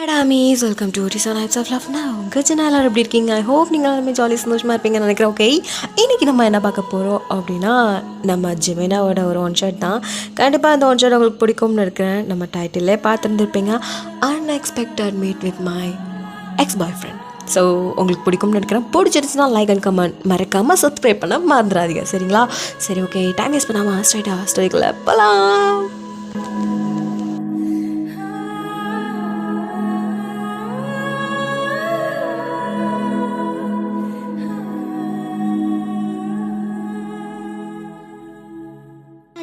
டாமீஸ் welcome to Disha nights of love. நான் உங்கள் channel எப்படி இருக்கீங்க? ஐ ஹோப் நீங்கள் எல்லாருமே ஜாலி சந்தோஷமாக இருப்பீங்கன்னு நினைக்கிறேன். ஓகே, இன்றைக்கி நம்ம என்ன பார்க்க போகிறோம் அப்படின்னா, நம்ம ஜெமினாவோட ஒரு ஒன் ஷாட் தான். கண்டிப்பாக அந்த ஒன் ஷாட் உங்களுக்கு பிடிக்கும்னு இருக்கிறேன். நம்ம டைட்டிலே பார்த்துருந்துருப்பீங்க, unexpected meet with my ex boyfriend. So உங்களுக்கு பிடிக்கும்னு நினைக்கிறேன். பிடிச்சிருச்சுன்னா லைக் அண்ட் கமெண்ட் மறக்காமல் சப்ஸ்கிரைப் பண்ண மறந்துடாதீங்க, சரிங்களா? சரி, ஓகே, டைம் வேஸ்ட் பண்ணாமல் ஸ்ட்ரைட்டாக ஸ்டோரிக்குள்ளே போகலாம்.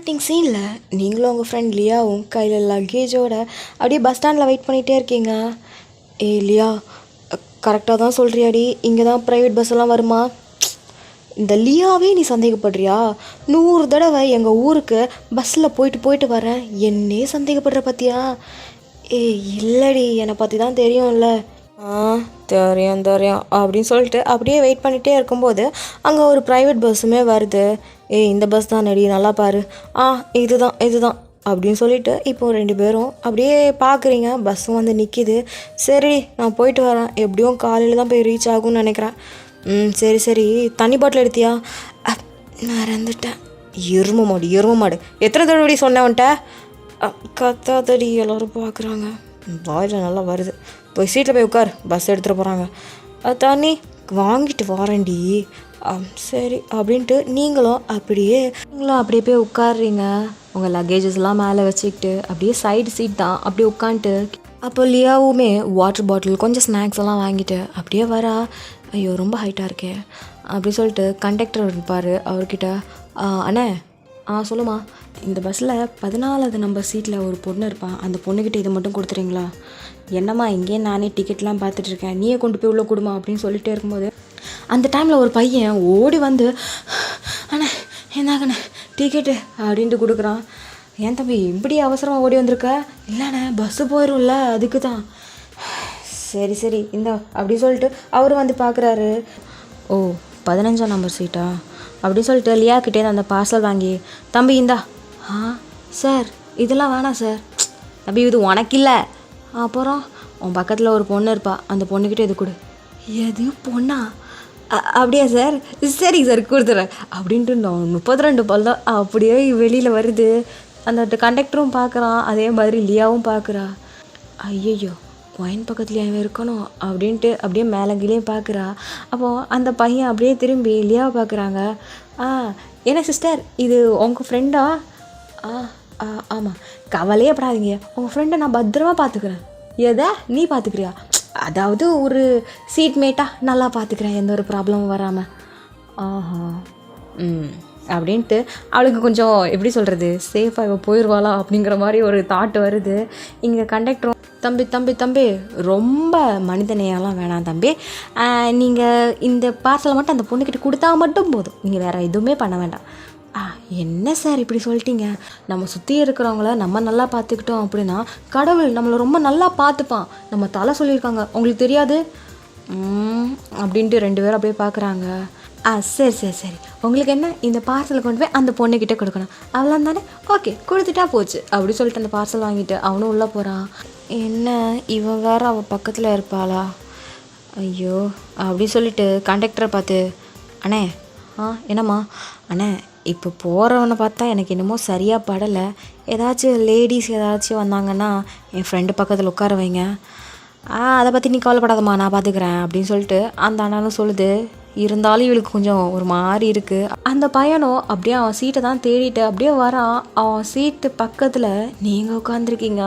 ஸ்டார்டிங் சீனில் நீங்களும் உங்கள் ஃப்ரெண்ட் லியாவும் கையில் லக்கேஜோட அப்படியே பஸ் ஸ்டாண்டில் வெயிட் பண்ணிகிட்டே இருக்கீங்க. லியா, கரெக்டாக தான் சொல்கிறியாடி, இங்கே தான் ப்ரைவேட் பஸ் எல்லாம் வருமா? இந்த லியாவே நீ சந்தேகப்படுறியா? 100 தடவை எங்கள் ஊருக்கு பஸ்ஸில் போயிட்டு வரேன், என்னே சந்தேகப்படுற பார்த்தியா? இல்லடி, என்னை பற்றி தான் தெரியும்ல. தெரியும் அப்படின்னு சொல்லிட்டு அப்படியே வெயிட் பண்ணிகிட்டே இருக்கும்போது அங்கே ஒரு ப்ரைவேட் பஸ்ஸுமே வருது. இந்த பஸ் தான் நடி, நல்லா பாரு. இதுதான் அப்படின்னு சொல்லிட்டு இப்போ 2 பேரும் அப்படியே பார்க்குறீங்க. பஸ்ஸும் வந்து நிற்கிது. சரி, நான் போயிட்டு வரேன், எப்படியும் காலையில் தான் போய் ரீச் ஆகும்னு நினைக்கிறேன். சரி, தண்ணி பாட்டில் எடுத்தியா? மறந்துட்டேன். எரும மாடு, எத்தனை தடவை சொன்னவன்ட்ட? கத்தாதடி, எல்லோரும் பார்க்குறாங்க. வாயில் நல்லா வருது. போய் சீட்டில் போய் உட்கார், பஸ் எடுத்துகிட்டு போகிறாங்க. தண்ணி வாங்கிட்டு வரேன்டி. சரி அப்படின்ட்டு நீங்களும் அப்படியே போய் உட்காடுறீங்க. உங்கள் லக்கேஜஸ்லாம் மேலே வச்சுக்கிட்டு அப்படியே சைடு சீட் தான் அப்படியே உட்காந்துட்டு. அப்போ லியாவுமே வாட்டர் பாட்டில் கொஞ்சம் ஸ்நாக்ஸ் எல்லாம் வாங்கிட்டு அப்படியே வரா. ஐயோ, ரொம்ப ஹைட்டாக இருக்கே அப்படி சொல்லிட்டு கண்டக்டர் இருப்பார். அவர்கிட்ட, அண்ணே, சொல்லுமா, இந்த பஸ்ஸில் 14வது நம்பர் சீட்டில் ஒரு பொண்ணு இருப்பான், அந்த பொண்ணுக்கிட்ட இதை மட்டும் கொடுத்துறீங்களா? என்னம்மா, இங்கேயே நானே டிக்கெட்லாம் பார்த்துட்ருக்கேன், நீயே கொண்டு போய் உள்ளே கொடுமா அப்படின்னு சொல்லிகிட்டே இருக்கும்போது அந்த டைமில் ஒரு பையன் ஓடி வந்து, அண்ணே என்னங்கண்ணே டிக்கெட்டு அப்படின்ட்டு கொடுக்குறான். ஏன் தம்பி இப்படி அவசரமாக ஓடி வந்திருக்க? இல்லைண்ணே, பஸ்ஸு போயிடும்ல, அதுக்கு தான். சரி இந்த அப்படி சொல்லிட்டு அவர் வந்து பார்க்குறாரு. 15ஆம் நம்பர் சீட்டா அப்படின்னு சொல்லிட்டு லியாக்கிட்டே அந்த பார்சல் வாங்கி, தம்பி இந்தா. சார், இதெல்லாம் வேணாம் சார். தம்பி, இது உனக்கு இல்லை. அப்புறம் உன் பக்கத்தில் ஒரு பொண்ணு இருப்பா, அந்த பொண்ணுக்கிட்ட இது கொடு. எது பொண்ணா? அப்படியா சார்? சரி சார், கொடுத்துட்றேன் அப்படின்ட்டு நான் 32 பல் தான் அப்படியே வெளியில் வருது. அந்த கண்டக்டரும் பார்க்குறான், அதே மாதிரி லியாவும் பார்க்குறா. ஐயோ, ஒயின் பக்கத்துலேயே இருக்கணும் அப்படின்ட்டு அப்படியே மேலங்கிலேயும் பார்க்குறா. அப்போது அந்த பையன் அப்படியே திரும்பி லியாவை பார்க்குறாங்க. என்ன சிஸ்டர், இது உங்கள் ஃப்ரெண்டா? ஆமாம், கவலையே படாதீங்க, உங்கள் ஃப்ரெண்டை நான் பத்திரமா பார்த்துக்கிறேன். எதை நீ பார்த்துக்கிறியா? அதாவது ஒரு சீட் மேட்டாக நல்லா பார்த்துக்கிறேன், எந்த ஒரு ப்ராப்ளமும் வராமல். அப்படின்ட்டு அவளுக்கு கொஞ்சம் எப்படி சொல்கிறது, சேஃபாக இவ போயிடுவாளா அப்படிங்கிற மாதிரி ஒரு தாட் வருது. இங்கே கண்டக்டரும், தம்பி ரொம்ப மனிதநேயம்லாம் வேணாம் தம்பி, நீங்கள் இந்த பார்சலை மட்டும் அந்த பொண்ணுக்கிட்ட கொடுத்தா மட்டும் போதும், நீங்கள் வேறு எதுவுமே பண்ண வேண்டாம். என்ன சார் இப்படி சொல்லிட்டீங்க? நம்ம சுற்றி இருக்கிறவங்கள நம்ம நல்லா பார்த்துக்கிட்டோம் அப்படின்னா கடவுள் நம்மளை ரொம்ப நல்லா பார்த்துப்பான், நம்ம தலை சொல்லியிருக்காங்க, உங்களுக்கு தெரியாது அப்படின்ட்டு 2 பேரும் அப்படியே பார்க்குறாங்க. சரி, உங்களுக்கு என்ன, இந்த பார்சலை கொண்டு போய் அந்த பொண்ணுக்கிட்ட கொடுக்கணும், அவ்வளோ தானே? ஓகே, கொடுத்துட்டா போச்சு அப்படி சொல்லிட்டு அந்த பார்சல் வாங்கிட்டு அவனும் உள்ளே போகிறான். என்ன, இவன் வேற அவள் பக்கத்தில் இருப்பாளா? ஐயோ அப்படி சொல்லிட்டு கண்டக்டரை பார்த்து, அண்ணே. என்னம்மா? அண்ணே, இப்போ போகிறவனை பார்த்தா எனக்கு என்னமோ சரியாக படலை, ஏதாச்சும் லேடிஸ் ஏதாச்சும் வந்தாங்கன்னா என் ஃப்ரெண்டு பக்கத்தில் உட்கார வைங்க. அதை பற்றி நீ கவலைப்படாதம்மா, நான் பார்த்துக்கிறேன் அப்படின்னு சொல்லிட்டு அந்த அண்ணனும் சொல்லுது. இருந்தாலும் இவளுக்கு கொஞ்சம் ஒரு மாதிரி இருக்குது. அந்த பையனும் அப்படியே அவன் சீட்டை தான் தேடிட்டு அப்படியே வரான். அவன் சீட்டு பக்கத்தில் நீங்கள் உட்காந்துருக்கீங்க.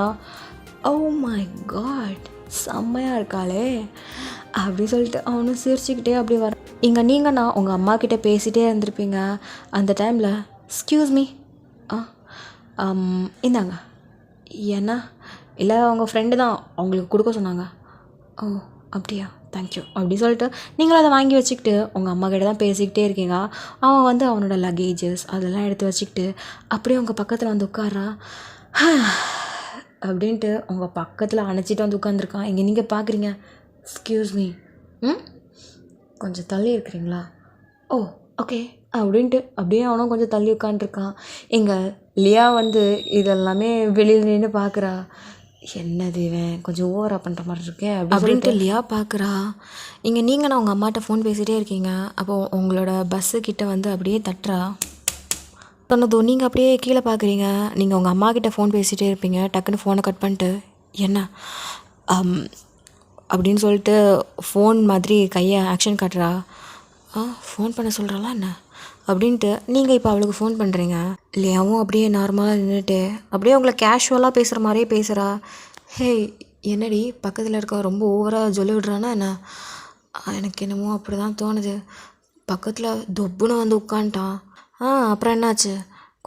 ஓ மை காட், செம்மையாக இருக்காளே அப்படி சொல்லிட்டு அவனும் சிரிச்சுக்கிட்டே அப்படியே வரான். இங்கே நீங்கன்னா உங்கள் அம்மா கிட்டே பேசிகிட்டே இருந்திருப்பீங்க. அந்த டைமில் எக்ஸ்கியூஸ் மீ, இந்தாங்க. ஏன்னா இல்லை, உங்கள் ஃப்ரெண்டு தான் அவங்களுக்கு கொடுக்க சொன்னாங்க. அப்படியா, தேங்க்யூ அப்படி சொல்லிட்டு நீங்களும் அதை வாங்கி வச்சுக்கிட்டு உங்கள் அம்மா கிட்ட தான் பேசிக்கிட்டே இருக்கீங்க. அவன் வந்து அவனோட லக்கேஜஸ் அதெல்லாம் எடுத்து வச்சுக்கிட்டு அப்படியே உங்கள் பக்கத்தில் வந்து உட்காரா. அப்படின்ட்டு உங்கள் பக்கத்தில் அணைச்சிட்டு வந்து உட்காந்துருக்கான். இங்கே நீங்கள் பார்க்குறீங்க. எக்ஸ்கியூஸ் மீ, கொஞ்சம் தள்ளி இருக்கிறீங்களா? ஓகே அப்படின்ட்டு அப்படியே அவனும் கொஞ்சம் தள்ளி உட்காந்துருக்கான். எங்கள் லியா வந்து இதெல்லாமே வெளியில் நின்று பார்க்குறா. என்னது இவன் கொஞ்சம் ஓவராக பண்ணுற மாதிரி இருக்கே அப்படின்ட்டு லியா பார்க்குறா. இங்கே நீங்கள் நான் உங்கள் அம்மாட்ட ஃபோன் பேசிகிட்டே இருக்கீங்க. அப்போது உங்களோட பஸ்ஸு கிட்ட வந்து அப்படியே தட்டுறா. சொன்னதும் நீங்கள் அப்படியே கீழே பார்க்குறீங்க. நீங்கள் உங்கள் அம்மா கிட்ட ஃபோன் பேசிகிட்டே இருப்பீங்க. டக்குன்னு ஃபோனை கட் பண்ணிட்டு என்ன அப்படின்னு சொல்லிட்டு ஃபோன் மாதிரி கையை ஆக்ஷன் காட்டுறா. ஃபோன் பண்ண சொல்கிறாளா என்ன அப்படின்ட்டு நீங்கள் இப்போ அவளுக்கு ஃபோன் பண்ணுறீங்க. லியாவும் அப்படியே நார்மலாக நின்றுட்டு அப்படியே உங்களை கேஷுவலாக பேசுகிற மாதிரியே பேசுகிறா. ஹே என்னடி பக்கத்தில் இருக்க ரொம்ப ஓவராக சொல்லி விடுறானா என்ன? எனக்கு என்னமோ அப்படி தான் தோணுது. பக்கத்தில் தொப்புன்னு வந்து உட்காந்துட்டான். அப்புறம் என்னாச்சு?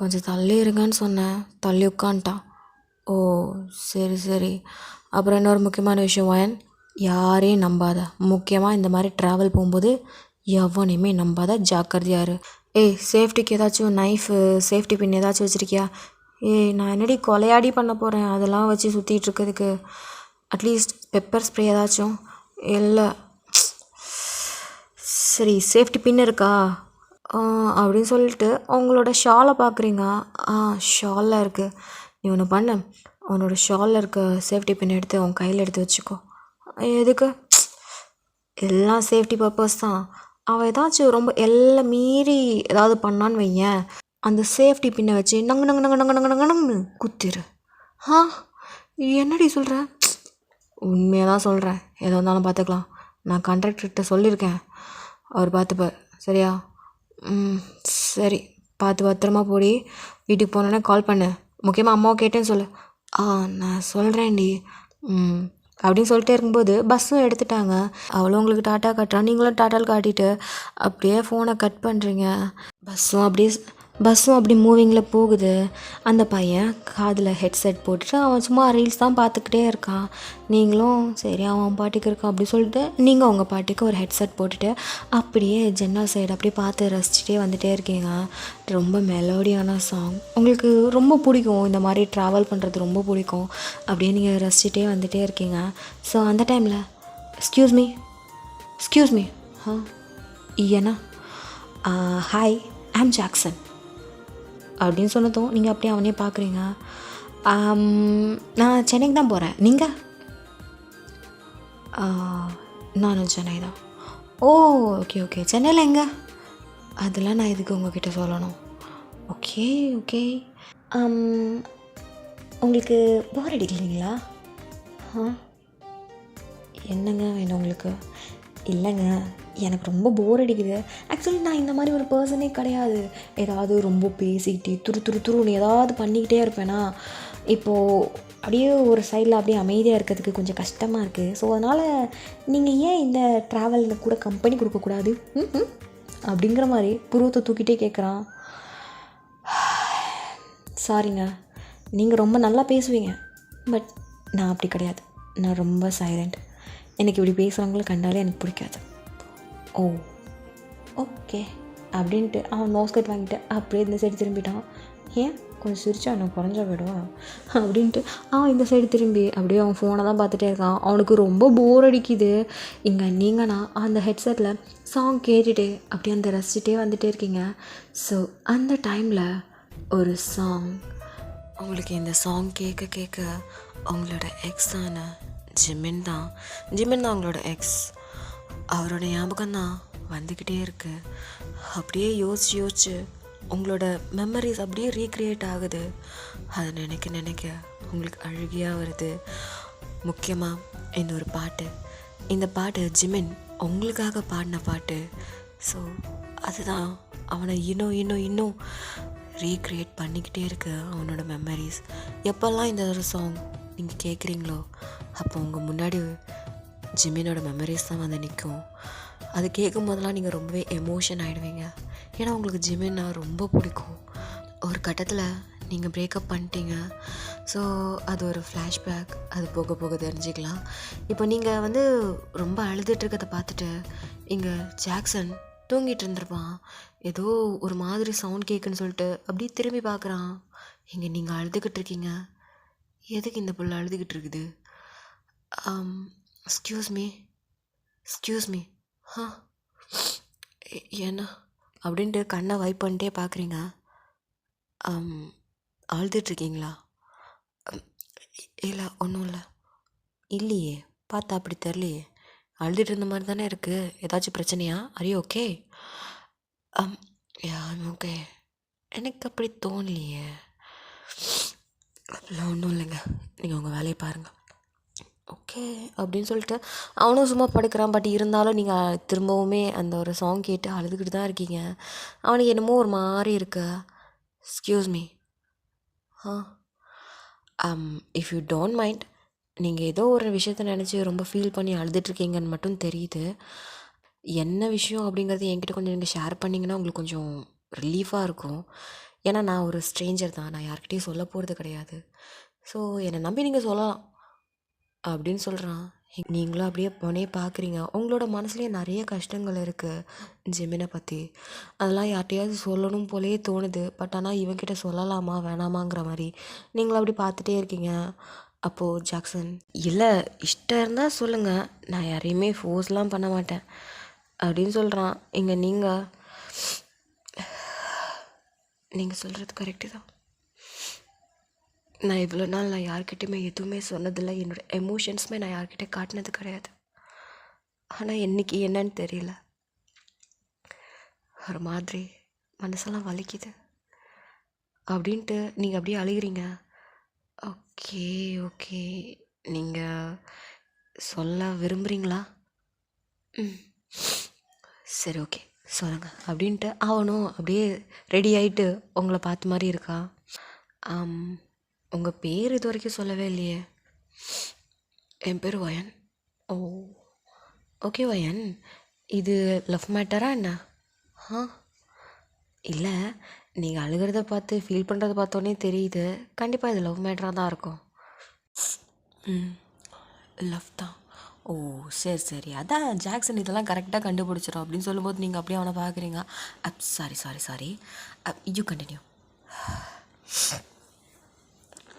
கொஞ்சம் தள்ளி இருங்கன்னு சொன்னேன், தள்ளி உட்காந்துட்டான். ஓ சரி சரி. அப்புறம் இன்னொரு முக்கியமான விஷயம் வயன், யாரையும் நம்பாத. முக்கியமாக இந்த மாதிரி ட்ராவல் போகும்போது எவனையுமே நம்பாத, ஜாக்கிரதையாக இரு. ஏய் சேஃப்டிக்கு ஏதாச்சும் நைஃபு சேஃப்டி பின் ஏதாச்சும் வச்சுருக்கியா? ஏய் நான் என்னடி கொலையாடி பண்ண போகிறேன் அதெல்லாம் வச்சு சுற்றிட்டு இருக்கிறதுக்கு? அட்லீஸ்ட் பெப்பர் ஸ்ப்ரே ஏதாச்சும்? இல்லை. சரி சேஃப்டி பின் இருக்கா அப்படின்னு சொல்லிட்டு அவங்களோட ஷாலை பார்க்குறீங்க. ஷாலில் இருக்குது. நீ ஒன்று பண்ண, உன்னோட ஷாலில் இருக்க சேஃப்டி பின் எடுத்து உன் கையில் எடுத்து வச்சுக்கோ. எதுக்கு? எல்லாம் சேஃப்டி பர்பஸ் தான். அவள் ஏதாச்சும் ரொம்ப எல்லாம் மீறி ஏதாவது பண்ணான்னு வையேன், அந்த சேஃப்டி பின்னை வச்சு நங்கு நங்கு நங்கு நங்கு நங்கு நங்குன்னு குத்திரு. என்னடி சொல்கிற? உண்மையாக தான் சொல்கிறேன். எதாக இருந்தாலும் பார்த்துக்கலாம். நான் கான்ட்ராக்டர்கிட்ட சொல்லியிருக்கேன், அவர் பார்த்துப்பார். சரியா? சரி பார்த்து பத்திரமா போடி. வீட்டுக்கு போனோன்னே கால் பண்ணு. முக்கியமாக அம்மாவை கேட்டேன்னு சொல்லு. நான் சொல்கிறேன்டி. அப்படின்னு சொல்லிட்டே இருக்கும்போது பஸ்ஸும் எடுத்துட்டாங்க. அவளும் உங்களுக்கு டாட்டா காட்டுறா, நீங்களும் டாட்டால் காட்டிட்டு அப்படியே ஃபோனை கட் பண்ணுறீங்க. பஸ்ஸும் அப்படி மூவிங்கில் போகுது. அந்த பையன் காதில் ஹெட்செட் போட்டுட்டு அவன் சும்மா ரீல்ஸ் தான் பார்த்துக்கிட்டே இருக்கான். நீங்களும் சரி அவன் பாட்டுக்கு இருக்கான் அப்படி சொல்லிட்டு நீங்கள் உங்கள் பாட்டுக்கு ஒரு ஹெட்செட் போட்டுட்டு அப்படியே ஜன்னல் சைடு அப்படியே பார்த்து ரசிச்சுட்டே வந்துகிட்டே இருக்கீங்க. ரொம்ப மெலோடியான சாங், உங்களுக்கு ரொம்ப பிடிக்கும். இந்த மாதிரி ட்ராவல் பண்ணுறது ரொம்ப பிடிக்கும். அப்படியே நீங்கள் ரசிச்சுட்டே வந்துகிட்டே இருக்கீங்க. ஸோ அந்த டைமில் எக்ஸ்கியூஸ் மீ ஏன்னா ஹாய் ஐம் ஜாக்சன் அப்படின்னு சொன்னதும் நீங்கள் அப்படியே அவனே பார்க்குறீங்க. நான் சென்னைக்கு தான் போகிறேன். நீங்கள்? நானும் சென்னை தான். ஓ ஓகே சென்னையில் எங்கே? அதெல்லாம் நான் இதுக்கு உங்ககிட்ட சொல்லணும். ஓகே உங்களுக்கு போர் அடிக்கலைங்களா? என்னங்க வேணும் உங்களுக்கு? இல்லைங்க எனக்கு ரொம்ப போர் அடிக்குது. ஆக்சுவலி நான் இந்த மாதிரி ஒரு பர்சனே கிடையாது. ஏதாவது ரொம்ப பேசிக்கிட்டு துருன்னு ஏதாவது பண்ணிக்கிட்டே இருப்பேனா, இப்போது அப்படியே ஒரு சைடில் அப்படியே அமைதியாக இருக்கிறதுக்கு கொஞ்சம் கஷ்டமாக இருக்குது. ஸோ அதனால் நீங்கள் ஏன் இந்த ட்ராவலில் கூட கம்பெனி கொடுக்கக்கூடாது அப்படிங்கிற மாதிரி புருவத்தை தூக்கிட்டே கேட்குறான். சாரிங்க, நீங்கள் ரொம்ப நல்லா பேசுவீங்க, பட் நான் அப்படி கிடையாது. நான் ரொம்ப சைலண்ட். எனக்கு இப்படி பேசுகிறவங்கள கண்டாலே எனக்கு பிடிக்காது. ஓ ஓகே அப்படின்ட்டு அவன் நோஸ்கட் வாங்கிட்டு அப்படியே இந்த சைடு திரும்பிட்டான். ஏன் கொஞ்சம் சிரிச்சா எனக்கு குறைஞ்சா போயிடுவான் அப்படின்ட்டு அவன் இந்த சைடு திரும்பி அப்படியே அவன் ஃபோனை தான் பார்த்துட்டே இருக்கான். அவனுக்கு ரொம்ப போர் அடிக்குது. இங்கே நீங்கன்னா அந்த ஹெட்செட்டில் சாங் கேட்டுகிட்டே அப்படியே அந்த ரசிச்சுட்டே வந்துகிட்டே இருக்கீங்க. ஸோ அந்த டைமில் ஒரு சாங் உங்களுக்கு, இந்த சாங் கேட்க அவங்களோட எக்ஸான ஜிமின் தான் அவங்களோட எக்ஸ். அவரோட ஞாபகம் தான் வந்துக்கிட்டே இருக்குது. அப்படியே யோசிச்சு உங்களோட மெமரிஸ் அப்படியே ரீக்ரியேட் ஆகுது. அதை நினைக்க உங்களுக்கு அழுகையாக வருது. முக்கியமாக இந்த பாட்டு ஜிமின் உங்களுக்காக பாடின பாட்டு. ஸோ அதுதான் அவனை இன்னும் ரீக்ரியேட் பண்ணிக்கிட்டே இருக்கு அவனோட மெமரிஸ். எப்போல்லாம் இந்த ஒரு சாங் நீங்கள் கேட்குறீங்களோ அப்போ உங்கள் முன்னாடி ஜிமினோட மெமரிஸ் தான் வந்து நிற்கும். அது கேட்கும் போதெல்லாம் நீங்கள் ரொம்பவே எமோஷன் ஆகிடுவீங்க. ஏன்னா உங்களுக்கு ஜிமின்னா ரொம்ப பிடிக்கும். ஒரு கட்டத்தில் நீங்கள் பிரேக்கப் பண்ணிட்டீங்க. ஸோ அது ஒரு ஃப்ளாஷ்பேக், அது போக தெரிஞ்சுக்கலாம். இப்போ நீங்கள் வந்து ரொம்ப அழுதுட்டுருக்கதை பார்த்துட்டு இங்கே ஜாக்சன் தூங்கிட்டு இருந்திருப்பான். ஏதோ ஒரு மாதிரி சவுண்ட் கேட்குன்னு சொல்லிட்டு அப்படியே திரும்பி பார்க்குறான். இங்கே நீங்கள் அழுதுகிட்டு இருக்கீங்க. எதுக்கு இந்த புள்ள அழுதுகிட்டு இருக்குது? எக்ஸ்கியூஸ் மீ ஏன்னா அப்படின்ட்டு கண்ணை வைப் பண்ணிட்டே பார்க்குறீங்க. அழுதுட்ருக்கீங்களா? இல்லை ஒன்றும் இல்லை. இல்லையே, பார்த்தா அப்படி தெரியலையே. அழுதுட்டு இருந்த மாதிரி தானே இருக்குது. ஏதாச்சும் பிரச்சனையா? Are you okay? Am yeah okay. எனக்கு அப்படி தோணலையே. அப்படிலாம் ஒன்றும் இல்லைங்க. நீங்கள் உங்கள் வேலையை பாருங்கள். ஓகே அப்படின்னு சொல்லிட்டு அவனும் சும்மா படுக்கிறான். பட் இருந்தாலும் நீங்கள் திரும்பவுமே அந்த ஒரு சாங் கேட்டு அழுதுகிட்டு தான் இருக்கீங்க. அவனுக்கு என்னமோ ஒரு மாதிரி இருக்கு. Excuse me. Ah if you don't mind, நீங்கள் ஏதோ ஒரு விஷயத்த நினச்சி ரொம்ப ஃபீல் பண்ணி அழுதுட்ருக்கீங்கன்னு மட்டும் தெரியுது. என்ன விஷயம் அப்படிங்கிறது என்கிட்ட கொஞ்சம் நீங்கள் ஷேர் பண்ணிங்கன்னா உங்களுக்கு கொஞ்சம் ரிலீஃபாக இருக்கும். ஏன்னா நான் ஒரு ஸ்ட்ரேஞ்சர் தான், நான் யார்கிட்டையும் சொல்ல போகிறது கிடையாது. ஸோ என்னை நம்பி நீங்கள் சொல்லலாம் அப்படின்னு சொல்கிறான். நீங்களும் அப்படியே பொண்ணே பார்க்குறீங்க. உங்களோட மனசுலேயே நிறைய கஷ்டங்கள் இருக்குது ஜெமினை பற்றி. அதெல்லாம் யார்கிட்டையாவது சொல்லணும் போலே தோணுது. பட் ஆனால் இவன்கிட்ட சொல்லலாமா வேணாமாங்கிற மாதிரி நீங்களும் அப்படி பார்த்துட்டே இருக்கீங்க. அப்போது ஜாக்சன், இல்லை இஷ்டம் இருந்தால் சொல்லுங்கள், நான் யாரையுமே ஃபோர்ஸ்லாம் பண்ண மாட்டேன் அப்படின்னு சொல்கிறான். இங்கே நீங்கள் சொல்கிறது கரெக்டு தான். நான் இவ்வளோ நாள் நான் யார்கிட்டையுமே எதுவுமே சொன்னதில்லை. என்னோடய எமோஷன்ஸுமே நான் யார்கிட்ட காட்டினது கிடையாது. ஆனால் இன்றைக்கி என்னன்னு தெரியல, ஒரு மாதிரி மனசெல்லாம் வலிக்குது அப்படின்ட்டு நீங்கள் அப்படியே அழுகிறீங்க. ஓகே ஓகே, நீங்கள் சொல்ல விரும்புகிறீங்களா? சரி ஓகே சொல்லுங்கள் அப்படின்ட்டு அவனும் அப்படியே ரெடி ஆகிட்டு உங்களை பார்த்த மாதிரி இருக்கா. உங்கள் பேர் இது வரைக்கும் சொல்லவே இல்லையே. என் பேர் வயன். ஓ ஓகே வயன், இது லவ் மேட்டரா என்ன? இல்லை, நீங்கள் அழுகிறத பார்த்து ஃபீல் பண்ணுறத பார்த்தோன்னே தெரியுது. கண்டிப்பாக இது லவ் மேட்டராக தான் இருக்கும். லவ் தான். ஓ சரி சரி, அதான் ஜாக்சன் இதெல்லாம் கரெக்டாக கண்டுபிடிச்சிடும் அப்படின்னு சொல்லும்போது நீங்கள் அப்படியே அவனை பார்க்குறீங்க. Sorry you continue.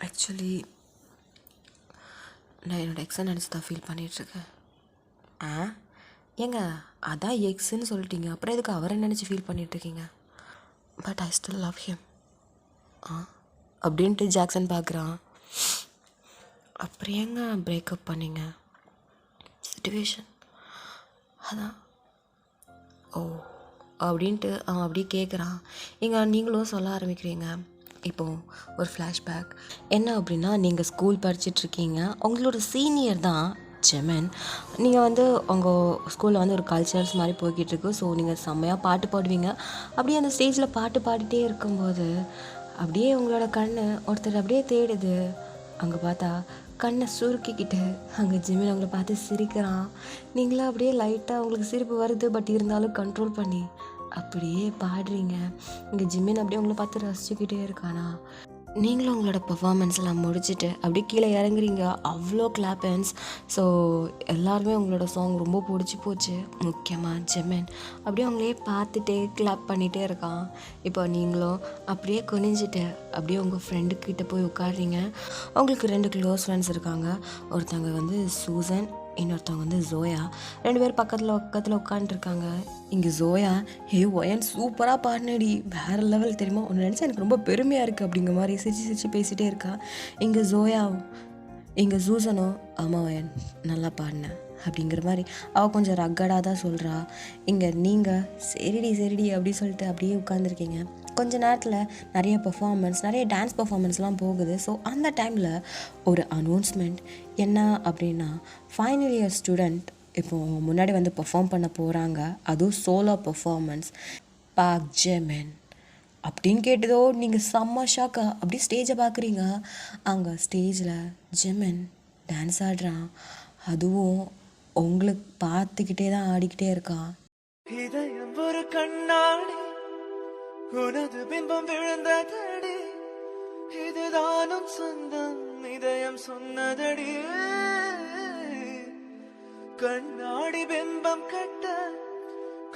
ஆக்சுவலி நான் என்னோடய எக்ஸை நினச்சி தான் ஃபீல் பண்ணிகிட்ருக்கேன். ஏங்க அதான் எக்ஸுன்னு சொல்லிட்டீங்க, அப்புறம் எதுக்கு அவரை நினச்சி ஃபீல் பண்ணிகிட்ருக்கீங்க? But I still love him அப்படின்ட்டு ஜாக்சன் பார்க்குறான். அப்புறம் ஏங்க பிரேக்கப் பண்ணிங்க? சிச்சுவேஷன் அதான். ஓ அப்படின்ட்டு அவன் அப்படியே கேட்குறான். இங்கே நீங்களும் சொல்ல ஆரம்பிக்கிறீங்க. இப்போது ஒரு ஃப்ளாஷ்பேக் என்ன அப்படின்னா, நீங்கள் ஸ்கூல் படிச்சிட்ருக்கீங்க. உங்களோட சீனியர் தான் ஜெமன். நீங்கள் வந்து உங்கள் ஸ்கூலில் வந்து ஒரு கல்ச்சர்ஸ் மாதிரி போய்கிட்டுருக்கு. ஸோ நீங்கள் செம்மையாக பாட்டு பாடுவீங்க. அப்படியே அந்த ஸ்டேஜில் பாட்டு பாடிட்டே இருக்கும்போது அப்படியே உங்களோட கண் ஒருத்தர் அப்படியே தேடுது. அங்கே பார்த்தா கண்ணை சுருக்கிக்கிட்டு அங்கே ஜெமின் அவங்கள பார்த்து சிரிக்கிறான். நீங்களும் அப்படியே லைட்டாக உங்களுக்கு சிரிப்பு வருது. பட் இருந்தாலும் கண்ட்ரோல் பண்ணி அப்படியே பாடுறீங்க. இங்கே ஜிம்மின் அப்படியே உங்களை பார்த்து ரசிச்சுக்கிட்டே இருக்கானா. நீங்களும் உங்களோட பர்ஃபார்மன்ஸ்லாம் முடிச்சுட்டு அப்படியே கீழே இறங்குறீங்க. அவ்வளோ கிளாப்பன்ஸ். ஸோ எல்லாருமே உங்களோட சாங் ரொம்ப பிடிச்சி போச்சு. முக்கியமாக ஜெமின் அப்படியே அவங்களே பார்த்துட்டே கிளாப் பண்ணிகிட்டே இருக்கான். இப்போ நீங்களும் அப்படியே குனிஞ்சிட்டு அப்படியே உங்கள் ஃப்ரெண்டுக்கிட்ட போய் உட்காடுறீங்க. உங்களுக்கு 2 க்ளோஸ் ஃப்ரெண்ட்ஸ் இருக்காங்க. ஒருத்தவங்க வந்து சூசன், இன்னொருத்தவங்க வந்து ஜோயா. 2 பேர் பக்கத்தில் உட்காந்துருக்காங்க. இங்கே ஜோயா, ஹே ஒயன் சூப்பராக பாடினடி, வேறு லெவல் தெரியுமா, ஒன்று நினச்சா எனக்கு ரொம்ப பெருமையாக இருக்குது அப்படிங்கிற மாதிரி சிரிச்சு பேசிகிட்டே இருக்கா. இங்கே சூசனோ, ஆமாம் ஒயன் நல்லா பாடினேன் அப்படிங்கிற மாதிரி அவள் கொஞ்சம் ரக்கடாக தான் சொல்கிறா. இங்கே நீங்கள் சரிடி அப்படி சொல்லிட்டு அப்படியே உட்காந்துருக்கீங்க. கொஞ்ச நேரத்தில் நிறைய பெர்ஃபார்மன்ஸ், நிறைய டான்ஸ் பெர்ஃபார்மன்ஸ்லாம் போகுது. ஸோ அந்த டைமில் ஒரு அனௌன்ஸ்மெண்ட் என்ன அப்படின்னா, ஃபைனல் இயர் ஸ்டூடெண்ட் இப்போது முன்னாடி வந்து பெர்ஃபார்ம் பண்ண போகிறாங்க. அதுவும் சோலோ பெர்ஃபார்மன்ஸ். பாக் ஜெமின் அப்படின்னு கேட்டதோ நீங்கள் செம்ம ஷாக்கா அப்படியே ஸ்டேஜை பார்க்குறீங்க. அங்கே ஸ்டேஜில் ஜெமின் டான்ஸ் ஆடுறான். அதுவும் உங்களுக்கு பார்த்துக்கிட்டே தான் ஆடிக்கிட்டே இருக்கான். இதயம் ஒரு கண்ணாடி, உனது பிம்பம் விழுந்ததடி, இதுதானும் சொந்தம் இதயம் சொன்னதடி, கண்ணாடி பிம்பம் கட்ட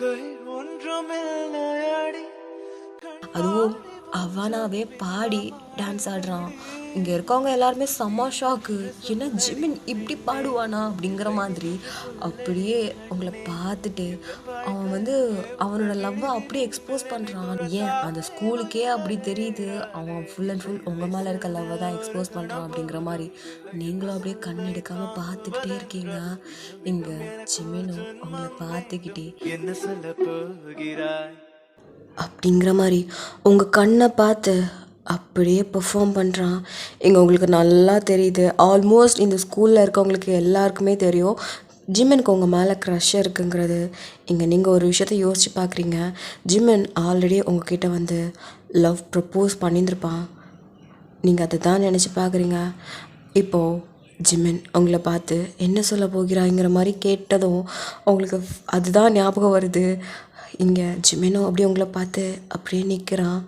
கை ஒன்றுமில்லையடி. அதுவும் அவனாவே பாடி டான்ஸ் ஆடுறான். இங்கே இருக்கவங்க எல்லாருமே செம்ம ஷாக்கு. என்ன ஜிமின் இப்படி பாடுவானா அப்படிங்கிற மாதிரி. அப்படியே உங்களை பார்த்துட்டு அவன் வந்து அவனோட லவ்வை அப்படியே எக்ஸ்போஸ் பண்ணுறான். ஏன் அந்த ஸ்கூலுக்கே அப்படி தெரியுது அவன் ஃபுல் அண்ட் ஃபுல் உங்கள் மேலே இருக்க லவ்வை தான் எக்ஸ்போஸ் பண்ணுறான் அப்படிங்கிற மாதிரி. நீங்களும் அப்படியே கண் எடுக்காமல் பார்த்துக்கிட்டே இருக்கீங்க. இங்கே ஜிமினும் உங்களை பார்த்துக்கிட்டே என்ன சொல்ல போகிறாய் அப்படிங்கிற மாதிரி உங்கள் கண்ணை பார்த்து அப்படியே பெர்ஃபார்ம் பண்ணுறான். இங்கே உங்களுக்கு நல்லா தெரியுது. ஆல்மோஸ்ட் இந்த ஸ்கூலில் இருக்கவங்களுக்கு எல்லாருக்குமே தெரியும் ஜிமினுக்கு உங்கள் மேலே க்ரஷ் இருக்குங்கிறது. இங்கே நீங்கள் ஒரு விஷயத்த யோசித்து பார்க்குறீங்க. ஜிமின் ஆல்ரெடி உங்ககிட்ட வந்து லவ் ப்ரப்போஸ் பண்ணியிருந்திருப்பான். நீங்கள் அதை தான் நினச்சி பார்க்குறீங்க. இப்போது ஜிமின் உங்களை பார்த்து என்ன சொல்ல போகிறாங்கிற மாதிரி கேட்டதும் உங்களுக்கு அதுதான் ஞாபகம் வருது. இங்கே ஜிமினும் அப்படியே உங்களை பார்த்து அப்படியே நிற்கிறான்.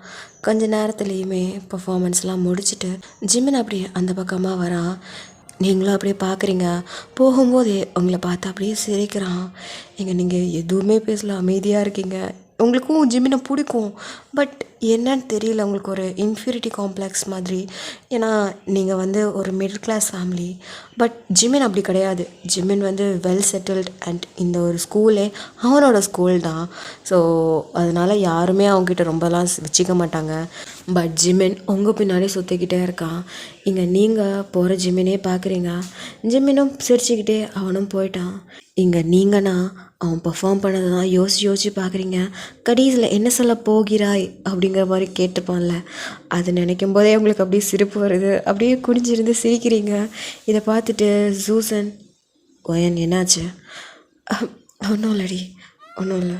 கொஞ்ச நேரத்துலேயுமே பர்ஃபார்மன்ஸ்லாம் முடிச்சுட்டு ஜிமின் அப்படியே அந்த பக்கமாக வரான். நீங்களும் அப்படியே பார்க்குறீங்க. போகும்போதே உங்களை பார்த்து அப்படியே சிரிக்கிறான். இங்கே நீங்கள் எதுவுமே பேசல, அமைதியாக இருக்கீங்க. உங்களுக்கும் ஜிமினை பிடிக்கும். பட் என்னன்னு தெரியல, உங்களுக்கு ஒரு இன்ஃபீரிட்டி காம்ப்ளெக்ஸ் மாதிரி. ஏன்னா நீங்கள் வந்து ஒரு middle class family. But Jimin அப்படி கிடையாது. ஜிமின் வந்து வெல் செட்டில்ட் அண்ட் இந்த ஒரு ஸ்கூலே அவனோட ஸ்கூல் தான். ஸோ அதனால் யாருமே அவங்ககிட்ட ரொம்பலாம் வச்சுக்க மாட்டாங்க. பட் ஜிமின் உங்கள் பின்னாடி சுற்றிக்கிட்டே இருக்கான். இங்கே நீங்கள் போகிற ஜிமினே பார்க்குறீங்க. ஜிமினும் சிரிச்சுக்கிட்டே அவனும் போயிட்டான். இங்கே நீங்கன்னா அவன் பர்ஃபார்ம் பண்ணதை தான் யோசிச்சு பார்க்குறீங்க. கடைசியில் என்ன சொல்ல போகிறாய் அப்படிங்கிற மாதிரி கேட்டுப்பான்ல, அது நினைக்கும் போதே உங்களுக்கு அப்படியே சிரிப்பு வருது. அப்படியே குனிஞ்சிருந்து சிரிக்கிறீங்க. இதை பார்த்துட்டு சூசன், ஒயன் என்னாச்சு? ஒன்றும் இல்லடி, ஒன்றும் இல்லை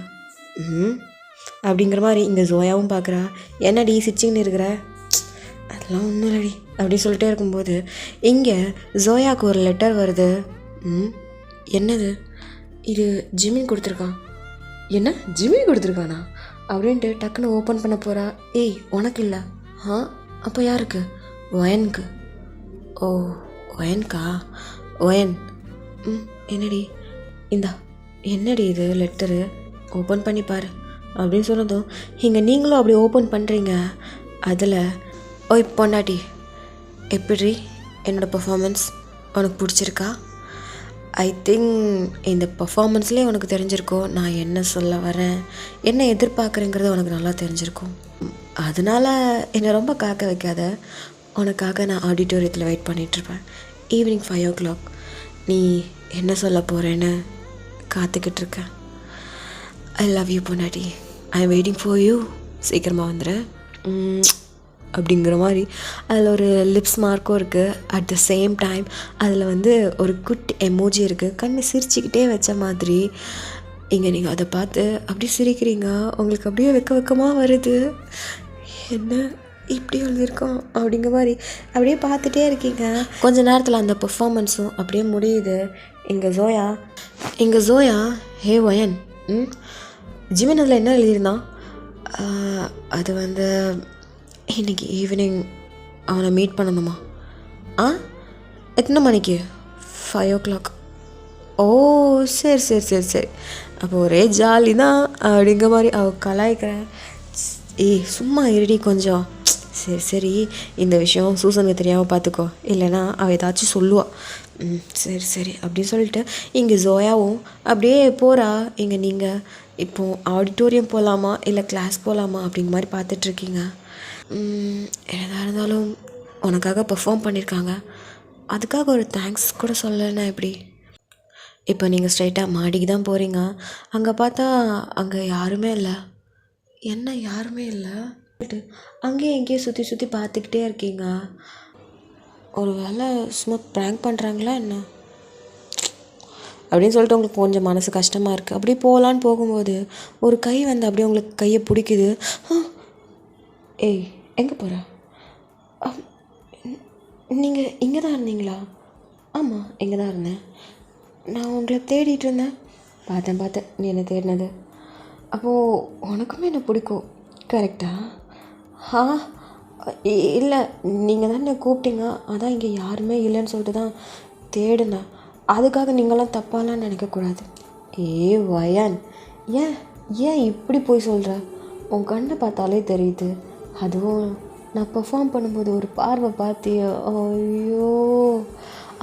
அப்படிங்கிற மாதிரி இங்கே ஜோயாவும் பார்க்குறா. என்னடி சிரிச்சின்னு இருக்கிற? அதெல்லாம் ஒன்றும் இல்லடி அப்படி சொல்லிட்டே இருக்கும்போது இங்கே ஜோயாவுக்கு ஒரு லெட்டர் வருது. என்னது இது? ஜிமின் கொடுத்துருக்கான். என்ன ஜிமின் கொடுத்துருக்கானா அப்படின்ட்டு டக்குன்னு ஓப்பன் பண்ண போகிறா. ஏய் உனக்கு இல்லை? அப்போ யாருக்கு? ஒயனுக்கு. ஓ ஒயன்கா? ஒயன் என்னடி இந்தா, என்னடி இது லெட்டரு, ஓப்பன் பண்ணி பாரு அப்படின்னு சொன்னதும் இங்கே நீங்களும் அப்படி ஓப்பன் பண்ணுறீங்க. அதில் ஓய் பொண்டாட்டி, எப்படி என்னோடய பர்ஃபார்மன்ஸ் உனக்கு பிடிச்சிருக்கா? ஐ திங்க் இந்த பர்ஃபார்மன்ஸ்லேயே உனக்கு தெரிஞ்சிருக்கும் நான் என்ன சொல்ல வரேன், என்ன எதிர்பார்க்குறேங்கிறது உனக்கு நல்லா தெரிஞ்சிருக்கும். அதனால் என்னை ரொம்ப காக்க வைக்காத. உனக்காக நான் ஆடிட்டோரியத்தில் வெயிட் பண்ணிகிட்ருப்பேன். ஈவினிங் 5 o'clock நீ என்ன சொல்ல போகிறேன்னு காத்துக்கிட்டு இருக்கேன். ஐ லவ் யூ பொண்டாட்டி. I am waiting for you. சீக்கிரமாக வந்துடுறேன் அப்படிங்கிற மாதிரி அதில் ஒரு லிப்ஸ் மார்க்கும் இருக்குது. அட் த சேம் டைம் அதில் வந்து ஒரு குட்டி எமோஜி இருக்குது, கண்ணு சிரிச்சுக்கிட்டே வச்ச மாதிரி. இங்கே நீங்கள் அதை பார்த்து அப்படியே சிரிக்கிறீங்க. உங்களுக்கு அப்படியே வெக்கமாக வருது. என்ன இப்படி எழுதியிருக்கோம் அப்படிங்கிற மாதிரி அப்படியே பார்த்துட்டே இருக்கீங்க. கொஞ்ச நேரத்தில் அந்த பெர்ஃபார்மன்ஸும் அப்படியே முடியுது. இங்கே ஜோயா ஹே ஒயன், ஜிமின் அதில் என்ன எழுதியிருந்தான்? அது வந்து இன்றைக்கி ஈவினிங் அவனை மீட் பண்ணணுமா? எத்தனை மணிக்கு? 5 o'clock. ஓ சரி சரி சரி சரி, அப்போ ஒரே ஜாலி தான் அப்படிங்கிற மாதிரி அவள் கலாய்க்கிறேன். ஏய் சும்மா இருடி கொஞ்சம். சரி சரி, இந்த விஷயம் சூசனுக்கு தெரியாமல் பார்த்துக்கோ, இல்லைனா அவள் ஏதாச்சும் சொல்லுவாள். சரி சரி அப்படின்னு சொல்லிட்டு இங்கே ஜோயாவும் அப்படியே போகிறா. இங்கே நீங்கள் இப்போது ஆடிட்டோரியம் போகலாமா இல்லை கிளாஸ் போகலாமா அப்படிங்கிற மாதிரி பார்த்துட்ருக்கீங்க. என்னதான் இருந்தாலும் உனக்காக பெர்ஃபார்ம் பண்ணியிருக்காங்க, அதுக்காக ஒரு தேங்க்ஸ் கூட சொல்லலைன்னா எப்படி? இப்போ நீங்கள் ஸ்ட்ரைட்டாக மாடிக்கு தான் போகிறீங்க. அங்கே பார்த்தா அங்கே யாருமே இல்லை. என்ன யாருமே இல்லை? அங்கேயே எங்கேயும் சுற்றி சுற்றி பார்த்துக்கிட்டே இருக்கீங்க. ஒரு வேளை சும்மா ப்ராங்க் பண்ணுறாங்களா என்ன அப்படின்னு சொல்லிட்டு உங்களுக்கு கொஞ்சம் மனசு கஷ்டமாக இருக்குது. அப்படியே போகலான்னு போகும்போது ஒரு கை வந்து அப்படியே உங்களுக்கு கையை பிடிக்குது. ஏய் எங்கே போகிற? நீங்கள் இங்கே தான் இருந்தீங்களா? ஆமாம் இங்கே தான் இருந்தேன். நான் உங்களை தேடிட்டு இருந்தேன். பார்த்தேன் நீ என்னை தேடினது. அப்போது உனக்குமே என்ன பிடிக்கும் கரெக்டா? இல்லை, நீங்கள் தான் என்னை கூப்பிட்டீங்க, அதான் இங்கே யாருமே இல்லைன்னு சொல்லிட்டு தான் தேடினேன். அதுக்காக நீங்களாம் தப்பாலாம் நினைக்கக்கூடாது. வயன், ஏன் இப்படி போய் சொல்கிற? உன் கண்ணை பார்த்தாலே தெரியுது. அதுவும் நான் பெர்ஃபார்ம் பண்ணும்போது ஒரு பார்வை பார்த்தியா? ஐயோ!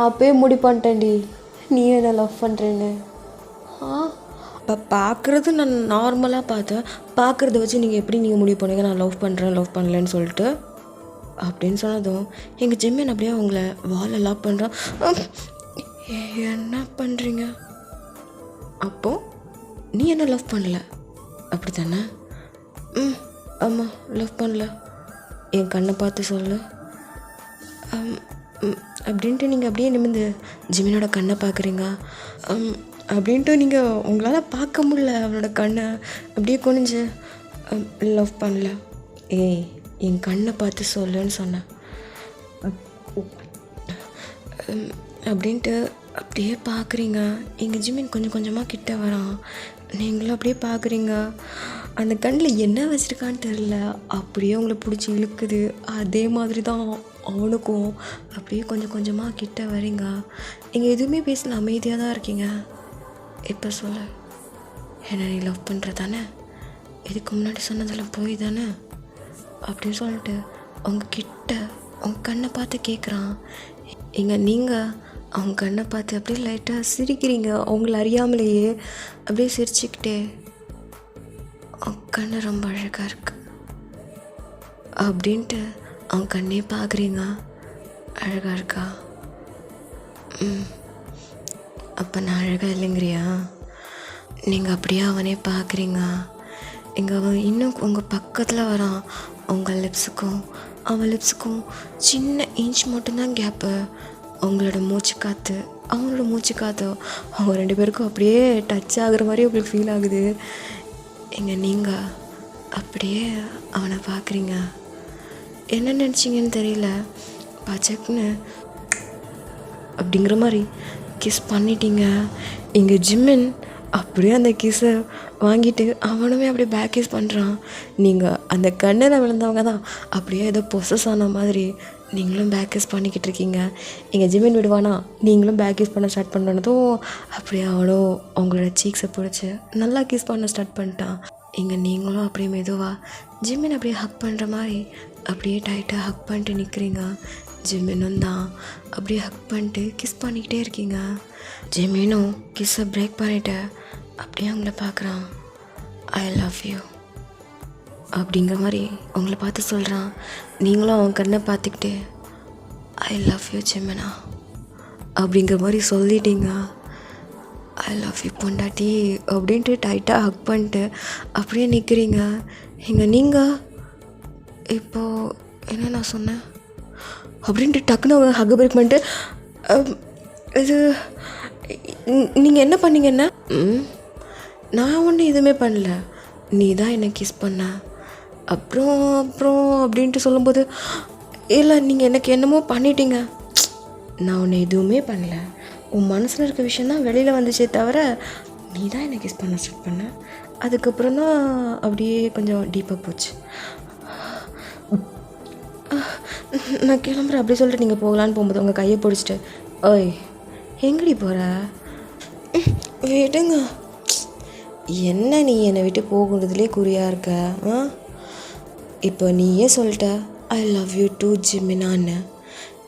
அப்பயே முடிவு பண்ணிட்டேன்டி நீ என்ன லவ் பண்ணுறேன்னு. ஆ இப்போ பார்க்குறது நான் நார்மலாக பார்த்தேன். பார்க்குறத வச்சு நீங்கள் முடிவு பண்ணுவீங்க நான் லவ் பண்ணுறேன் லவ் பண்ணலன்னு சொல்லிட்டு அப்படின்னு சொன்னதும் எங்கள் ஜிம்மன் அப்படியே அவங்கள வாலை லாக் பண்ணுறான். என்ன பண்ணுறீங்க? அப்போது நீ என்ன லவ் பண்ணல அப்படி தானே? ஆமாம் லவ் பண்ணல. என் கண்ணை பார்த்து சொல்லு அப்படின்ட்டு நீங்கள் அப்படியே நிமிர்ந்து ஜிமினோட கண்ணை பார்க்குறீங்க. அப்படின்ட்டு நீங்கள் உங்களால் பார்க்க முடியல அவனோட கண்ணை அப்படியே குனிஞ்சு லவ் பண்ணல. ஏய் என் கண்ணை பார்த்து சொல்லுன்னு சொன்னேன் அப்படின்ட்டு அப்படியே பார்க்குறீங்க. எங்கள் ஜிமின் கொஞ்சம் கொஞ்சமாக கிட்ட வரான். நீங்களும் அப்படியே பார்க்குறீங்க. அந்த கண்ணில் என்ன வச்சுருக்கான்னு தெரில, அப்படியே உங்களை பிடிச்சி இழுக்குது. அதே மாதிரி தான் அவனுக்கும். அப்படியே கொஞ்சம் கொஞ்சமாக கிட்ட வரீங்க. நீங்கள் எதுவுமே பேசல, அமைதியாக தான் இருக்கீங்க. இப்போ சொல்ல என்ன நீ லவ் பண்ணுற தானே? இதுக்கு முன்னாடி சொன்னதெல்லாம் போய் தானே அப்படின்னு சொல்லிட்டு அவங்க கிட்ட அவங்க கண்ணை பார்த்து கேட்குறான். நீங்கள் அவங்க கண்ணை பார்த்து அப்படியே லைட்டாக சிரிக்கிறீங்க. அவங்கள அறியாமலேயே அப்படியே சிரிச்சுக்கிட்டே அவங்க கண்ணு ரொம்ப அழகாக இருக்கு அப்படின்ட்டு அவங்க கண்ணே பார்க்குறீங்க. அழகாக இருக்கா? அப்போ நான் அழகாக இல்லைங்கிறியா? நீங்கள் அப்படியே அவனே பார்க்குறீங்க. இங்கே அவன் இன்னும் உங்கள் பக்கத்தில் வரான். உங்கள் லிப்ஸுக்கும் அவன் லிப்ஸுக்கும் சின்ன இன்ச் மட்டும்தான் கேப்பு. அவங்களோட மூச்சு காற்று அவங்களோட மூச்சு காற்று அவங்க 2 பேருக்கும் அப்படியே டச் ஆகுற மாதிரி உங்களுக்கு ஃபீல் ஆகுது. இங்கே நீங்கள் அப்படியே அவனை பார்க்குறீங்க. என்ன நினச்சிங்கன்னு தெரியல, பச்சக்குன்னு அப்படிங்கிற மாதிரி கிஸ் பண்ணிட்டீங்க. இங்கே ஜிம்மன் அப்படியே அந்த கிஸ்ஸை வாங்கிட்டு அவனுமே அப்படியே பேக் கிஸ் பண்ணுறான். நீங்கள் அந்த கண்ணில் விழுந்தவங்க தான் அப்படியே ஏதோ பொசஸ் ஆன மாதிரி நீங்களும் பேக் கிஸ் பண்ணிக்கிட்டு இருக்கீங்க. எங்கள் ஜிம்மன் விடுவானா நீங்களும் பேக் கிஸ் பண்ண ஸ்டார்ட் பண்ணதும் அப்படியே அவனும் அவங்களோட சீக்ஸை பிடிச்சி நல்லா கிஸ் பண்ண ஸ்டார்ட் பண்ணிட்டான். இங்கே நீங்களும் அப்படியே மெதுவாக ஜிம்மன் அப்படியே ஹக் பண்ணுற மாதிரி அப்படியே டைட்டாக ஹக் பண்ணிட்டு நிற்கிறீங்க. ஜிம்மினும் தான் அப்படியே ஹக் பண்ணிட்டு கிஸ் பண்ணிக்கிட்டே இருக்கீங்க. ஜிம்மினும் கிஸ்ஸை பிரேக் பண்ணிவிட்டு அப்படியே அவங்கள பார்க்குறான். ஐ லவ் யூ அப்படிங்கிற மாதிரி அவங்கள பார்த்து சொல்கிறான். நீங்களும் அவன் கண்ணை பார்த்துக்கிட்டு ஐ லவ் யூ ஜிம்மினா அப்படிங்கிற மாதிரி சொல்லிட்டீங்க. ஐ லவ் யூ பொண்டாட்டி அப்படின்ட்டு டைட்டாக ஹக் பண்ணிட்டு அப்படியே நிற்கிறீங்க. இங்கே நீங்கள் இப்போது என்ன நான் சொன்னேன் அப்படின்ட்டு டக்குன்னு அவங்க ஹக் பிரேக் பண்ணிட்டு இது நீங்கள் என்ன பண்ணீங்கன்னா நான் ஒன்றும் எதுவுமே பண்ணல, நீ தான் என்னை கிஸ் பண்ண அப்புறம் அப்படின்ட்டு சொல்லும்போது இல்லை நீங்கள் எனக்கு என்னமோ பண்ணிட்டீங்க. நான் உன்னை எதுவுமே பண்ணல, உன் மனசில் இருக்க விஷயந்தான் வெளியில் வந்துச்சே தவிர நீ தான் என்னை கிஸ் பண்ண ஸ்டார்ட் பண்ண. அதுக்கப்புறம் தான் அப்படியே கொஞ்சம் டீப்பாக போச்சு. நான் கிளம்புறேன் அப்படி சொல்லிட்டு நீங்கள் போகலான்னு போகும்போது உங்கள் கையை பிடிச்சிட்டு ஓய் எங்கடி போகிற? விடுங்க, என்ன நீ என்னை விட்டு போகிறதுலே குறியாக இருக்க? இப்போ நீயே சொல்லிட்ட ஐ லவ் யூ டூ ஜிமினான்னு.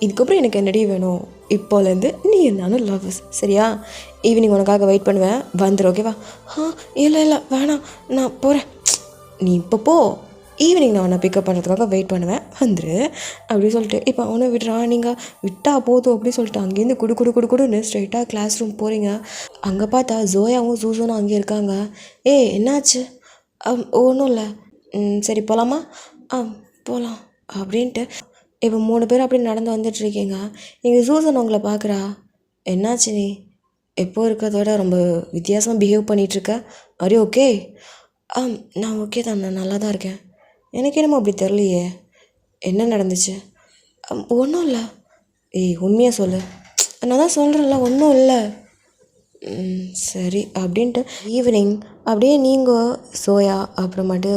இதுக்கப்புறம் எனக்கு என்னடி வேணும்? இப்போலேருந்து நீ நானும் லவ்வர்ஸ், சரியா? ஈவினிங் உனக்காக வெயிட் பண்ணுவேன், வந்துடு, ஓகேவா? இல்லை வேணாம், நான் போகிறேன். நீ இப்போ போ, ஈவினிங் நான் உன்னை பிக்கப் பண்ணுறதுக்காக வெயிட் பண்ணுவேன், வந்துரு அப்படி சொல்லிட்டு இப்போ அவனை விடுறான். நீங்கள் விட்டால் போதும் அப்படின்னு சொல்லிட்டு அங்கேருந்து குடுன்னு ஸ்ட்ரைட்டாக கிளாஸ் ரூம் போகிறீங்க. அங்கே பார்த்தா ஜோயாவும் ஜூஸனும் அங்கே இருக்காங்க. என்னாச்சு? ஒன்றும் இல்லை. சரி போகலாமா? போகலாம் அப்படின்ட்டு இப்போ 3 பேர் அப்படி நடந்து வந்துட்டுருக்கீங்க. இங்கே ஜூஸன் உங்களை பார்க்குறா. என்னாச்சு நீ எப்போ இருக்கிறதோட ரொம்ப வித்தியாசமாக பிஹேவ் பண்ணிகிட்ருக்க? அரே ஓகே? நான் ஓகே தான், நான் நல்லா தான் இருக்கேன். எனக்கு என்னமோ அப்படி தெரியலையே, என்ன நடந்துச்சு? ஒன்றும் இல்லை. உண்மையாக சொல்லு. நான் தான் சொல்கிறேன்ல, ஒன்றும் இல்லை. சரி அப்படின்ட்டு ஈவினிங் அப்படியே நீங்கள் சோயா அப்புறமாட்டு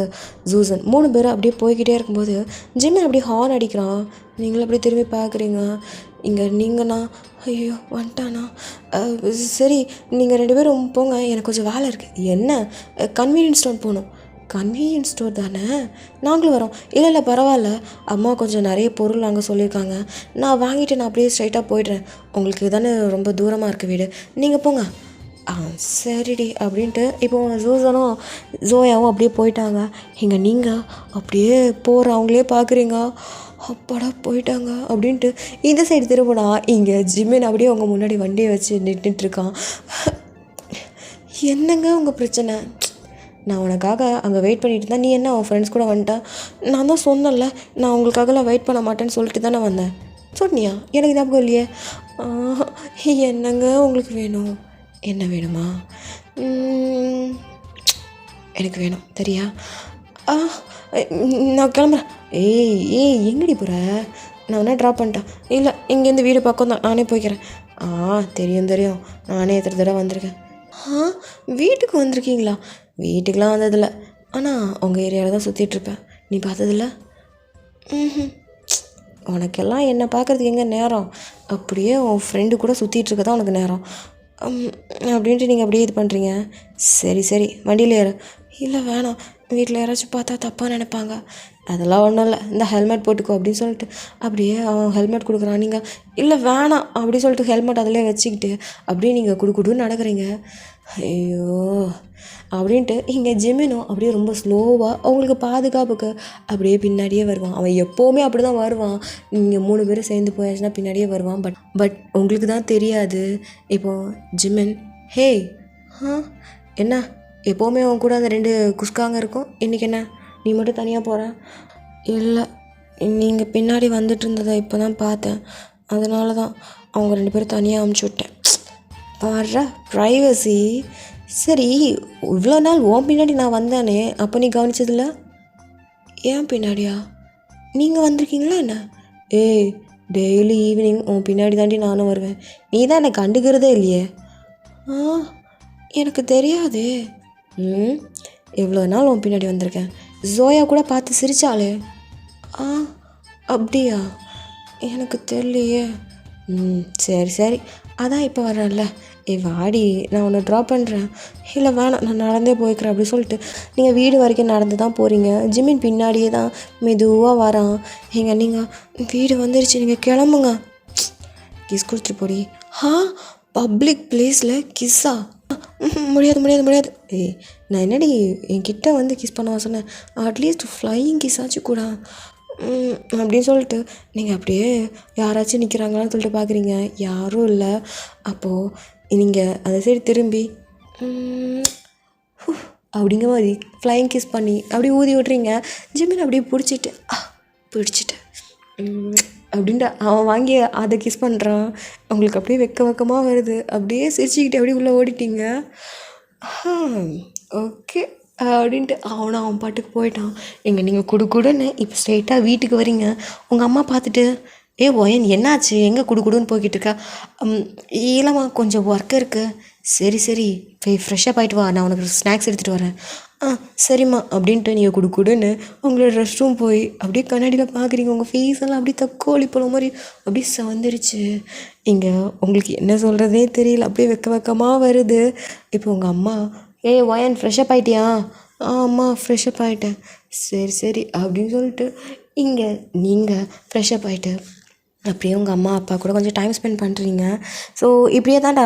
ஜூசன் 3 பேரும் அப்படியே போய்கிட்டே இருக்கும்போது ஜிம்மன் அப்படியே ஹார்ன் அடிக்கிறான். நீங்களும் அப்படியே திரும்பி பார்க்குறீங்க. இங்கே நீங்கண்ணா ஐயோ வந்துட்டானா? சரி நீங்கள் 2 பேரும் போங்க, எனக்கு கொஞ்சம் வேலை இருக்குது. என்ன? கன்வீனியன்ஸ் ஸ்டோர் போகணும். கன்வீனியன்ஸ் ஸ்டோர் தானே, நாங்களும் வரோம். இல்லை இல்லை பரவாயில்ல, அம்மா கொஞ்சம் நிறைய பொருள் வாங்க சொல்லியிருக்காங்க, நான் வாங்கிட்டு நான் அப்படியே ஸ்ட்ரைட்டாக போய்ட்றேன். உங்களுக்கு தானே ரொம்ப தூரமாக இருக்குது வீடு, நீங்கள் போங்க. ஆ சரிடி அப்படின்ட்டு இப்போ ஜூசனும் ஜோயாவும் அப்படியே போயிட்டாங்க. இங்கே நீங்கள் அப்படியே போகிற அவங்களே பார்க்குறீங்க. அப்பாடா போயிட்டாங்க அப்படின்ட்டு இந்த சைடு திரும்பினா இங்கே ஜிம்மின் அப்படியே அவங்க முன்னாடி வண்டியை வச்சு நின்றுட்டுருக்கான். என்னங்க உங்கள் பிரச்சனை? நான் உனக்காக அங்கே வெயிட் பண்ணிட்டு தான், நீ என்ன உன் ஃப்ரெண்ட்ஸ் கூட வந்துட்டேன். நான் தான் சொன்னல, நான் உங்களுக்காகலாம் வெயிட் பண்ண மாட்டேன்னு சொல்லிட்டு தானே வந்தேன். சொன்னியா? எனக்கு ஞாபகம் இல்லையே. என்னங்க உங்களுக்கு வேணும்? என்ன வேணுமா? எனக்கு வேணும் தெரியா? நான் கிளம்புறேன். ஏய் எங்கடி போகிற? நான் வேணா ட்ராப் பண்ணிட்டேன். இல்லை இங்கேருந்து வீடு பக்கம் தான், நானே போய்க்கிறேன். தெரியும், நானே எத்தனை தடவை வந்திருக்கேன். வீட்டுக்கு வந்திருக்கீங்களா? வீட்டுக்கெலாம் வந்ததில்ல, ஆனால் உங்கள் ஏரியாவில் தான் சுற்றிட்டுருப்பேன். நீ பார்த்ததில்ல? உனக்கெல்லாம் என்னை பார்க்குறதுக்கு எங்கே நேரம்? அப்படியே உன் ஃப்ரெண்டு கூட சுற்றிட்டுருக்க தான் உனக்கு நேரம் அப்படின்ட்டு நீங்கள் அப்படியே இது பண்ணுறீங்க. சரி வண்டியில் ஏறு. இல்லை வேணாம், வீட்டில் யாராச்சும் பார்த்தா தப்பாக நினைப்பாங்க. அதெல்லாம் ஒன்றும் இல்லை, இந்த ஹெல்மெட் போட்டுக்கோ அப்படின்னு சொல்லிட்டு அப்படியே அவன் ஹெல்மெட் கொடுக்குறான். நீங்கள் இல்லை வேணாம் அப்படி சொல்லிட்டு ஹெல்மெட் அதிலே வச்சுக்கிட்டு அப்படியே நீங்கள் குடுன்னு நடக்கிறீங்க. ஐயோ அப்படின்ட்டு இங்கே ஜிம்மினும் அப்படியே ரொம்ப ஸ்லோவாக அவங்களுக்கு பாதுகாப்புக்கு அப்படியே பின்னாடியே வருவான். அவன் எப்போவுமே அப்படி தான் வருவான். நீங்கள் 3 பேரும் சேர்ந்து போயாச்சுன்னா பின்னாடியே வருவான். பட் உங்களுக்கு தான் தெரியாது. இப்போது ஜிம்மின், ஹே என்ன எப்போவுமே அவன் கூட அந்த 2 குஸ்காங்க இருக்கும், இன்றைக்கி என்ன நீ மட்டும் தனியாக போகிற? இல்லை, நீங்கள் பின்னாடி வந்துட்டு இருந்ததை இப்போ தான் பார்த்தேன், அதனால தான் அவங்க 2 பேரும் தனியாக அமுச்சு விட்டேன். வர்ற ப்ரைவசி. சரி, இவ்வளோ நாள் உன் பின்னாடி நான் வந்தானே, அப்போ நீ கவனிச்சதில்ல? ஏன் பின்னாடியா? நீங்கள் வந்திருக்கீங்களா என்ன? டெய்லி ஈவினிங் உன் பின்னாடி தாண்டி நானும் வருவேன், நீ தான் என்னை கண்டுக்கிறதே இல்லையே. எனக்கு தெரியாதே. எவ்வளோ நாள் உன் பின்னாடி வந்திருக்கேன். ஜோயா கூட பார்த்து சிரிச்சாலே. அப்படியா? எனக்கு தெரியலையே. சரி அதான் இப்போ வரேன்ல, வாடி நான் உன்னை ட்ராப் பண்ணுறேன். இல்லை வேணாம், நான் நடந்தே போய்க்கிறேன் அப்படி சொல்லிட்டு நீங்கள் வீடு வரைக்கும் நடந்து தான் போகிறீங்க. ஜிம்மின் பின்னாடியே தான் மெதுவாக வரான். நீங்கள் வீடு வந்துருச்சு, நீங்கள் கிளம்புங்க. கிஸ் கொடுத்துட்டு போடி. பப்ளிக் பிளேஸில் கிஸ்ஸா? முடியாது. நான் என்னடி என்கிட்ட வந்து கிஸ் பண்ணவா சொன்னேன்? அட்லீஸ்ட் ஃப்ளையிங் கிஸ் ஆச்சு கூட அப்படின்னு சொல்லிட்டு நீங்கள் அப்படியே யாராச்சும் நிற்கிறாங்களான்னு சொல்லிட்டு பார்க்குறீங்க. யாரும் இல்லை. அப்போது நீங்கள் அந்த சைடு திரும்பி அப்படிங்கிற மாதிரி ஃப்ளையிங் கிஸ் பண்ணி அப்படியே ஊதி விட்றீங்க. ஜிம்மின் அப்படியே பிடிச்சிட்டு அப்படின்ட்டு அவன் வாங்கி அதை கிஸ் பண்ணுறான். உங்களுக்கு அப்படியே வெக்கமாக வருது. அப்படியே சிரிச்சுக்கிட்டு அப்படியே உள்ளே ஓடிட்டீங்க. ஓகே அப்படின்ட்டு அவன் பாட்டுக்கு போயிட்டான். நீங்கள் குடுன்னு இப்போ ஸ்ட்ரெயிட்டாக வீட்டுக்கு வரீங்க. உங்கள் அம்மா பார்த்துட்டு, ஒயன் என்னாச்சு, எங்கே குடுன்னு போய்கிட்டு இருக்கா? இல்லைம்மா கொஞ்சம் ஒர்க் இருக்குது. சரி போய் ஃப்ரெஷ்ஷாக ஆகிட்டு வா, நான் உனக்கு ஸ்நாக்ஸ் எடுத்துகிட்டு வரேன். சரிம்மா அப்படின்ட்டு நீங்கள் குடுன்னு உங்களோட ரெஸ்ட் ரூம் போய் அப்படியே கண்ணாடியில் பார்க்குறீங்க. உங்கள் ஃபேஸ் எல்லாம் அப்படியே தக்கோழி போல மாதிரி அப்படியே சவந்துருச்சு. இங்கே உங்களுக்கு என்ன சொல்கிறதே தெரியல, அப்படியே வெக்கமாக வருது. இப்போ உங்கள் அம்மா, ஒயன் ஃப்ரெஷ்ஷப் ஆகிட்டியா? அம்மா ஃப்ரெஷ்ஷப் ஆகிட்டேன். சரி அப்படின்னு சொல்லிட்டு இங்கே நீங்கள் ஃப்ரெஷ்ஷப் ஆகிட்டு அப்படியே உங்கள் அம்மா அப்பா கூட கொஞ்சம் டைம் ஸ்பெண்ட் பண்ணுறீங்க. ஸோ இப்படியே தான்டா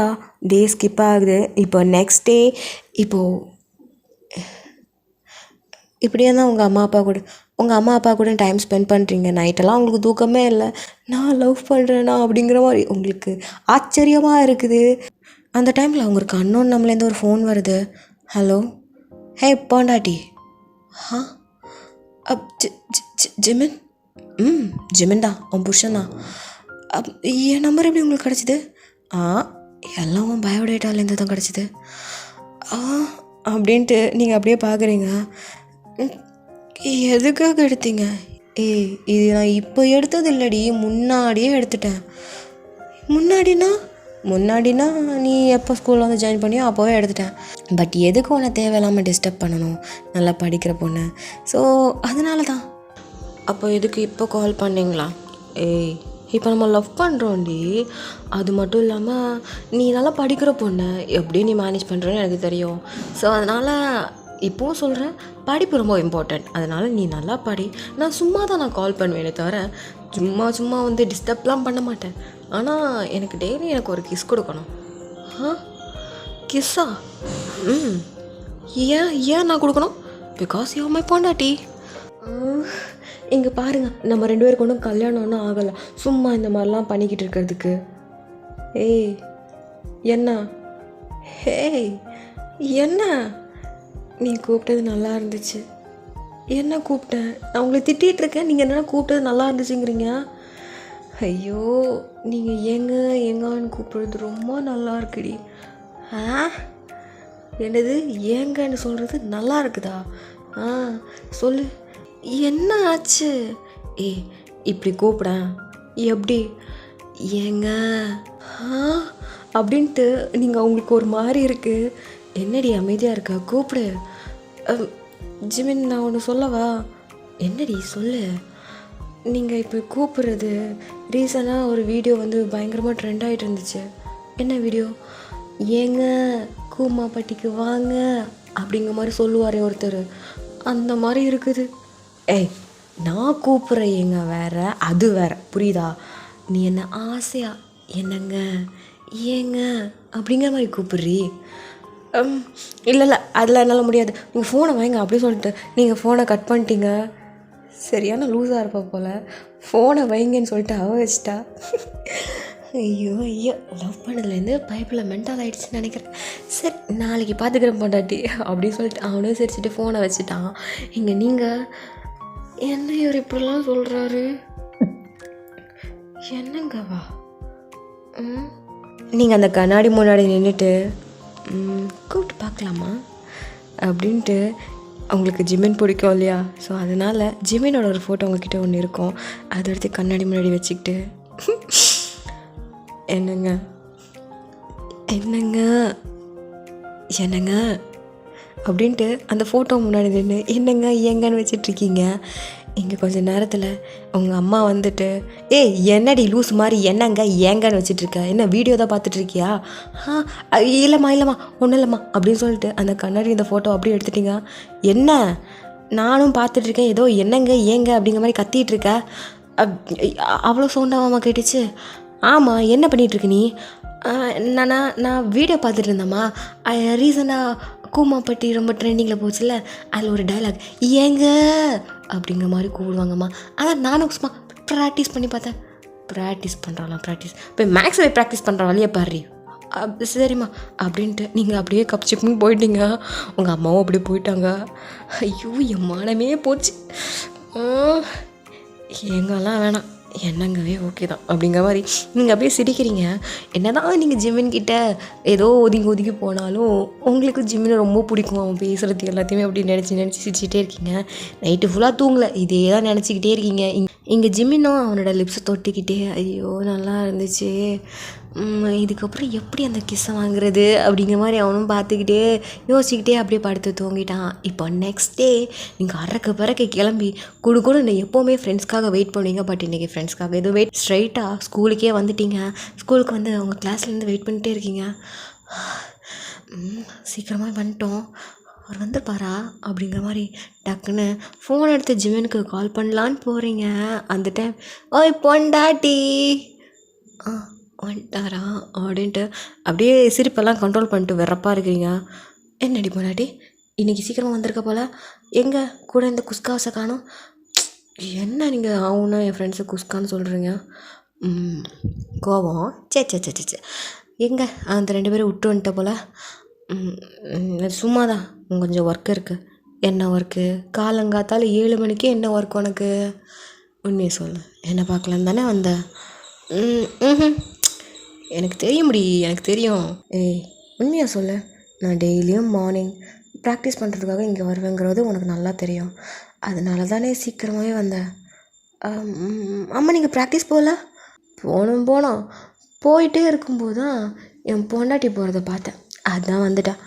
டே ஸ்கிப் ஆகுது. இப்போ நெக்ஸ்ட் டே இப்படியே தான் உங்கள் அம்மா அப்பா கூட டைம் ஸ்பெண்ட் பண்ணுறீங்க. நைட்டெல்லாம் உங்களுக்கு தூக்கமே இல்லை. நான் லவ் பண்ணுறேன்னா அப்படிங்கிற மாதிரி உங்களுக்கு ஆச்சரியமாக இருக்குது. அந்த டைமில் அவங்களுக்கு அன்னோன் நம்மளேருந்து ஒரு ஃபோன் வருது. ஹலோ, பாண்டாட்டி. ஜிமின்? ஜிமின் தான், உன் புருஷன் தான். என் நம்பர் எப்படி உங்களுக்கு கிடச்சிது? எல்லாம் உன் பயோடேட்டாலேருந்து தான் கிடச்சிது. அப்படின்ட்டு நீங்கள் அப்படியே பார்க்குறீங்க. எதுக்காக எடுத்தீங்க? இது நான் இப்போ எடுத்தது இல்லடி, முன்னாடியே எடுத்துட்டேன். முன்னாடினா நீ எப்போ ஸ்கூலில் வந்து ஜாயின் பண்ணியோ அப்போவே எடுத்துட்டேன். பட் எதுக்கு உன்னை தேவையில்லாமல் டிஸ்டர்ப் பண்ணணும், நல்லா படிக்கிற பொண்ணு. ஸோ அதனால தான். அப்போ எதுக்கு இப்போ கால் பண்ணிங்களா? இப்போ நம்ம லவ் பண்ணுறோண்டி. அது மட்டும் இல்லாமல் நீ நல்லா படிக்கிற பொண்ணு, எப்படி நீ மேனேஜ் பண்ணுறேன்னு எனக்கு தெரியும். ஸோ அதனால் இப்போவும் சொல்கிறேன், படிப்பு ரொம்ப இம்பார்ட்டண்ட். அதனால் நீ நல்லா படி. நான் சும்மா தான் நான் கால் பண்ணுவேனே தவிர சும்மா சும்மா வந்து டிஸ்டர்ப்லாம் பண்ண மாட்டேன். ஆனால் எனக்கு டெய்லி எனக்கு ஒரு கிஸ் கொடுக்கணும். ஆ, கிஸ்ஸா? ம். ஏன் ஏன் நான் கொடுக்கணும்? பிகாஸ் யூ மை பொண்டாட்டி. இங்கே பாருங்க, நம்ம 2 பேருக்கு ஒன்றும் கல்யாணம் ஒன்றும் ஆகலை. சும்மா இந்த மாதிரிலாம் பண்ணிக்கிட்டு இருக்கிறதுக்கு. ஏய் என்ன? ஹேய் என்ன? நீ கூப்பிட்டது நல்லா இருந்துச்சு. என்ன கூப்பிட்டேன்? நான் உங்களை திட்டிகிட்டு இருக்கேன், நீங்கள் என்னென்னா கூப்பிட்டது நல்லா இருந்துச்சுங்கிறீங்க. ஐயோ, நீங்கள் ஏங்க ஏங்கன்னு கூப்பிடுறது ரொம்ப நல்லா இருக்குடி. ஆ, என்னது ஏங்கன்னு சொல்கிறது நல்லா இருக்குதா? ஆ, சொல்லு, என்ன ஆச்சு? ஏய், இப்படி கூப்பிடேன் எப்படி? ஏங்க ஆ அப்படின்ட்டு நீங்கள் உங்களுக்கு ஒரு மாதிரி இருக்குது. என்னடி அமைதியாக இருக்கா? கூப்பிடு. ஜிமின், நான் ஒன்று சொல்லவா? என்னடி சொல்லு. நீங்கள் இப்போ கூப்பிட்றது ரீசனாக ஒரு வீடியோ வந்து பயங்கரமாக ட்ரெண்ட் ஆகிட்டு இருந்துச்சு. என்ன வீடியோ? ஏங்க கூமாப்பட்டிக்கு வாங்க அப்படிங்கிற மாதிரி சொல்லுவாரே ஒருத்தர், அந்த மாதிரி இருக்குது. ஏய், நான் கூப்பிட்ற ஏங்க வேற, அது வேற, புரியுதா? நீ என்ன ஆசையா என்னங்க ஏங்க அப்படிங்கிற மாதிரி கூப்பிட்றீ. இல்லை இல்லை, அதில் என்னால் முடியாது. நீங்கள் ஃபோனை வாங்க அப்படின்னு சொல்லிட்டு நீங்கள் ஃபோனை கட் பண்ணிட்டீங்க. சரியான லூஸாக இருப்பா போல். ஃபோனை வைங்கன்னு சொல்லிட்டு அவ வச்சிட்டா. ஐயோ ஐயோ, லவ் பண்ணதுலேருந்து பைப்பில் மென்டல் ஆகிடுச்சின்னு நினைக்கிறேன். சரி, நாளைக்கு பார்த்துக்கிறேன் பொண்டாட்டி அப்படின்னு சொல்லிட்டு அவனும் சிரிச்சிட்டு ஃபோனை வச்சுட்டான். இங்கே நீங்கள் என்ன இவர் இப்படிலாம் சொல்கிறாரு? என்னங்கவா? நீங்கள் அந்த கண்ணாடி முன்னாடி நின்றுட்டு கூப்பிட்டு பார்க்கலாமா அப்படின்ட்டு, அவங்களுக்கு ஜிமின் பிடிக்கும் இல்லையா? ஸோ அதனால் ஜிமினோட ஒரு ஃபோட்டோ உங்ககிட்ட ஒன்று இருக்கும். அதை எடுத்து கண்ணாடி முன்னாடி வச்சுக்கிட்டு என்னங்க என்னங்க என்னங்க அப்படின்ட்டு அந்த ஃபோட்டோ முன்னாடி நின்று என்னங்க ஏங்கன்னு வச்சிட்ருக்கீங்க. இங்கே கொஞ்சம் நேரத்தில் உங்கள் அம்மா வந்துட்டு, ஏய் என்னடி லூஸ் மாதிரி என்னங்க ஏங்கன்னு வச்சிட்ருக்க, என்ன வீடியோ தான் பார்த்துட்ருக்கியா? இல்லைம்மா இல்லைம்மா ஒன்றும் இல்லைம்மா அப்படின்னு சொல்லிட்டு அந்த கண்ணாடி இந்த ஃபோட்டோ அப்படியே எடுத்துட்டிங்க. என்ன? நானும் பார்த்துட்ருக்கேன், ஏதோ என்னங்க ஏங்க அப்படிங்கிற மாதிரி கத்திகிட்ருக்க. அவ்வளோ சவுண்டாகாமா கேட்டுச்சு? ஆமாம், என்ன பண்ணிகிட்ருக்க நீ? நான் வீடியோ பார்த்துட்டு இருந்தேம்மா. ரீசெண்டாக கூமாப்பட்டி ரொம்ப ட்ரெண்டிங்கில் போச்சுல்ல, அதில் ஒரு டைலாக் ஏங்க அப்படிங்கிற மாதிரி கூப்பிடுவாங்கம்மா. அதான் நானும் சும்மா ப்ராக்டிஸ் பண்ணி பார்த்தேன். ப்ராக்டிஸ் பண்ணுறாளாம், ப்ராக்டிஸ் போய் மேக்ஸை ப்ராக்டிஸ் பண்ணுற வழியை பாரு. சரிம்மா அப்படின்ட்டு நீங்கள் அப்படியே கப்சிப்புன்னு போயிட்டீங்க. உங்கள் அம்மாவும் அப்படியே போயிட்டாங்க. ஐயோ, என் மானமே போச்சு. எங்கெல்லாம் வேணாம், என்னங்கவே ஓகே தான் அப்படிங்கிற மாதிரி நீங்கள் அப்படியே சிரிக்கிறீங்க. என்ன தான் நீங்கள் ஜிமின்கிட்ட ஏதோ ஒதுங்கி ஒதுங்கி போனாலும் உங்களுக்கு ஜிமினை ரொம்ப பிடிக்கும். அவன் பேசுகிறது எல்லாத்தையுமே அப்படி நினச்சி சிரிச்சிட்டே இருக்கீங்க. நைட்டு ஃபுல்லாக தூங்கலை, இதே தான் நினச்சிக்கிட்டே இருக்கீங்க. இங்கே ஜிமினும் அவனோட லிப்ஸை தொட்டிக்கிட்டே, ஐயோ நல்லா இருந்துச்சு, இதுக்கப்புறம் எப்படி அந்த கிஸ்ஸை வாங்குறது அப்படிங்கிற மாதிரி அவனும் பார்த்துக்கிட்டே யோசிச்சுக்கிட்டே அப்படியே படுத்து தூங்கிட்டான். இப்போ நெக்ஸ்ட் டே நீங்கள் பறக்க கிளம்பி கூட எப்போவுமே ஃப்ரெண்ட்ஸ்க்காக வெயிட் பண்ணுவீங்க. பட் இன்றைக்கி ஃப்ரெண்ட்ஸ்க்காக எதுவும் வெயிட், ஸ்ட்ரைட்டாக ஸ்கூலுக்கே வந்துட்டீங்க. ஸ்கூலுக்கு வந்து அவங்க கிளாஸ்லேருந்து வெயிட் பண்ணிகிட்டே இருக்கீங்க. சீக்கிரமாக வந்துட்டோம், அவர் வந்துருப்பாரா அப்படிங்கிற மாதிரி டக்குன்னு ஃபோன் எடுத்து ஜிமினுக்கு கால் பண்ணலான்னு போகிறீங்க. அந்த டைம் ஓய் பொண்டாட்டி வந்துட்டாரா அப்படின்ட்டு அப்படியே சிரிப்பெல்லாம் கண்ட்ரோல் பண்ணிட்டு வெறப்பாக இருக்கிறீங்க. என்னடி பொண்டாட்டி இன்றைக்கி சீக்கிரமாக வந்திருக்க போல், எங்கே கூட இந்த குஸ்காஸை காணும்? என்ன நீங்கள் அவனா என் ஃப்ரெண்ட்ஸை குஸ்கான்னு சொல்கிறீங்க? கோபம் சே எங்கே அந்த 2 பேரும் விட்டு வந்துட்ட போல். சும்மா தான் கொஞ்சம் ஒர்க் இருக்குது. என்ன ஒர்க்கு? காலங்காத்தால் 7 மணிக்கே என்ன ஒர்க் உனக்கு? உண்மையை சொல்லு, என்ன பார்க்கலான்னு தானே வந்த? எனக்கு தெரியும். ஏய் உண்மையாக சொல்லு, நான் டெய்லியும் மார்னிங் ப்ராக்டிஸ் பண்ணுறதுக்காக இங்கே வருவேங்கிறது உனக்கு நல்லா தெரியும். அதனால தானே சீக்கிரமாகவே வந்தேன். அம்மா நீங்கள் ப்ராக்டிஸ் போகல? போனோம் போயிட்டே இருக்கும்போது தான் என் பொண்டாட்டி போகிறத பார்த்தேன், அதுதான் வந்துட்டேன்.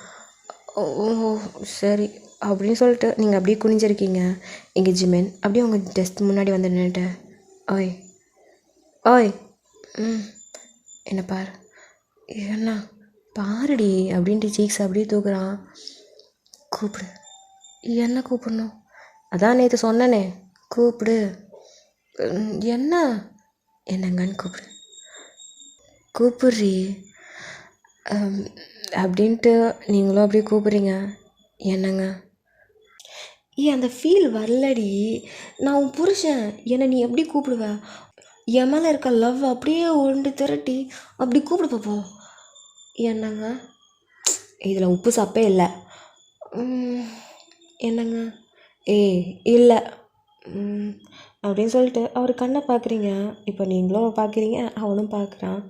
ஓ சரி அப்படின்னு சொல்லிட்டு நீங்கள் அப்படியே குனிஞ்சிருக்கீங்க. இங்கே ஜிமின் அப்படியே உங்கள் டெஸ்க் முன்னாடி வந்து நின்றுட்டு, ஓய் என்ன பாரு, என்ன பாருடி அப்படின்ட்டு சீக்ஸ் அப்படியே தூக்குறான். கூப்பிடு என்ன கூப்பிடணும்? அதான் நேற்று சொன்னனே, கூப்பிடு. என்ன? என்னங்கன்னு கூப்பிடு. கூப்பிட்றி அப்படின்ட்டு நீங்களும் அப்படியே கூப்பிட்றீங்க. என்னங்க? அந்த ஃபீல் வரலடி. நான் உன் புருஷன், என்னை நீ எப்படி கூப்பிடுவ? என் மேலே இருக்க லவ் அப்படியே ஒன்று திரட்டி அப்படி கூப்பிடு பார்ப்போம். என்னங்க? இதில் உப்பு சப்பே இல்லை. என்னங்க? இல்லை அப்படின்னு சொல்லிட்டு அவர் கண்ணை பார்க்குறீங்க. இப்போ நீங்களும் பார்க்குறீங்க, அவனும் பார்க்குறான்.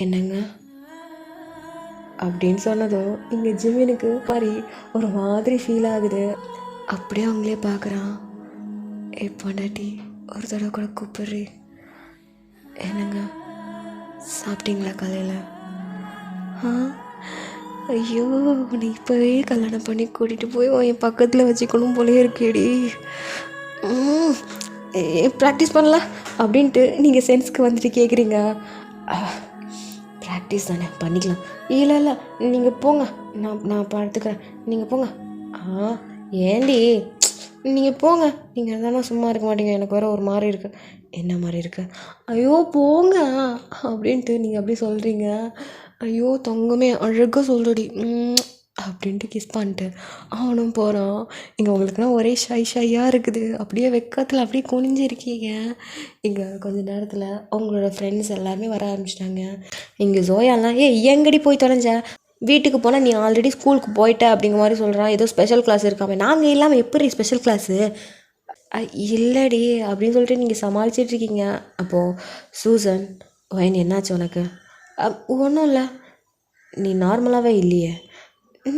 என்னங்க அப்படின்னு சொன்னதும் இங்கே ஜிமினுக்கு மாதிரி ஒரு மாதிரி ஃபீல் ஆகுது. அப்படியே அவங்களே பார்க்குறான். பொண்டாட்டி ஒரு தடவை கூட கூப்பிட்றி. என்னங்க? சாப்பிட்டீங்களா காலையில்? ஐயோ, உன்னை இப்போவே கல்யாணம் பண்ணி கூட்டிகிட்டு போய் என் பக்கத்தில் வச்சுக்கணும் போலே இருக்கேடி. ப்ராக்டிஸ் பண்ணலாம் அப்படின்ட்டு நீங்கள் சென்ஸ்க்கு வந்துட்டு கேட்குறீங்க. ப்ராக்டிஸ் தானே, பண்ணிக்கலாம். இல்லை நீங்கள் போங்க, நான் பார்த்துக்கிறேன், நீங்கள் போங்க. ஏண்டி நீங்கள் போங்க, நீங்கள் இருந்தாலும் சும்மா இருக்க மாட்டீங்க. எனக்கு வேறு ஒரு மாதிரி இருக்குது. என்ன மாதிரி இருக்குது? ஐயோ போங்க அப்படின்ட்டு நீங்கள் அப்படி சொல்கிறீங்க. ஐயோ தங்கமே அழகாக சொல்கிறடி அப்படின்ட்டு கிஸ் பண்ணிட்டு அவனும் போகிறான். இங்கே உங்களுக்குலாம் ஒரே ஷையாக இருக்குது. அப்படியே வெக்கத்தில் அப்படியே குனிஞ்சிருக்கீங்க. இங்கே கொஞ்ச நேரத்தில் அவங்களோட ஃப்ரெண்ட்ஸ் எல்லாருமே வர ஆரம்பிச்சிட்டாங்க. இங்கே ஜோயாலாம் எங்கடி போய் தொலைஞ்ச? வீட்டுக்கு போனால் நீ ஆல்ரெடி ஸ்கூலுக்கு போயிட்ட அப்படிங்கிற மாதிரி சொல்கிறான். ஏதோ ஸ்பெஷல் கிளாஸ் இருக்காமே. நாங்கள் இல்லாமல் எப்படி ஸ்பெஷல் கிளாஸு? இல்லடி அப்படின்னு சொல்லிட்டு நீங்கள் சமாளிச்சிட்ருக்கீங்க. அப்போது சூசன், ஒயன் என்னாச்சு உனக்கு? ஒன்றும் இல்லை. நீ நார்மலாகவே இல்லையே.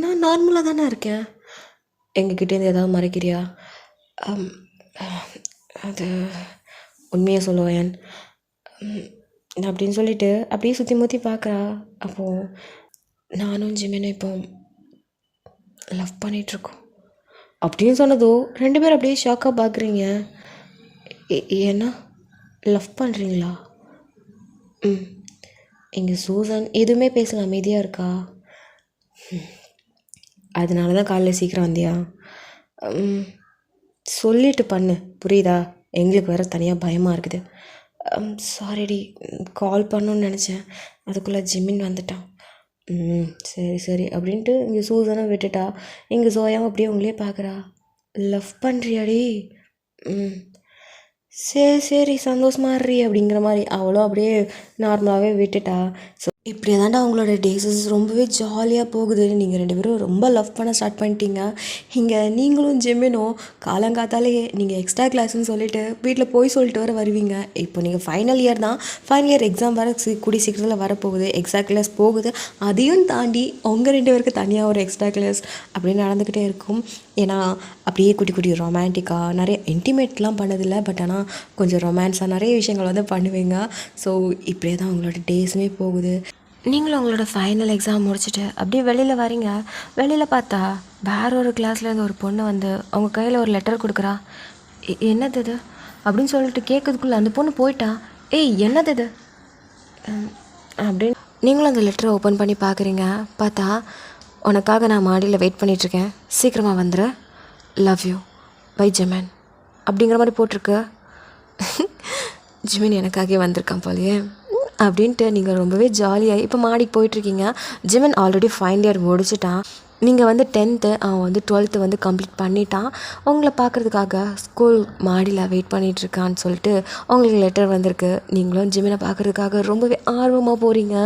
நான் நார்மலாக தானே இருக்கேன். எங்ககிட்டேருந்து ஏதாவது மறைக்கிறியா? அது உண்மையாக சொல்லுவேன் அப்படின்னு சொல்லிட்டு அப்படியே சுற்றி முற்றி பார்க்குறா. அப்போது நானும் ஜிமினும் இப்போ லவ் பண்ணிகிட்ருக்கோம் அப்படின்னு சொன்னதோ 2 பேரும் அப்படியே ஷாக்காக பார்க்குறீங்க. ஏன்னா லவ் பண்ணுறீங்களா? இங்கே சூசன் எதுவுமே பேசல, அமைதியாக இருக்கா. அதனால தான் காலையில் சீக்கிரம் வந்தியா? சொல்லிட்டு பண்ணு, புரியுதா? எங்களுக்கு வேறு தனியாக பயமாக இருக்குது. சாரிடி, கால் பண்ணணுன்னு நினச்சேன், அதுக்குள்ளே ஜிமின் வந்துட்டான். சரி அப்படின்ட்டு இங்கே சூசனை விட்டுட்டா. இங்கே சோயாவும் அப்படியே உங்களே பார்க்குறா. லவ் பண்ணுறியாடி? சரி சந்தோஷமா இருறி அப்படிங்கிற மாதிரி அவளும் அப்படியே நார்மலாகவே விட்டுட்டா. ஸோ இப்படியே தாண்டா அவங்களோட டேஸஸ் ரொம்பவே ஜாலியாக போகுது. நீங்கள் 2 பேரும் ரொம்ப லவ் பண்ண ஸ்டார்ட் பண்ணிட்டீங்க. இங்கே நீங்களும் ஜிமினும் காலங்காத்தாலேயே நீங்கள் எக்ஸ்ட்ரா கிளாஸ்ன்னு சொல்லிவிட்டு வீட்டில் போய் சொல்லிட்டு வருவீங்க. இப்போ நீங்கள் ஃபைனல் இயர் தான், ஃபைனல் இயர் எக்ஸாம் வர கூடிய சீக்கிரத்தில் வரப்போகுது. எக்ஸ்ட்ரா கிளாஸ் போகுது. அதையும் தாண்டி உங்கள் 2 பேருக்கு தனியாக ஒரு எக்ஸ்ட்ரா கிளாஸ் அப்படின்னு நடந்துக்கிட்டே இருக்கும். ஏன்னா அப்படியே குட்டி ரொமான்டிக்காக நிறைய இன்டிமேட்லாம் பண்ணதில்லை, பட் ஆனால் கொஞ்சம் ரொமான்ஸாக நிறைய விஷயங்கள் வந்து பண்ணுவீங்க. ஸோ இப்படியே தான் உங்களோட டேஸுமே போகுது. நீங்களும் உங்களோட ஃபைனல் எக்ஸாம் முடிச்சுட்டு அப்படியே வெளியில் வரீங்க. வெளியில் பார்த்தா வேற ஒரு கிளாஸ்லேருந்து ஒரு பொண்ணு வந்து அவங்க கையில் ஒரு லெட்டர் கொடுக்குறா. என்னது இது அப்படின்னு சொல்லிட்டு கேட்கறதுக்குள்ளே அந்த பொண்ணு போயிட்டா. என்னது இது அப்படின்னு நீங்களும் அந்த லெட்டரை ஓப்பன் பண்ணி பார்க்குறீங்க. பார்த்தா, உனக்காக நான் மாடியில் வெயிட் பண்ணிகிட்ருக்கேன், சீக்கிரமாக வந்துடு, லவ் யூ பை ஜிமின் அப்படிங்கிற மாதிரி போட்டிருக்கு. ஜிமின் எனக்காகவே வந்திருக்கான் போலையே அப்படின்ட்டு நீங்கள் ரொம்பவே ஜாலியாக இப்போ மாடிக்கு போயிட்டுருக்கீங்க. ஜிமின் ஆல்ரெடி ஃபைனல் இயர் முடிச்சுட்டான். நீங்கள் வந்து 10th, அவன் வந்து 12th வந்து கம்ப்ளீட் பண்ணிட்டான். உங்களை பார்க்குறதுக்காக ஸ்கூல் மாடியில் வெயிட் பண்ணிகிட்ருக்கான்னு சொல்லிட்டு உங்களுக்கு லெட்டர் வந்திருக்கு. நீங்களும் ஜிமினை பார்க்குறதுக்காக ரொம்பவே ஆர்வமாக போகிறீங்க.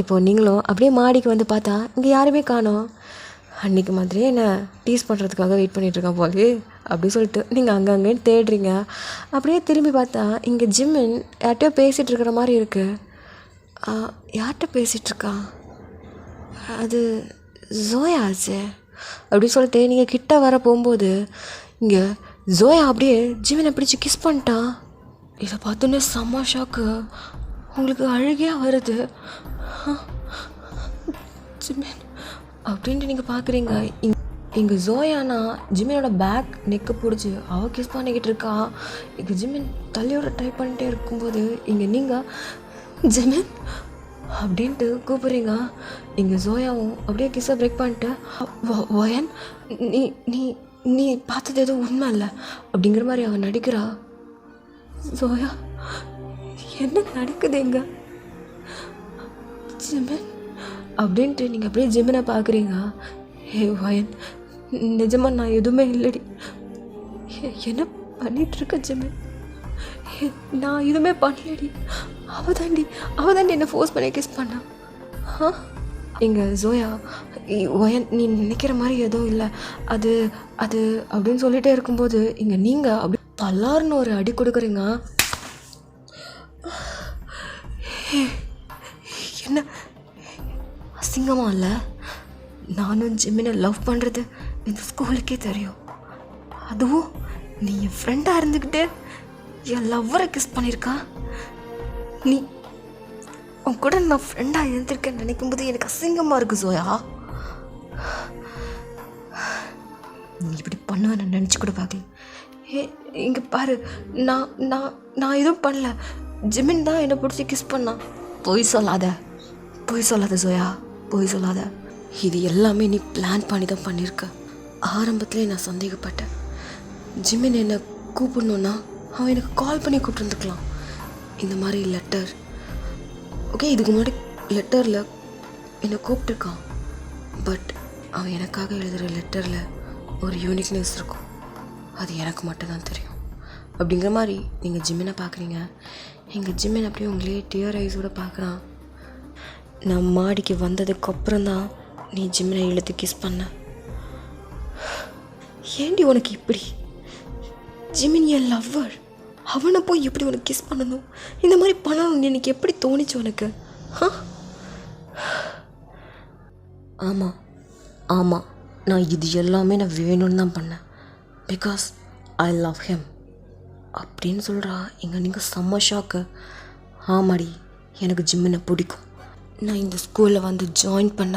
இப்போது நீங்களும் அப்படியே மாடிக்கு வந்து பார்த்தா இங்கே யாருமே காணோம். அன்றைக்கி மாதிரியே என்ன டீஸ் பண்ணுறதுக்காக வெயிட் பண்ணிகிட்ருக்கான் போலே அப்படின்னு சொல்லிட்டு நீங்கள் அங்கங்கேன்னு தேடுறீங்க. அப்படியே திரும்பி பார்த்தா இங்கே ஜிமின் யார்கிட்டயோ பேசிகிட்டு இருக்கிற மாதிரி இருக்குது. யார்கிட்ட பேசிகிட்ருக்கா? அது ஜோயா ஆச்சு அப்படின்னு சொல்லிட்டு நீங்கள் கிட்ட வர போகும்போது இங்கே ஜோயா அப்படியே ஜிமினை பிடிச்சி கிஸ் பண்ணிட்டான். இதை பார்த்தோன்னே செம்ம ஷாக்கு. உங்களுக்கு அழுகையாக வருது. ஜிமின் அப்படின்ட்டு நீங்கள் பார்க்குறீங்க. இங்கே ஜோயானா ஜிமினோட பேக் நெக்கை பிடிச்சி அவள் கிஸ் பண்ணிக்கிட்டு இருக்கா. இங்கே ஜிமின் தள்ளியோட ட்ரை பண்ணிட்டே இருக்கும்போது இங்கே நீங்கள் ஜிமின் அப்படின்ட்டு கூப்பிட்றீங்க. இங்கே ஜோயாவும் அப்படியே கிஸ்ஸை பிரேக் பண்ணிட்டு ஒயன் நீ நீ நீ பார்த்தது எதுவும் உண்மை இல்லை அப்படிங்கிற மாதிரி அவன் நடிக்கிறா. ஜோயா என்ன நடக்குது எங்க ஜிமின் அப்படின்ட்டு நீங்கள் அப்படியே ஜிமினை பார்க்குறீங்க. ஹே ஒயன் நிஜமாக நான் எதுவுமே இல்லடி. என்ன பண்ணிகிட்ருக்க ஜிமின்? நான் எதுவுமே பண்ணலடி. அவதாண்டி என்னை ஃபோர்ஸ் பண்ணி கிஸ் பண்ணான். இங்கே ஜோயா ஒயன் நீ நினைக்கிற மாதிரி எதுவும் இல்லை அது அது அப்படின்னு சொல்லிகிட்டே இருக்கும்போது இங்கே நீங்கள் அப்படி பல்லாருன்னு ஒரு அடி கொடுக்குறீங்க. என்ன அசிங்கமா இல்லை? நானும் ஜிமினை லவ் பண்ணுறது இந்த ஸ்கூலுக்கே தெரியும். அதுவும் நீ என் ஃப்ரெண்டாக இருந்துக்கிட்டு என் லவ்வரை கிஸ் பண்ணியிருக்கா. நீ உன் கூட நான் ஃப்ரெண்டாக இருந்திருக்கேன்னு நினைக்கும்போது எனக்கு அசிங்கமாக இருக்கு ஜோயா. நீ இப்படி பண்ணுவேன்னு நினச்சி கூட பார்க்கல. இங்கே பாரு, நான் நான் நான் எதுவும் பண்ணல. ஜிமின் தான் என்னை பிடிச்சி கிஸ் பண்ணான். பொய் சொல்லாத ஜோயா, பொய் சொல்லாத. இது எல்லாமே நீ பிளான் பண்ணி தான் பண்ணியிருக்க. ஆரம்பத்துலேயே நான் சந்தேகப்பட்டேன். ஜிமின் என்னை கூப்பிடணுன்னா அவன் எனக்கு கால் பண்ணி கூப்பிட்டுருந்துருக்கலாம். இந்த மாதிரி லெட்டர் ஓகே, இதுக்கு முன்னாடி லெட்டரில் என்னை கூப்பிட்டுருக்கான். பட் அவன் எனக்காக எழுதுகிற லெட்டரில் ஒரு யூனிக்னஸ் இருக்கும். அது எனக்கு மட்டும்தான் தெரியும். அப்படிங்கிற மாதிரி நீங்கள் ஜிமினை பார்க்குறீங்க. எங்கள் ஜிமின் அப்படியே உங்களே டியர் ஐஸோடு பார்க்குறான். நான் மாடிக்கு வந்ததுக்கப்புறம் தான் நீ ஜிமினை இழுத்து கிஸ் பண்ண. ஏண்டி உனக்கு இப்படி? ஜிமின் என் லவ்வர். அவனை போய் எப்படி உனக்கு கிஸ் பண்ணணும், இந்த மாதிரி பண்ணணும்னு எனக்கு எப்படி தோணிச்சு உனக்கு? ஆமாம் நான் இது எல்லாமே நான் வேணும்னு தான் பண்ணேன். பிகாஸ் ஐ லவ் ஹிம் அப்படின்னு சொல்கிறா. இங்கே நீங்கள் செம்ம ஷாக்கு. ஆமாடி, எனக்கு ஜிம்மினை பிடிக்கும். நான் இந்த ஸ்கூலில் வந்து ஜாயின் பண்ண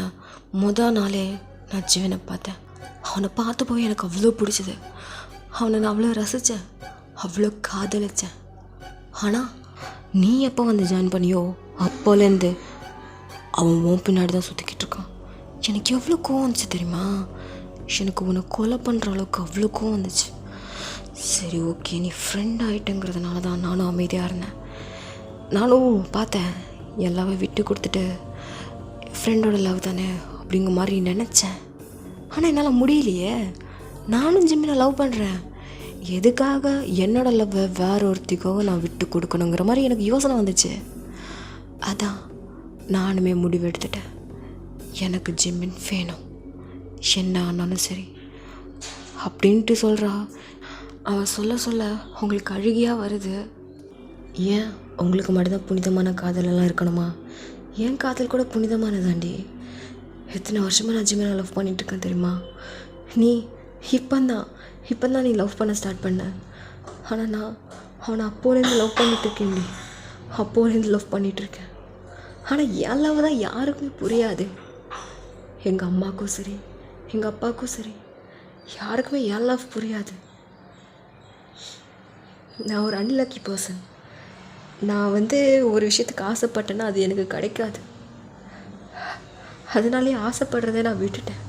முதல் நாளே நான் ஜிம்மினை பார்த்தேன். அவனை பார்த்து போய் எனக்கு அவ்வளோ பிடிச்சது. அவனை நான் அவ்வளோ ரசித்தேன், அவ்வளோ காதலிச்சேன். ஆனால் நீ எப்போ வந்து ஜாயின் பண்ணியோ அப்போலேருந்து அவன் உன் பின்னாடி தான் சுற்றிக்கிட்டு இருக்கான். எனக்கு எவ்வளோ கோவம் வந்துச்சு தெரியுமா? எனக்கு உன்னை கொலை பண்ணுற அளவுக்கு அவ்வளோ கோவம் வந்துச்சு. சரி ஓகே, நீ ஃப்ரெண்ட் ஆகிட்டேங்கிறதுனால தான் நானும் அமைதியாக இருந்தேன். நானும் பார்த்தேன் எல்லாமே விட்டு கொடுத்துட்டு ஃப்ரெண்டோட லவ் தானே அப்படிங்கிற மாதிரி நினச்சேன். ஆனால் என்னால் முடியலையே. நானும் ஜிம்மினை லவ் பண்ணுறேன். எதுக்காக என்னோட லவ்வை வேற ஒருத்திக்காக நான் விட்டு கொடுக்கணுங்கிற மாதிரி எனக்கு யோசனை வந்துச்சு. அதான் நானுமே முடிவு எடுத்துட்டேன். எனக்கு ஜிம்மின் வேணும், என்ன ஆனாலும் சரி அப்படின்ட்டு சொல்கிறா. அவன் சொல்ல உங்களுக்கு அழுகியாக வருது. ஏன் உங்களுக்கு மட்டும்தான் புனிதமான காதலெல்லாம் இருக்கணுமா? என் காதல் கூட புனிதமானதாண்டி. எத்தனை வருஷமாக நான் ஜிம்மினை லவ் பண்ணிகிட்ருக்கேன் தெரியுமா? நீ இப்போ தான் நீ லவ் பண்ண ஸ்டார்ட் பண்ண. ஆனால் நான் அவனை அப்போலேருந்து லவ் பண்ணிகிட்ருக்கேன்டி. அப்போலேருந்து லவ் பண்ணிகிட்ருக்கேன். ஆனால் என் லவ் தான் யாருக்குமே புரியாது. எங்கள் அம்மாவுக்கும் சரி, எங்கள் அப்பாவுக்கும் சரி, யாருக்குமே என் லவ் புரியாது. நான் ஒரு அன்லக்கி பர்சன். நான் ஒரு விஷயத்துக்கு ஆசைப்பட்டேன்னா அது எனக்கு கிடைக்காது. அதனாலே ஆசைப்படுறதை நான் விட்டுட்டேன்.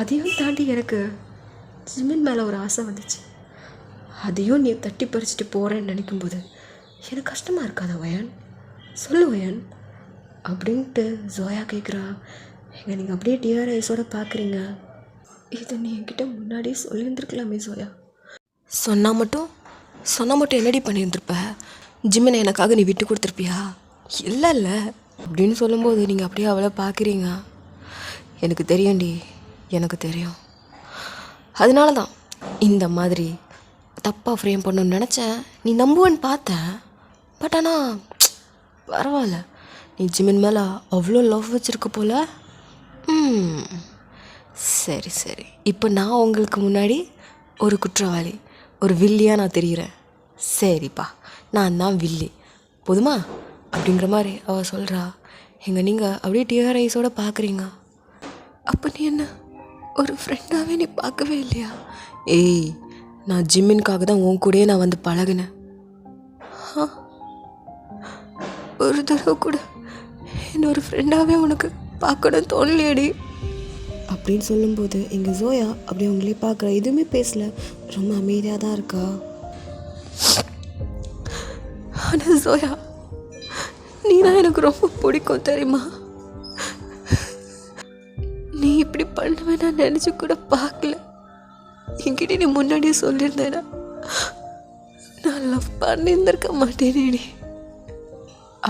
அதையும் தாண்டி எனக்கு ஜிமின் மேலே ஒரு ஆசை வந்துச்சு. அதையும் நீ தட்டி பறிச்சுட்டு போகிறேன்னு நினைக்கும்போது எனக்கு கஷ்டமாக இருக்காதா ஒயன்? சொல்லு ஒயன் அப்படின்ட்டு ஜோயா கேட்குறா. எங்க நீங்கள் அப்படியே டிஆர் ஐஸோடு பார்க்குறீங்க. இதை நீ என்கிட்ட முன்னாடியே சொல்லியிருந்துருக்கலாமே ஜோயா. சொன்னால் மட்டும் என்னடி பண்ணியிருந்துருப்ப? ஜிமினை எனக்காக நீ விட்டு கொடுத்துருப்பியா? இல்லை அப்படின்னு சொல்லும்போது நீங்கள் அப்படியே அவளை பார்க்குறீங்க. எனக்கு தெரியும்டி, எனக்கு தெரியும். அதனால தான் இந்த மாதிரி தப்பாக ஃப்ரேம் பண்ணணும்னு நினச்சேன். நீ நம்புவேன்னு பார்த்தேன். பட் ஆனால் பரவாயில்ல, நீ ஜிமின் மேலே அவ்வளோ லவ் வச்சுருக்க போல. சரி இப்போ நான் உங்களுக்கு முன்னாடி ஒரு குற்றவாளி, ஒரு வில்லியாக நான் தெரிகிறேன். சரிப்பா, நான் தான் வில்லி போதுமா அப்படிங்கிற மாதிரி அவள் சொல்கிறா. நீங்கள் அப்படியே டிஆர் ஐஸோடு பார்க்குறீங்க. அப்போ நீ என்ன ஒரு ஃப்ரெண்டாகவே நீ பார்க்கவே இல்லையா? ஏய், நான் ஜிம்மின்காக தான் உன் கூடயே நான் வந்து பழகினேன். ஒரு தடவை கூட இன்னொரு ஃப்ரெண்டாகவே உனக்கு பார்க்கணும் தோணலையடி அப்படின்னு சொல்லும்போது எங்கள் ஜோயா அப்படி அவங்களே பார்க்குற எதுவுமே பேசல, ரொம்ப அமைதியாக தான் இருக்கா. ஆனால் ஜோயா, நீ தான் எனக்கு ரொம்ப பிடிக்கும் தெரியுமா. நீ இப்படி பண்ணுவேன் நான் நினச்சி கூட பார்க்கல. என்கிட்ட நீ முன்னாடியே சொல்லியிருந்தேனா நான் லவ் பண்ணியிருந்திருக்க மாட்டேனேடி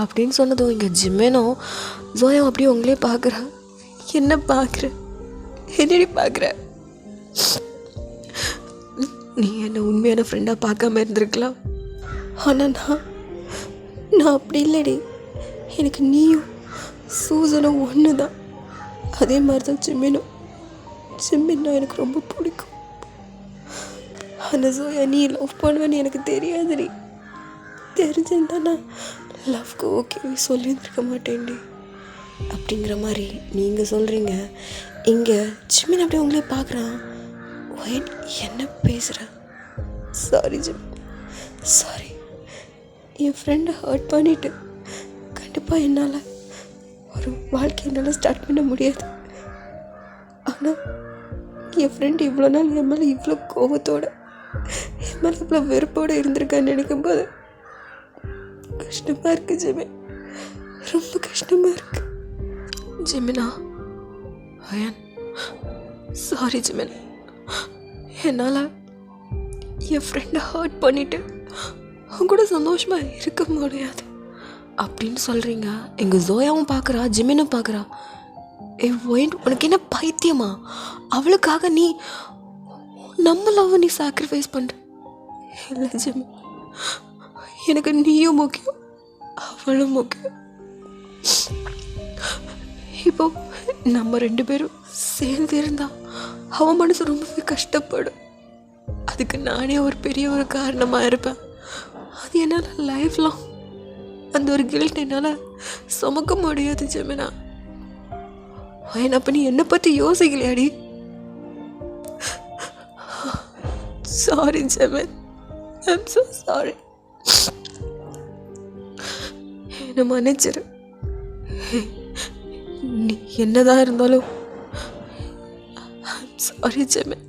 அப்படின்னு சொன்னதும் இங்கே ஜிம்மேனோ ஜோயா அப்படியே உங்களே பார்க்குறா. என்ன பார்க்குற, என்னடி பார்க்குற? நீ என்ன உண்மையான ஃப்ரெண்டாக பார்க்காம இருந்திருக்கலாம். ஆனால் நான் அப்படி இல்லைடி. எனக்கு நீயும் சூசனும் ஒன்று தான். அதே மாதிரி தான் ஜிம்மின்னா எனக்கு ரொம்ப பிடிக்கும். ஆனால் ஜோயா நீ லவ் பண்ணுவேன்னு எனக்கு தெரியாதுடி. தெரிஞ்சிருந்தா நான் லவ்க்கு ஓகே சொல்லியிருந்திருக்க மாட்டேன்டி அப்படிங்கிற மாதிரி நீங்கள் சொல்கிறீங்க. இங்கே ஜிம்மின் அப்படியே உங்களே பார்க்குறான். ஒயன் என்ன பேசுகிற? Sorry gym, sorry. என் ஃப்ரெண்டை ஹர்ட் பண்ணிவிட்டு கண்டிப்பாக என்னால் ஒரு வாழ்க்கை என்னால் ஸ்டார்ட் பண்ண முடியாது. ஆனால் என் ஃப்ரெண்டு இவ்வளோ நாள் என் மேலே இவ்வளோ கோபத்தோடு என் மேலே இவ்வளோ வெறுப்போடு இருந்திருக்கான்னு நினைக்கும்போது கஷ்டமாக இருக்குது ஜிமே, ரொம்ப கஷ்டமாக இருக்குது. ஜிமினா, அயன், சாரி ஜிமினா. என்னால் என் ஃப்ரெண்டை ஹர்ட் பண்ணிவிட்டு அவங்க கூட சந்தோஷமாக இருக்க முடியாது அப்படின்னு சொல்கிறீங்க. எங்கள் ஜோயாவும் பார்க்குறா, ஜிமினும் பார்க்குறா. உனக்கு என்ன பைத்தியமா? அவளுக்காக நீ நம்ம லவ் நீ சாக்ரிஃபைஸ் பண்ணுற? இல்லை ஜிமி, எனக்கு நீயும் முக்கியம், அவளும் முக்கியம். இப்போ நம்ம 2 பேரும் சேர்ந்து இருந்தா அவன் மனசு ரொம்பவே கஷ்டப்படும். அதுக்கு நானே ஒரு பெரிய ஒரு காரணமாக இருப்பேன். அது என்னால் லைஃப் லாங் அந்த ஒரு கில்ட் என்னால் சுமக்க முடியாது ஜெமினா. அப்போ நீ என்னை பற்றி யோசிக்கலையாடி? Sorry Jimin, I'm so sorry. என்னை மன்னிச்சிரு. நீ என்னதான் இருந்தாலும் ஐம் சாரி ஜெமின்.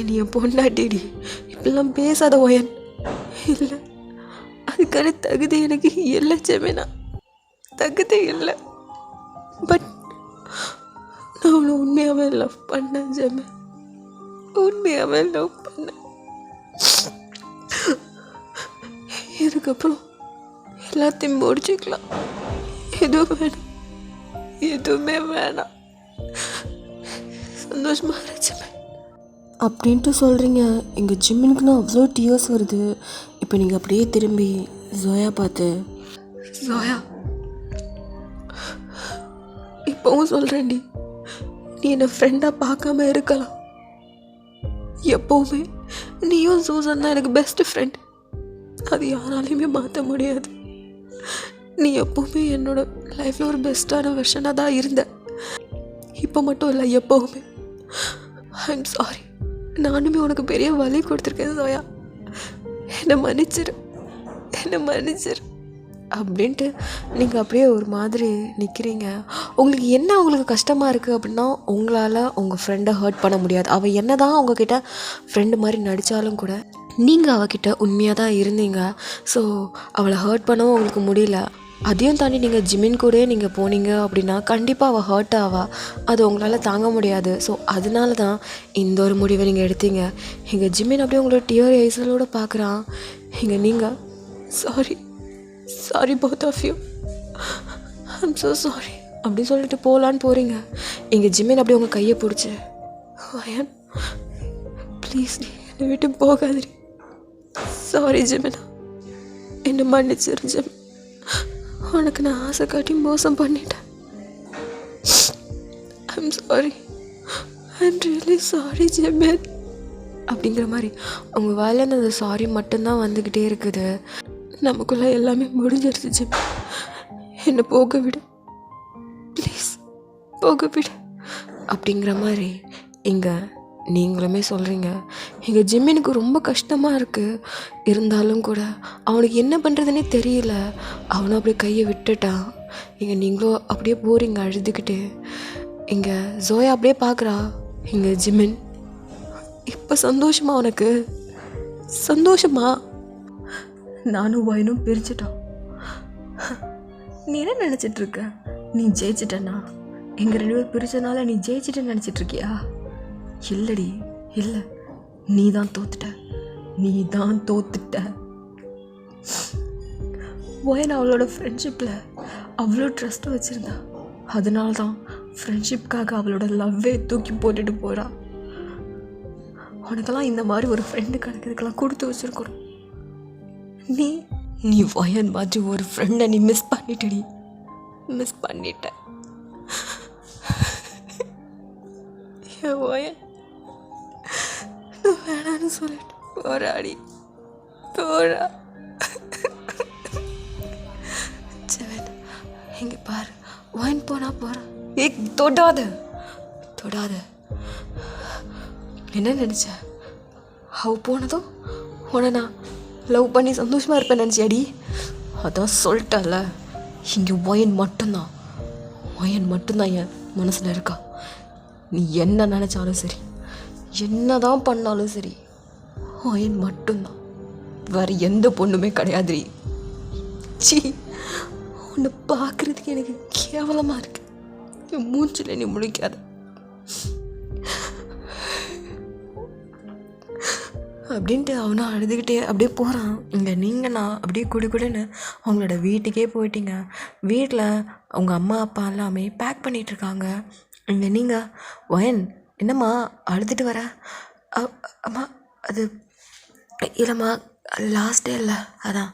நீ என் பொண்டாட்டிடி, இப்பெல்லாம் பேசாத ஒயன். இல்லை, அதுக்கான தகுதி எனக்கு இல்லை ஜெமினா, தகுதி இல்லை. பட் நான் அவளை உண்மையாகவே லவ் பண்ணேன் ஜெமின், உண்மையாகவே லவ் பண்ணேன். இதுக்கப்புறம் எல்லாத்தையும் முடிச்சுக்கலாம். எதுவும் வேணாம், எதுவுமே வேணாம், சந்தோஷமாக இருந்துச்சு அப்படின்ட்டு சொல்கிறீங்க. எங்கள் ஜிம்மினுக்கு நான் அவ்வளோ டியர்ஸ் வருது. இப்போ நீங்கள் அப்படியே திரும்பி ஜோயா பார்த்து, ஜோயா இப்போவும் சொல்கிறேன்டி, நீ என்னை ஃப்ரெண்டாக பார்க்காம இருக்கலாம். எப்போவுமே நீயும் சூசன் தான் எனக்கு பெஸ்ட் ஃப்ரெண்ட். அது யாராலையுமே மாற்ற முடியாது. நீ எப்போவுமே என்னோட லைஃப்பில் ஒரு பெஸ்ட்டான வெர்ஷனாக தான் இருந்த. இப்போ மட்டும் இல்லை, எப்போவுமே. ஐம் சாரி, நானுமே உனக்கு பெரிய வலி கொடுத்துருக்கேன் ஜோயா. என்னை மன்னிச்சிரு, என்னை மன்னிச்சிரு அப்படின்ட்டு நீங்கள் அப்படியே ஒரு மாதிரி நிற்கிறீங்க. உங்களுக்கு என்ன உங்களுக்கு கஷ்டமாக இருக்குது அப்படின்னா, உங்களால் உங்கள் ஃப்ரெண்டை ஹர்ட் பண்ண முடியாது. அவள் என்ன தான் உங்ககிட்ட ஃப்ரெண்டு மாதிரி நடித்தாலும் கூட நீங்கள் அவகிட்ட உண்மையாக தான் இருந்தீங்க. ஸோ அவளை ஹர்ட் பண்ணவும் உங்களுக்கு முடியல. அதையும் தாண்டி நீங்கள் ஜிமின் கூட நீங்கள் போனீங்க அப்படின்னா கண்டிப்பாக அவள் ஹர்ட் ஆவா, அது உங்களால் தாங்க முடியாது. ஸோ அதனால தான் இந்த ஒரு முடிவை நீங்கள் எடுத்தீங்க. எங்கள் ஜிமின் அப்படியே உங்களோட டியர் ஐஸலோடு பார்க்குறான். இங்கே நீங்கள் sorry, sorry both of you, I'm so sorry அப்படின்னு சொல்லிட்டு போகலான்னு போகிறீங்க. எங்கள் ஜிமின் அப்படியே உங்கள் கையை பிடிச்சி, அயன் ப்ளீஸ் என்னை விட்டு போகாதிரி, சாரி ஜிமினா, என்னை மன்னிச்சிரு ஜிம், உனக்கு நான் ஆசை காட்டி மோசம் பண்ணிட்டேன். I'm sorry, I'm really sorry Jimin அப்படிங்கிற மாதிரி உங்கள் வாயிலேருந்து அந்த சாரி மட்டும்தான் வந்துக்கிட்டே இருக்குது. நமக்குள்ளே எல்லாமே முடிஞ்சிருச்சு ஜிம், என்னை போக விடு ப்ளீஸ், போக விடு அப்படிங்கிற மாதிரி இங்கே நீங்களுமே சொல்கிறீங்க எங்கள் ஜிம்மினுக்கு ரொம்ப கஷ்டமாக இருக்குது. இருந்தாலும் கூட அவனுக்கு என்ன பண்ணுறதுனே தெரியல. அவனும் அப்படியே கையை விட்டுட்டான். இங்கே நீங்களும் அப்படியே போகிறீங்க அழுதுகிட்டு. இங்கே ஜோயா அப்படியே பார்க்குறா. இங்கே ஜிமின், இப்போ சந்தோஷமா உனக்கு? சந்தோஷமா? நானும் வயனும் பிரிச்சுட்டான். நீ என்ன நினச்சிட்ருக்க? நீ ஜெயிச்சிட்டனா? எங்கள் 2 பேர் பிரிச்சனால நீ ஜெயிச்சிட்டேன்னு நினச்சிட்ருக்கியா? இல்லடி, இல்லை, நீ தான் தோத்துட்ட. நீ தான் தோத்துட்ட. வயன் அவளோட ஃப்ரெண்ட்ஷிப்பில் அவ்வளோ ட்ரஸ்ட் வச்சுருந்தா. அதனால தான் ஃப்ரெண்ட்ஷிப்காக அவளோட லவ்வே தூக்கி போட்டுட்டு போகிறா. உனக்கெல்லாம் இந்த மாதிரி ஒரு ஃப்ரெண்டு கிடைக்கிறதுக்கெல்லாம் கொடுத்து வச்சுருக்கணும். நீ நீ வயன் மாதிரி ஒரு ஃப்ரெண்டை நீ மிஸ் பண்ணிட்டடி. மிஸ் பண்ணிட்ட. வயன் வேணான்னு சொல்லிட்டு போராடி போறா. ஜெவன், இங்கே பாரு, வயன் போனா போகிறான். தொடாத தொடாத. என்ன நினச்ச? அவ போனதும் உன நான் லவ் பண்ணி சந்தோஷமாக இருப்பேன் நினச்சியாடி? அதான் சொல்லிட்டல, இங்கே வயன் மட்டும்தான். வயன் மட்டும்தான் என் மனசில் இருக்கா. நீ என்ன நினச்சாலும் சரி, என்ன தான் பண்ணாலும் சரி, வயன் மட்டும்தான். வேறு எந்த பொண்ணுமே கிடையாதுரி. சி, உன்னை பார்க்குறதுக்கு எனக்கு கேவலமாக இருக்கு. என் மூஞ்சில் நீ முழிக்காத. அப்படின்ட்டு அவனும் அழுதுகிட்டே அப்படியே போகிறான். இங்கே நீங்கண்ணா அப்படியே குடுன்னு அவங்களோட வீட்டுக்கே போயிட்டீங்க. வீட்டில் அவங்க அம்மா அப்பா எல்லாமே பேக் பண்ணிகிட்ருக்காங்க. இங்கே நீங்கள் வயன், என்னம்மா அழுதுட்டு வர? அம்மா அது இல்லைம்மா, லாஸ்ட் டே இல்லை, அதான்.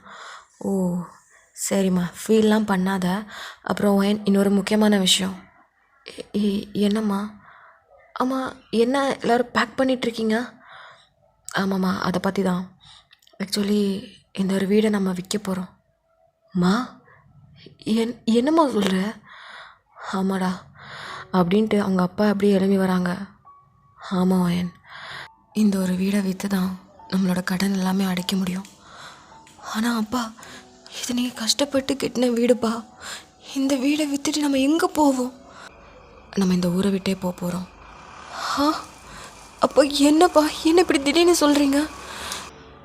ஓ சரிம்மா, ஃபீல்லாம் பண்ணாத. அப்புறம் வயன், இன்னொரு முக்கியமான விஷயம். என்னம்மா? ஆமாம், என்ன எல்லோரும் பேக் பண்ணிகிட்ருக்கீங்க? ஆமாம்மா, அதை பற்றி தான். ஆக்சுவலி இந்த ஒரு வீடை நம்ம விற்க போகிறோம். மா, என்னம்மா சொல்கிற? ஆமாடா அப்படின்ட்டு அவங்க அப்பா அப்படியே எழும்பி வராங்க. ஆமாம் வயன், இந்த ஒரு வீடை விற்று தான் நம்மளோட கடன் எல்லாமே அடைக்க முடியும். ஆனால் அப்பா, இது நீங்கள் கஷ்டப்பட்டு கட்டின வீடுப்பா. இந்த வீடை விற்றுட்டு நம்ம எங்கே போவோம்? நம்ம இந்த ஊரை விட்டே போக போகிறோம். ஆ, அப்போ என்னப்பா, என்ன இப்படி திடீர்னு சொல்கிறீங்க?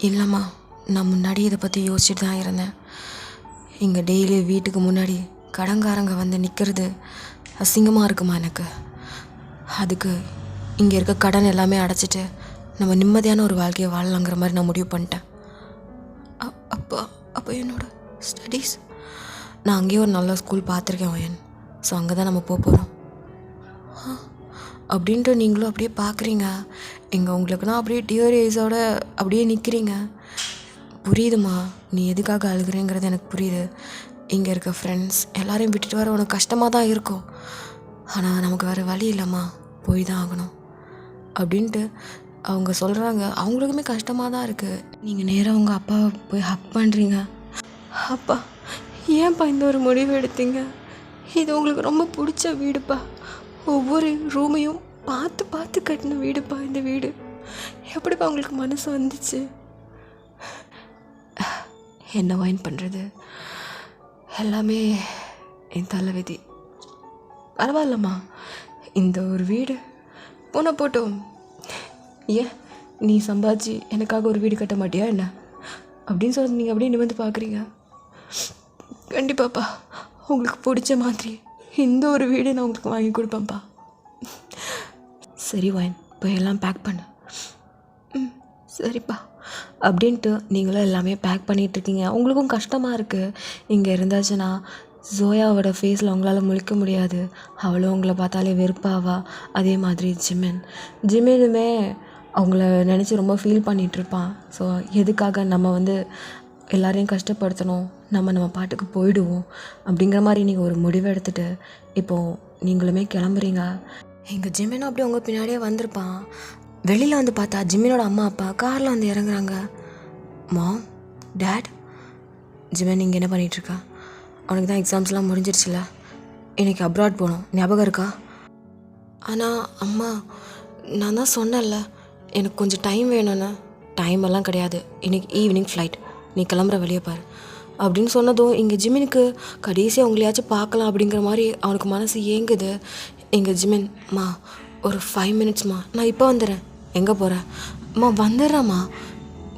இல்லைம்மா, நான் முன்னாடி இதை பற்றி யோசிச்சுட்டு தான் இருந்தேன். இங்கே டெய்லி வீட்டுக்கு முன்னாடி கடன்காரங்க வந்து நிற்கிறது அசிங்கமாக இருக்குமா எனக்கு. அதுக்கு இங்கே இருக்க கடன் எல்லாமே அடைச்சிட்டு நம்ம நிம்மதியான ஒரு வாழ்க்கையை வாழலாங்கிற மாதிரி நான் முடிவு பண்ணிட்டேன். அப்போ அப்போ என்னோட ஸ்டடீஸ், நான் அங்கேயே ஒரு நல்ல ஸ்கூல் பார்த்துருக்கேன் வயன். ஸோ அங்கே தான் நம்ம போக போகிறோம். அப்படின்ட்டு நீங்களும் அப்படியே பார்க்குறீங்க. இங்கே உங்களுக்குன்னா அப்படியே டியர் ஐஸோட அப்படியே நிற்கிறீங்க. புரியுதுமா, நீ எதுக்காக அழுகிறேங்கிறது எனக்கு புரியுது. இங்கே இருக்க ஃப்ரெண்ட்ஸ் எல்லாரையும் விட்டுட்டு வர உனக்கு கஷ்டமாக தான் இருக்கும். ஆனால் நமக்கு வேறு வழி இல்லைம்மா, போய் தான் ஆகணும் அப்படின்ட்டு அவங்க சொல்கிறாங்க. அவங்களுக்குமே கஷ்டமாக தான் இருக்குது. நீங்கள் நேராக உங்கள் அப்பாவை போய் ஹக் பண்ணுறீங்க. அப்பா, ஏன்ப்பா இந்த ஒரு முடிவு எடுத்தீங்க? இது உங்களுக்கு ரொம்ப பிடிச்ச வீடுப்பா. ஒவ்வொரு ரூமையும் பார்த்து பார்த்து கட்டின வீடுப்பா இந்த வீடு. எப்படிப்பா உங்களுக்கு மனசு வந்துச்சு? என்ன வயன் பண்ணுறது, எல்லாமே என் தலை விதி. பரவாயில்லம்மா, இந்த ஒரு வீடு போன போட்டோம். ஏன் நீ சம்பாதிச்சு எனக்காக ஒரு வீடு கட்ட மாட்டியா என்ன அப்படின்னு சொல்லி நீங்கள் அப்படியே நிமிர்ந்து பார்க்குறீங்க. கண்டிப்பாப்பா, உங்களுக்கு பிடிச்ச மாதிரி இந்த ஒரு வீடு நான் உங்களுக்கு வாங்கி கொடுப்பேன்ப்பா. சரி வயன், போய் எல்லாம் பேக் பண்ணு. சரிப்பா அப்படின்ட்டு நீங்களும் எல்லாமே பேக் பண்ணிகிட்ருக்கீங்க. உங்களுக்கும் கஷ்டமாக இருக்குது. இங்கே இருந்தாச்சுன்னா ஜோயாவோட ஃபேஸில் உங்களால் முழிக்க முடியாது. அவளும் உங்களை பார்த்தாலே வெறுப்பாவா. அதே மாதிரி ஜிமினுமே அவங்கள நினச்சி ரொம்ப ஃபீல் பண்ணிகிட்ருப்பான். ஸோ எதுக்காக நம்ம எல்லாரையும் கஷ்டப்படுத்தணும், நம்ம பாட்டுக்கு போயிடுவோம் அப்படிங்கிற மாதிரி நீங்கள் ஒரு முடிவு எடுத்துகிட்டு இப்போது நீங்களுமே கிளம்புறீங்க. எங்கள் ஜிமினும் அப்படியே உங்கள் பின்னாடியே வந்திருப்பான். வெளியில் பார்த்தா ஜிமினோட அம்மா அப்பா காரில் இறங்குறாங்க. மாம், டேட், ஜிமின் இங்கே என்ன பண்ணிகிட்ருக்கா? அவனுக்கு தான் எக்ஸாம்ஸ்லாம் முடிஞ்சிருச்சுல, இன்றைக்கி அப்ராட் போகணும், ஞாபகம் இருக்கா? ஆனால் அம்மா, நான் தான் சொன்னேன்ல எனக்கு கொஞ்சம் டைம் வேணும்ண்ணா. டைம் எல்லாம் கிடையாது, இன்னைக்கு ஈவினிங் ஃப்ளைட், நீ கிளம்புற வெளியே பாரு அப்படின்னு சொன்னதும் இங்கே ஜிமினுக்கு கடைசியாக அவங்களையாச்சும் பார்க்கலாம் அப்படிங்கிற மாதிரி அவனுக்கு மனசு ஏங்குது. இங்கே ஜிமின், மா ஒரு 5 மினிட்ஸ்மா, நான் இப்போ வந்துடுறேன். எங்கே போகிறேன்? அம்மா வந்துடுறேம்மா.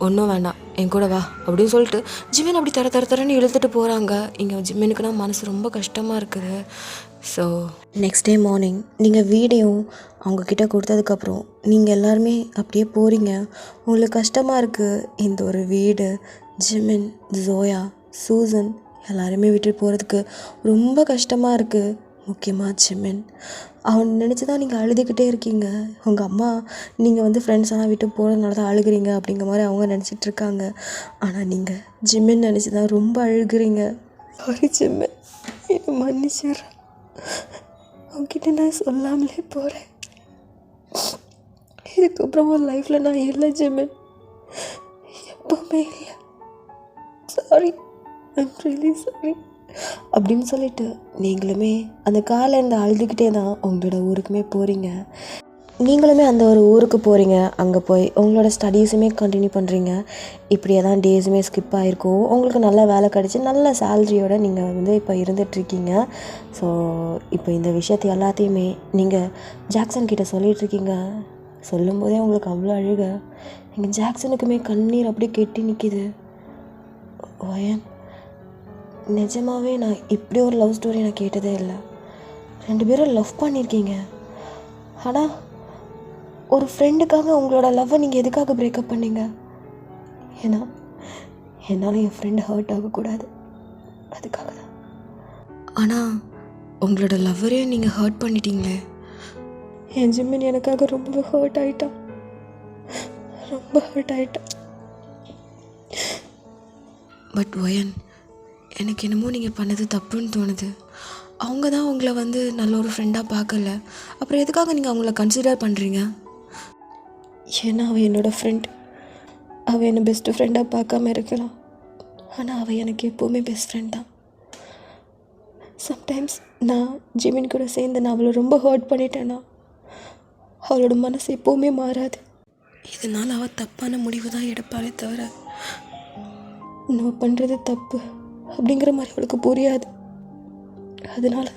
ஒன்றும் வேண்டாம், என் கூட வா அப்படின்னு சொல்லிட்டு ஜிமின் அப்படி தரன்னு இழுத்துட்டு போகிறாங்க. இங்கே ஜிமினுக்குனா மனசு ரொம்ப கஷ்டமாக இருக்குது. ஸோ நெக்ஸ்ட் டே மார்னிங் நீங்கள் வீடையும் அவங்கக்கிட்ட கொடுத்ததுக்கப்புறம் நீங்கள் எல்லாருமே அப்படியே போகிறீங்க. உங்களுக்கு கஷ்டமாக இருக்குது. இந்த ஒரு வீடு, ஜிமின், ஜோயா, சூசன் எல்லாருமே விட்டுட்டு போகிறதுக்கு ரொம்ப கஷ்டமாக இருக்குது. முக்கியமாக ஜிமின், அவன் நினச்சி தான் நீங்கள் அழுதுகிட்டே இருக்கீங்க. உங்கள் அம்மா நீங்கள் வந்து ஃப்ரெண்ட்ஸெல்லாம் விட்டு போகிறதுனால தான் அழுகிறீங்க அப்படிங்கிற மாதிரி அவங்க நினச்சிட்ருக்காங்க. ஆனால் நீங்கள் ஜிமின் நினச்சி தான் ரொம்ப அழுகிறீங்க. சாரி ஜிமின், என்னை மன்னிச்சிடுறேன். அவங்ககிட்ட நான் சொல்லாமலே போகிறேன். இதுக்கப்புறம் ஒரு லைஃப்பில் நான் இல்லை ஜிமின், எப்போவுமே இல்லை. சாரி, ஐம் ரியலி சாரி அப்படின்னு சொல்லிட்டு நீங்களுமே அந்த காலையில் இருந்து அழுதுகிட்டே தான் உங்களோட ஊருக்குமே போகிறீங்க. நீங்களுமே அந்த ஒரு ஊருக்கு போகிறீங்க. அங்கே போய் உங்களோட ஸ்டடீஸுமே கண்டினியூ பண்ணுறீங்க. இப்படியே தான் டேஸுமே ஸ்கிப் ஆகிருக்கும். உங்களுக்கு நல்ல வேலை கிடச்சி நல்ல சேலரியோடு நீங்கள் வந்து இப்போ இருந்துகிட்ருக்கீங்க. ஸோ இப்போ இந்த விஷயத்தை எல்லாத்தையுமே நீங்கள் ஜாக்சன் கிட்டே சொல்லிகிட்ருக்கீங்க. சொல்லும்போதே உங்களுக்கு அவ்வளோ அழுக. எங்கள் ஜாக்சனுக்குமே கண்ணீர் அப்படியே கெட்டி நிற்கிது. வயன், நிஜமாகவே நான் இப்படி ஒரு லவ் ஸ்டோரி நான் கேட்டதே இல்லை. 2 பேரும் லவ் பண்ணியிருக்கீங்க. ஆனால் ஒரு ஃப்ரெண்டுக்காக உங்களோட லவ்வை நீங்கள் எதுக்காக பிரேக்கப் பண்ணீங்க? ஏன்னா என்னால் என் ஃப்ரெண்டு ஹர்ட் ஆகக்கூடாது, அதுக்காக தான். ஆனால் உங்களோட லவ்வரையும் நீங்கள் ஹர்ட் பண்ணிட்டீங்களே. என் ஜிம்மின் எனக்காக ரொம்ப ஹர்ட் ஆகிட்டான், ரொம்ப ஹர்ட் ஆகிட்டான். பட் ஒயன், எனக்கு என்னமோ நீங்கள் பண்ணது தப்புன்னு தோணுது. அவங்க தான் உங்களை வந்து நல்ல ஒரு ஃப்ரெண்டாக பார்க்கல, அப்புறம் எதுக்காக நீங்கள் அவங்கள கன்சிடர் பண்ணுறீங்க? ஏன்னா அவள் என்னோடய ஃப்ரெண்ட். அவள் என்னை பெஸ்ட்டு ஃப்ரெண்டாக பார்க்காம இருக்கலாம், ஆனால் அவள் எனக்கு எப்போவுமே பெஸ்ட் ஃப்ரெண்ட் தான். சம்டைம்ஸ் நான் ஜிமின் கூட சேர்ந்து நான் அவளை ரொம்ப ஹர்ட் பண்ணிட்டேன்னா அவளோட மனசு எப்போவுமே மாறாது. இதனால் அவள் தப்பான முடிவு தான் எடுப்பாளே தவிர நம்ம பண்ணுறது தப்பு அப்படிங்கிற மாதிரி அவளுக்கு புரியாது. அதனால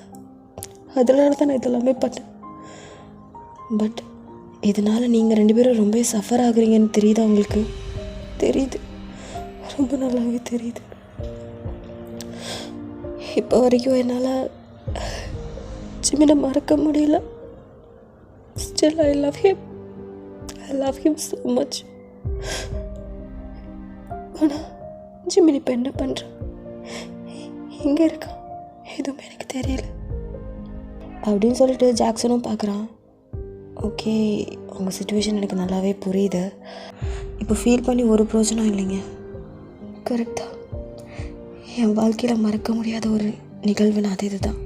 தான் நான் இதெல்லாமே பண்ணேன். பட் இதனால் நீங்கள் 2 பேரும் ரொம்ப சஃபர் ஆகுறீங்கன்னு தெரியுதா உங்களுக்கு? தெரியுது, ரொம்ப நல்லாவே தெரியுது. இப்போ வரைக்கும் என்னால் ஜிமினை மறக்க முடியல. Still I love him so much. ஆனால் ஜிமின் இப்போ என்ன பண்ணுறான், எங்கே இருக்கான், எதுவுமே எனக்கு தெரியல அப்படின்னு சொல்லிட்டு ஜாக்சனும் பார்க்குறான். ஓகே, உங்கள் சிச்சுவேஷன் எனக்கு நல்லாவே புரியுது. இப்போ ஃபீல் பண்ணி ஒரு பிரயோஜனம் இல்லைங்க. கரெக்டாக என் வாழ்க்கையில் மறக்க முடியாத ஒரு நிகழ்வுன்னு அது இதுதான்.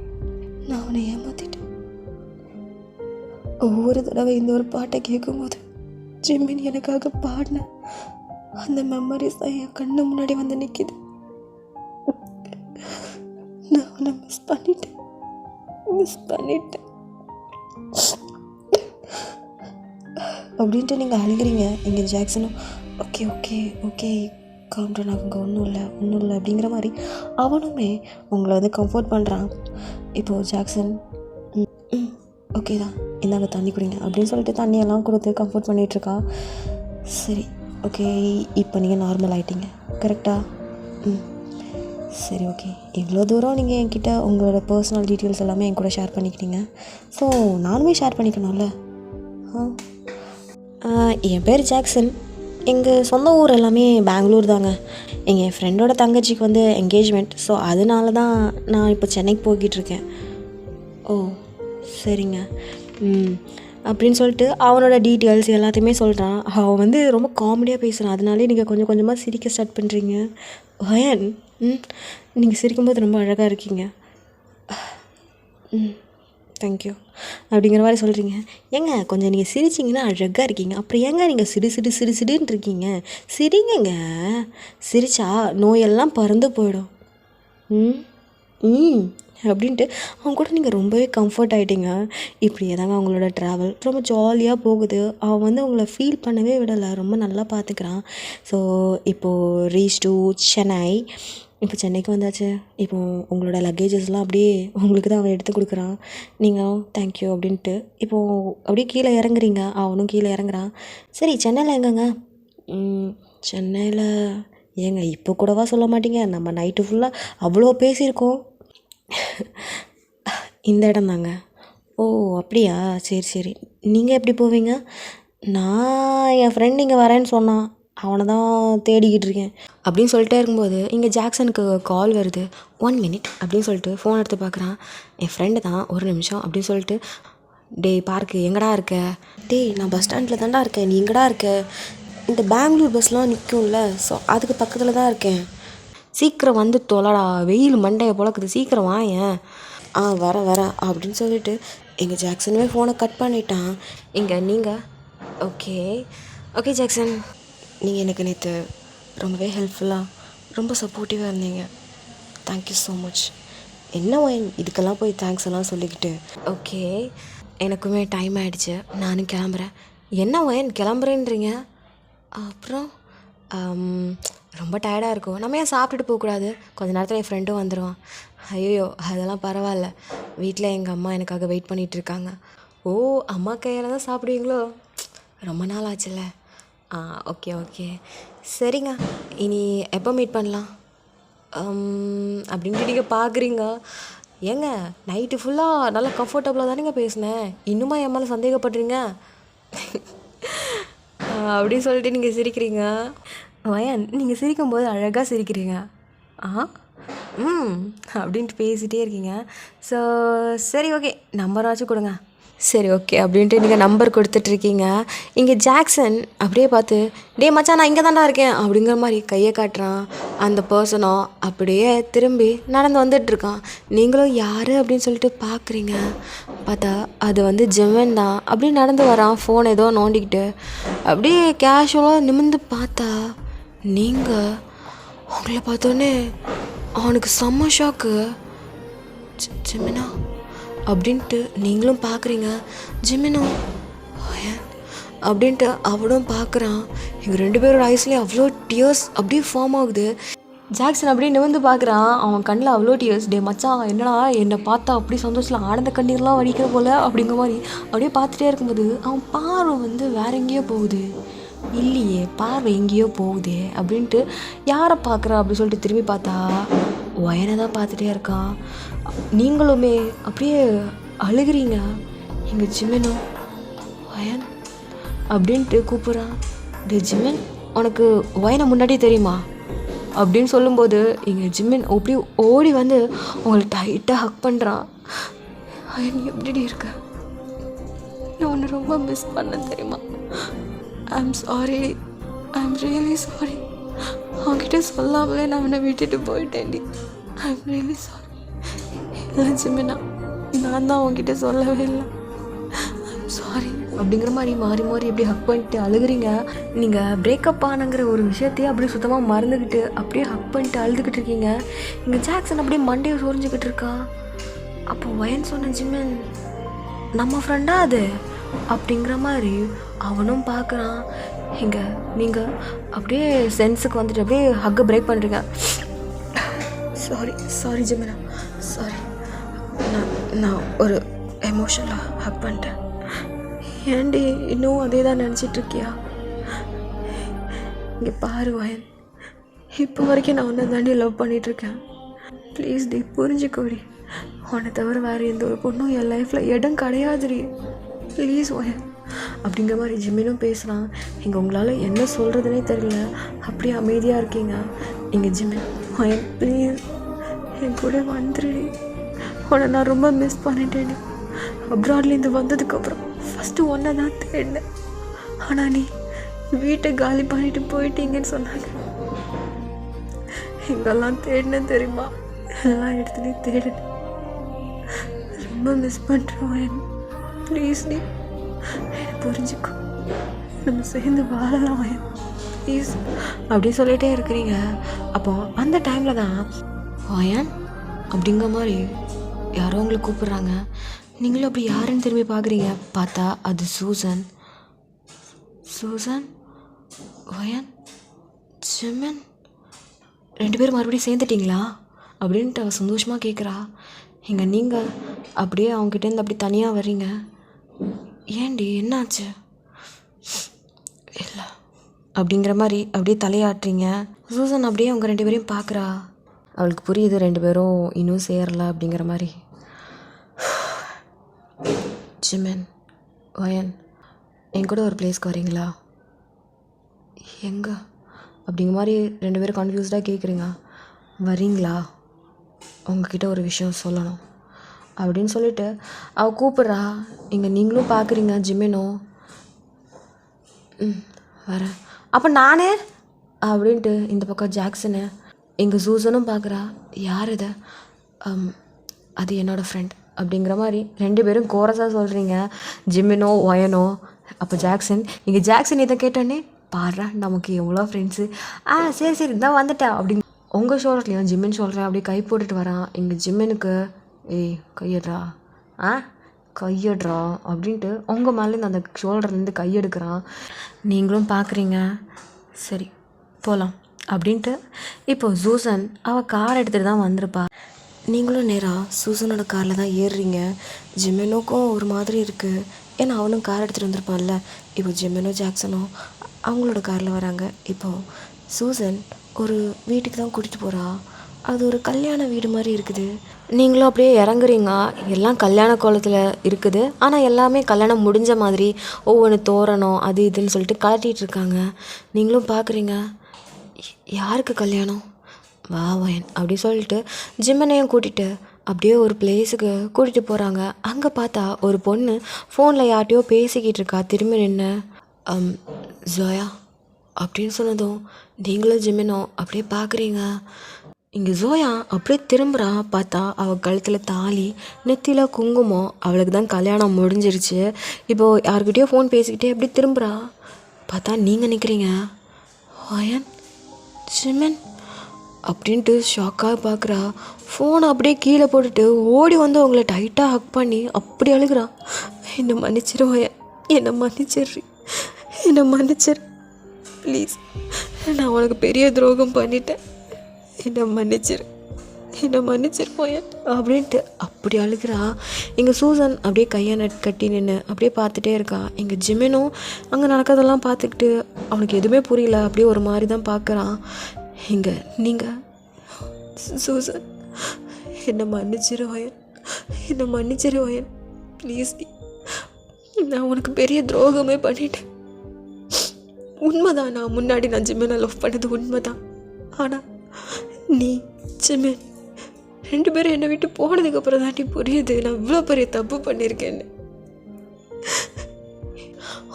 நான் அவனை ஏமாற்றிட்டேன். ஒவ்வொரு தடவை இந்த ஒரு பாட்டை கேட்கும்போது ஜிம்மின் எனக்காக பாடின அந்த மெமரிஸ் தான் என் கண்ணு முன்னாடி வந்து நிற்கிது. நான் அவனை மிஸ் பண்ணிட்டேன். அப்படின்ட்டு நீங்கள் அழுகிறீங்க. இங்கே ஜாக்சனும் ஓகே காம்டன் ஆகுங்க, ஒன்றும் இல்லை அப்படிங்கிற மாதிரி அவனுமே உங்களை வந்து கம்ஃபர்ட் பண்ணுறான். இப்போது ஜாக்சன் ஓகே தான், இந்தாங்க தண்ணி குடிங்க அப்படின்னு சொல்லிட்டு தண்ணியெல்லாம் கொடுத்து கம்ஃபர்ட் பண்ணிகிட்ருக்கா. சரி ஓகே, இப்போ நீங்கள் நார்மல் ஆகிட்டீங்க கரெக்டாக? சரி ஓகே, இவ்வளோ தூரம் நீங்கள் என்கிட்ட உங்களோட பர்சனல் டீட்டெயில்ஸ் எல்லாமே என் கூட ஷேர் பண்ணிக்கிட்டீங்க. ஸோ நானுமே ஷேர் பண்ணிக்கணும்ல. என் பேர் ஜாக்சன். எங்கள் சொந்த ஊர் எல்லாமே பெங்களூர் தாங்க. என் ஃப்ரெண்டோட தங்கச்சிக்கு வந்து என்கேஜ்மெண்ட். ஸோ அதனால தான் நான் இப்போ சென்னைக்கு போய்கிட்டுருக்கேன். ஓ சரிங்க. அப்படின்னு சொல்லிட்டு அவனோட டீட்டெயில்ஸ் எல்லாத்தையுமே சொல்கிறான். அவன் வந்து ரொம்ப காமெடியாக பேசுகிறான். அதனாலே நீங்கள் கொஞ்சம் கொஞ்சமாக சிரிக்க ஸ்டார்ட் பண்ணுறீங்க. வயன், நீங்கள் சிரிக்கும்போது ரொம்ப அழகாக இருக்கீங்க. தேங்க்யூ அப்படிங்கிற மாதிரி சொல்கிறீங்க. ஏங்க கொஞ்சம் நீங்கள் சிரிச்சிங்கன்னா அழகாக இருக்கீங்க, அப்புறம் ஏங்க நீங்கள் சிடுன்னு இருக்கீங்க? சிரிங்கங்க, சிரிச்சா நோயெல்லாம் பறந்து போயிடும். அப்படின்ட்டு அவங்க கூட நீங்கள் ரொம்பவே கம்ஃபர்ட் ஆகிட்டீங்க. இப்படியே தாங்க அவங்களோட ட்ராவல் ரொம்ப ஜாலியாக போகுது. அவன் வந்து உங்களை ஃபீல் பண்ணவே விடலை, ரொம்ப நல்லா பார்த்துக்கிறான். ஸோ இப்போது ரீச் டு சென்னை. இப்போ சென்னைக்கு வந்தாச்சு. இப்போ உங்களோட லக்கேஜஸ்லாம் அப்படியே உங்களுக்கு தான் அவன் எடுத்து கொடுக்குறான். நீங்கள் தேங்க்யூ அப்படின்ட்டு இப்போது அப்படியே கீழே இறங்குறீங்க, அவனும் கீழே இறங்குறான். சரி, சென்னையில் எங்கங்க? சென்னையில் ஏங்க இப்போ கூடவா சொல்ல மாட்டீங்க? நம்ம நைட்டு ஃபுல்லாக அவ்வளோ பேசியிருக்கோம். இந்த இடம் தாங்க. ஓ அப்படியா, சரி சரி. நீங்கள் எப்படி போவீங்க? நான் என் ஃப்ரெண்ட் இங்கே வரேன்னு சொன்னான், அவனை தான் தேடிக்கிட்டு இருக்கேன் அப்படின்னு சொல்லிட்டே இருக்கும்போது இங்கே ஜாக்சனுக்கு கால் வருது. 1 minute அப்படின்னு சொல்லிட்டு ஃபோன் எடுத்து பார்க்குறான். என் ஃப்ரெண்டு தான், ஒரு நிமிஷம் அப்படின்னு சொல்லிட்டு, டேய் பார்க்கு எங்கடா இருக்க? டேய் நான் பஸ் ஸ்டாண்டில் தான்டா இருக்கேன், நீ எங்கடா இருக்க? இந்த பெங்களூர் பஸ்லாம் நிற்கும்ல, ஸோ அதுக்கு பக்கத்தில் தான் இருக்கேன். சீக்கிரம் வந்து தொலைடா, வெயில் மண்டையை பொழக்குது, சீக்கிரம் வாயேன். வர அப்படின்னு சொல்லிட்டு எங்கள் ஜாக்சனுமே ஃபோனை கட் பண்ணிட்டான். இங்கே நீங்கள் ஓகே ஓகே ஜாக்சன், நீங்கள் எனக்கு நேற்று ரொம்பவே ஹெல்ப்ஃபுல்லாக ரொம்ப சப்போர்ட்டிவாக இருந்தீங்க. Thank you so much. என்ன ஒயின் இதுக்கெல்லாம் போய் தேங்க்ஸ் எல்லாம் சொல்லிக்கிட்டு. ஓகே, எனக்குமே டைம் ஆகிடுச்சு, நானும் கிளம்புறேன். என்ன ஒயின் கிளம்புறேன்றீங்க? அப்புறம் ரொம்ப டயர்டாக இருக்கும், நம்ம ஏன் சாப்பிட்டுட்டு போகக்கூடாது? கொஞ்ச நேரத்தில் என் ஃப்ரெண்டும் வந்துடுவான். ஐயோ அதெல்லாம் பரவாயில்ல, வீட்டில் எங்கள் அம்மா எனக்காக வெயிட் பண்ணிகிட்ருக்காங்க. ஓ அம்மா கையால் தான் சாப்பிடுவீங்களோ? ரொம்ப நாள் ஆச்சுல்ல. ஓகே ஓகே சரிங்க, இனி எப்போ மீட் பண்ணலாம் அப்படின்ட்டு நீங்கள் பார்க்குறீங்க. ஏங்க நைட்டு ஃபுல்லாக நல்லா கம்ஃபர்டபுளாக தானேங்க பேசினேன், இன்னுமா என் மேலே சந்தேகப்படுறீங்க? அப்படின்னு சொல்லிட்டு நீங்கள் சிரிக்கிறீங்க. வயன் நீங்கள் சிரிக்கும்போது அழகாக சிரிக்கிறீங்க. அப்படின்ட்டு பேசிகிட்டே இருக்கீங்க. ஸோ சரி ஓகே, நம்பராச்சும் கொடுங்க. சரி ஓகே அப்படின்ட்டு நீங்கள் நம்பர் கொடுத்துட்ருக்கீங்க. இங்கே ஜாக்சன் அப்படியே பார்த்து, டே மச்சான் நான் இங்கே தான்டா இருக்கேன் அப்படிங்கிற மாதிரி கையை காட்டுறான். அந்த பர்சனும் அப்படியே திரும்பி நடந்து வந்துட்டுருக்கான். நீங்களும் யார் அப்படின்னு சொல்லிட்டு பார்க்குறீங்க. பார்த்தா அது வந்து ஜெமன் தான். அப்படியே நடந்து வரான், ஃபோன் ஏதோ நோண்டிக்கிட்டு. அப்படியே கேஷுவலாக நிமிர்ந்து பார்த்தா நீங்கள், உங்களை பார்த்தோன்னே அவனுக்கு செம்ம ஷாக்கு. ஜிமினா அப்படின்ட்டு நீங்களும் பார்க்குறீங்க. ஜிமினா அப்படின்ட்டு அவனும் பார்க்குறான். எங்கள் 2 பேரோட ஐஸ்லேயும் அவ்வளோ டியர்ஸ் அப்படியே ஃபார்ம் ஆகுது. ஜாக்சன் அப்படியே நிமிர்ந்து பார்க்குறான், அவன் கண்ணில் அவ்வளோ டியர்ஸ். டே மச்சான் என்னடா என்னை பார்த்தா அப்படி சந்தோஷத்தில் ஆனந்த கண்ணீர்லாம் வடிக்கிற போல் அப்படிங்கிற மாதிரி அப்படியே பார்த்துட்டே இருக்கும்போது அவன் பார்வை வந்து வேற எங்கேயோ போகுது. இல்லையே பார்வை எங்கேயோ போகுதே அப்படின்ட்டு யாரை பார்க்குறா அப்படி சொல்லிட்டு திரும்பி பார்த்தா ஒயனை தான் பார்த்துட்டே இருக்கான். நீங்களுமே அப்படியே அழுகிறீங்க. எங்கள் ஜிமினும் ஒயன் அப்படின்ட்டு கூப்பிட்றான். டே ஜிமின், உனக்கு ஒயனை முன்னாடி தெரியுமா அப்படின்னு சொல்லும்போது எங்கள் ஜிமின் அப்படியே ஓடி வந்து உங்களை டைட்டாக ஹக் பண்ணுறான். ஒயன் எப்படி இருக்க? நான் உன்னை ரொம்ப மிஸ் பண்ணேன் தெரியுமா? I'm sorry, I'm really sorry. அவன்கிட்ட சொல்லாமலே நான் அவனை விட்டுட்டு போயிட்டேன்டி. I'm really sorry. இல்லை ஜிமினா, நான் தான் அவன்கிட்ட சொல்லவே இல்லை. ஐம் சாரி அப்படிங்கிற மாதிரி மாறி மாறி எப்படி ஹக் பண்ணிட்டு அழுகிறீங்க. நீங்கள் பிரேக்கப் ஆனங்கிற ஒரு விஷயத்தையே அப்படியே சுத்தமாக மறந்துக்கிட்டு அப்படியே ஹக் பண்ணிட்டு அழுதுகிட்டு இருக்கீங்க. இங்கே ஜாக்சன் அப்படியே மண்டையை சொரிஞ்சிக்கிட்டு இருக்கா. அப்போ வயன் சொன்ன ஜிமின் நம்ம ஃப்ரெண்டா அது அப்படிங்கிற மாதிரி அவனும் பார்க்குறான். இங்கே நீங்கள் அப்படியே சென்ஸுக்கு வந்துட்டு அப்படியே ஹக்கை பிரேக் பண்ணுறீங்க. சாரி ஜிமினா, சாரி. நான் ஒரு எமோஷனலாக ஹக் பண்ணிட்டேன். ஏன்டி இன்னும் அதே தான் நினச்சிட்ருக்கியா? இங்கே பாரு வயன், இப்போ வரைக்கும் நான் உன்னை தாண்டி லவ் பண்ணிகிட்ருக்கேன். ப்ளீஸ் டி புரிஞ்சுக்கோடி. உன்னை தவிர வேறு எந்த ஒரு பொண்ணும் என் லைஃப்பில் இடம் கிடையாதுடி. ப்ளீஸ் வயன் அப்படிங்கிற மாதிரி ஜிமினும் பேசுகிறான். இங்கே உங்களால் என்ன சொல்கிறதுனே தெரியல, அப்படியே அமைதியாக இருக்கீங்க. இங்கே ஜிமின், வயன் ப்ளீஸ் என் கூட வந்துடுடி. உன்னை நான் ரொம்ப மிஸ் பண்ணிட்டேன். அப்ராட்லேருந்து வந்ததுக்கப்புறம் ஃபஸ்ட்டு ஒன்றை தான் தேடினேன். ஆனால் நீ வீட்டை காலி பண்ணிட்டு போயிட்டீங்கன்னு சொன்னாங்க. எங்கெல்லாம் தேடினேன் தெரியுமா? எல்லா இடத்துலையும் தேடினேன். ரொம்ப மிஸ் பண்ணுறேன். ப்ளீஸ் நீ என்னை புரிஞ்சுக்கோ, நம்ம சேர்ந்து வாழலாம் ப்ளீஸ் அப்படி சொல்லிகிட்டே இருக்கிறீங்க. அப்போ அந்த டைமில் தான் வயன் அப்படிங்கிற மாதிரி யாரோ உங்களை கூப்பிடுறாங்க. நீங்களும் அப்படி யாருன்னு திரும்பி பார்க்குறீங்க. பார்த்தா அது சூசன். சூசன், ஒயன், ஜிமின் 2 பேரும் மறுபடியும் சேர்ந்துட்டிங்களா அப்படின்ட்டு அவள் சந்தோஷமாக கேட்குறா. இங்கே நீங்கள் அப்படியே அவங்ககிட்டேருந்து அப்படி தனியாக வர்றீங்க. ஏண்டி என்னாச்சு? இல்லை அப்படிங்கிற மாதிரி அப்படியே தலையாட்டுறீங்க. சூசன் அப்படியே அவங்க 2 பேரையும் பார்க்குறா. அவளுக்கு புரியுது 2 பேரும் இன்னும் சேரலை அப்படிங்கிற மாதிரி. ஜிமின், ஒயன், என் கூட ஒரு பிளேஸ்க்கு வரீங்களா? எங்கே அப்படிங்கிற மாதிரி 2 பேரும் கன்ஃபியூஸ்டாக கேட்குறீங்க. வரீங்களா? உங்ககிட்ட ஒரு விஷயம் சொல்லணும் அப்படின்னு சொல்லிட்டு அவள் கூப்பிட்றா. இங்கே நீங்களும் பார்க்குறீங்க ஜிமினும். வரேன். அப்போ நானே அப்படின்ட்டு இந்த பக்கம் ஜாக்சனு, எங்கள் சூசனும் பார்க்குறா. யார் இது? அது என்னோடய ஃப்ரெண்ட் அப்படிங்கிற மாதிரி 2 பேரும் கோரஸாக சொல்கிறீங்க. ஜிமினோ ஒயனோ. அப்போ ஜாக்சன், இங்கே ஜாக்சன் இதை கேட்டோன்னே, பாடுறா நமக்கு எவ்வளோ ஃப்ரெண்ட்ஸு. சரி சரி இதான் வந்துட்டேன் அப்படின்னு உங்கள் ஷோல்டர்லையும் ஜிமின் ஷோல்டரையும் அப்படியே கை போட்டுட்டு வரான். இங்கே ஜிமினுக்கு கையடுறா கையடுறா அப்படின்ட்டு உங்கள் மேலேருந்து அந்த ஷோல்டர்லேருந்து கையெடுக்கிறான். நீங்களும் பார்க்குறீங்க. சரி போகலாம் அப்படின்ட்டு இப்போது சூசன் அவள் கார் எடுத்துகிட்டு தான் வந்திருப்பா. நீங்களும் நேராக சூசனோட காரில் தான் ஏறுறீங்க. ஜிமினுக்கும் ஒரு மாதிரி இருக்குது. ஏன்னா அவனும் கார் எடுத்துகிட்டு வந்திருப்பான்ல. இப்போ ஜிமினோ ஜாக்சனோ அவங்களோட காரில் வராங்க. இப்போது சூசன் ஒரு வீட்டுக்கு தான் கூட்டிகிட்டு போகிறா. அது ஒரு கல்யாண வீடு மாதிரி இருக்குது. நீங்களும் அப்படியே இறங்குறீங்க. எல்லாம் கல்யாண கோலத்தில் இருக்குது. ஆனால் எல்லாமே கல்யாணம் முடிஞ்ச மாதிரி ஒவ்வொன்று தோரணம் அது இதுன்னு சொல்லிட்டு கலட்டிகிட்டு இருக்காங்க. நீங்களும் பார்க்குறீங்க. யாருக்கு கல்யாணம்? வா வயன் அப்படி சொல்லிட்டு ஜிம்மனையும் கூட்டிகிட்டு அப்படியே ஒரு பிளேஸுக்கு கூட்டிகிட்டு போகிறாங்க. அங்கே பார்த்தா ஒரு பொண்ணு ஃபோனில் யார்ட்டையோ பேசிக்கிட்டு இருக்கா. திரும்பி நின்று ஜோயா அப்படின்னு சொன்னதும் நீங்களும் ஜிமினோ அப்படியே பார்க்குறீங்க. இங்கே ஜோயா அப்படியே திரும்புகிறா. பார்த்தா அவள் கழுத்தில் தாலி, நெத்தியில் குங்குமம். அவளுக்கு தான் கல்யாணம் முடிஞ்சிருச்சு. இப்போது யாருக்கிட்டேயோ ஃபோன் பேசிக்கிட்டே அப்படி திரும்புகிறா. பார்த்தா நீங்கள் நிற்கிறீங்க. ஒயன், ஜிமின் அப்படின்ட்டு ஷாக்காக பார்க்குறா. ஃபோனை அப்படியே கீழே போட்டுட்டு ஓடி வந்து அவங்கள டைட்டாக ஹக் பண்ணி அப்படி அழுகிறா. என்னை மன்னிச்சிரு ஒயன், என்னை மன்னிச்சிடுறி, என்னை மன்னிச்சிரு ப்ளீஸ். நான் உனக்கு பெரிய துரோகம் பண்ணிட்டேன். என்னை மன்னிச்சிரு, என்னை மன்னிச்சிருப்போயன் அப்படின்ட்டு அப்படி அழுகிறா. இங்கே சூசன் அப்படியே கையை கட்டி நின்று அப்படியே பார்த்துட்டே இருக்கா. இங்கே ஜிமினும் அங்கே நடக்கிறதெல்லாம் பார்த்துக்கிட்டு அவனுக்கு எதுவுமே புரியல. அப்படியே ஒரு மாதிரி தான் பார்க்குறான். இங்கே நீங்கள் சூசன் என்னை மன்னிச்சிருவாயன், என்னை மன்னிச்சிருவாயன் ப்ளீஸ். நான் உனக்கு பெரிய துரோகமே பண்ணிட்டேன். உண்மைதான், நான் முன்னாடி நான் ஜிமினை லவ் பண்ணது உண்மைதான். ஆனால் நீ ஜிமின் 2 பேரும் என்னை விட்டு போனதுக்கப்புறம் தான் நீ புரியுது நான் இவ்வளோ பெரிய தப்பு பண்ணியிருக்கேன்னு.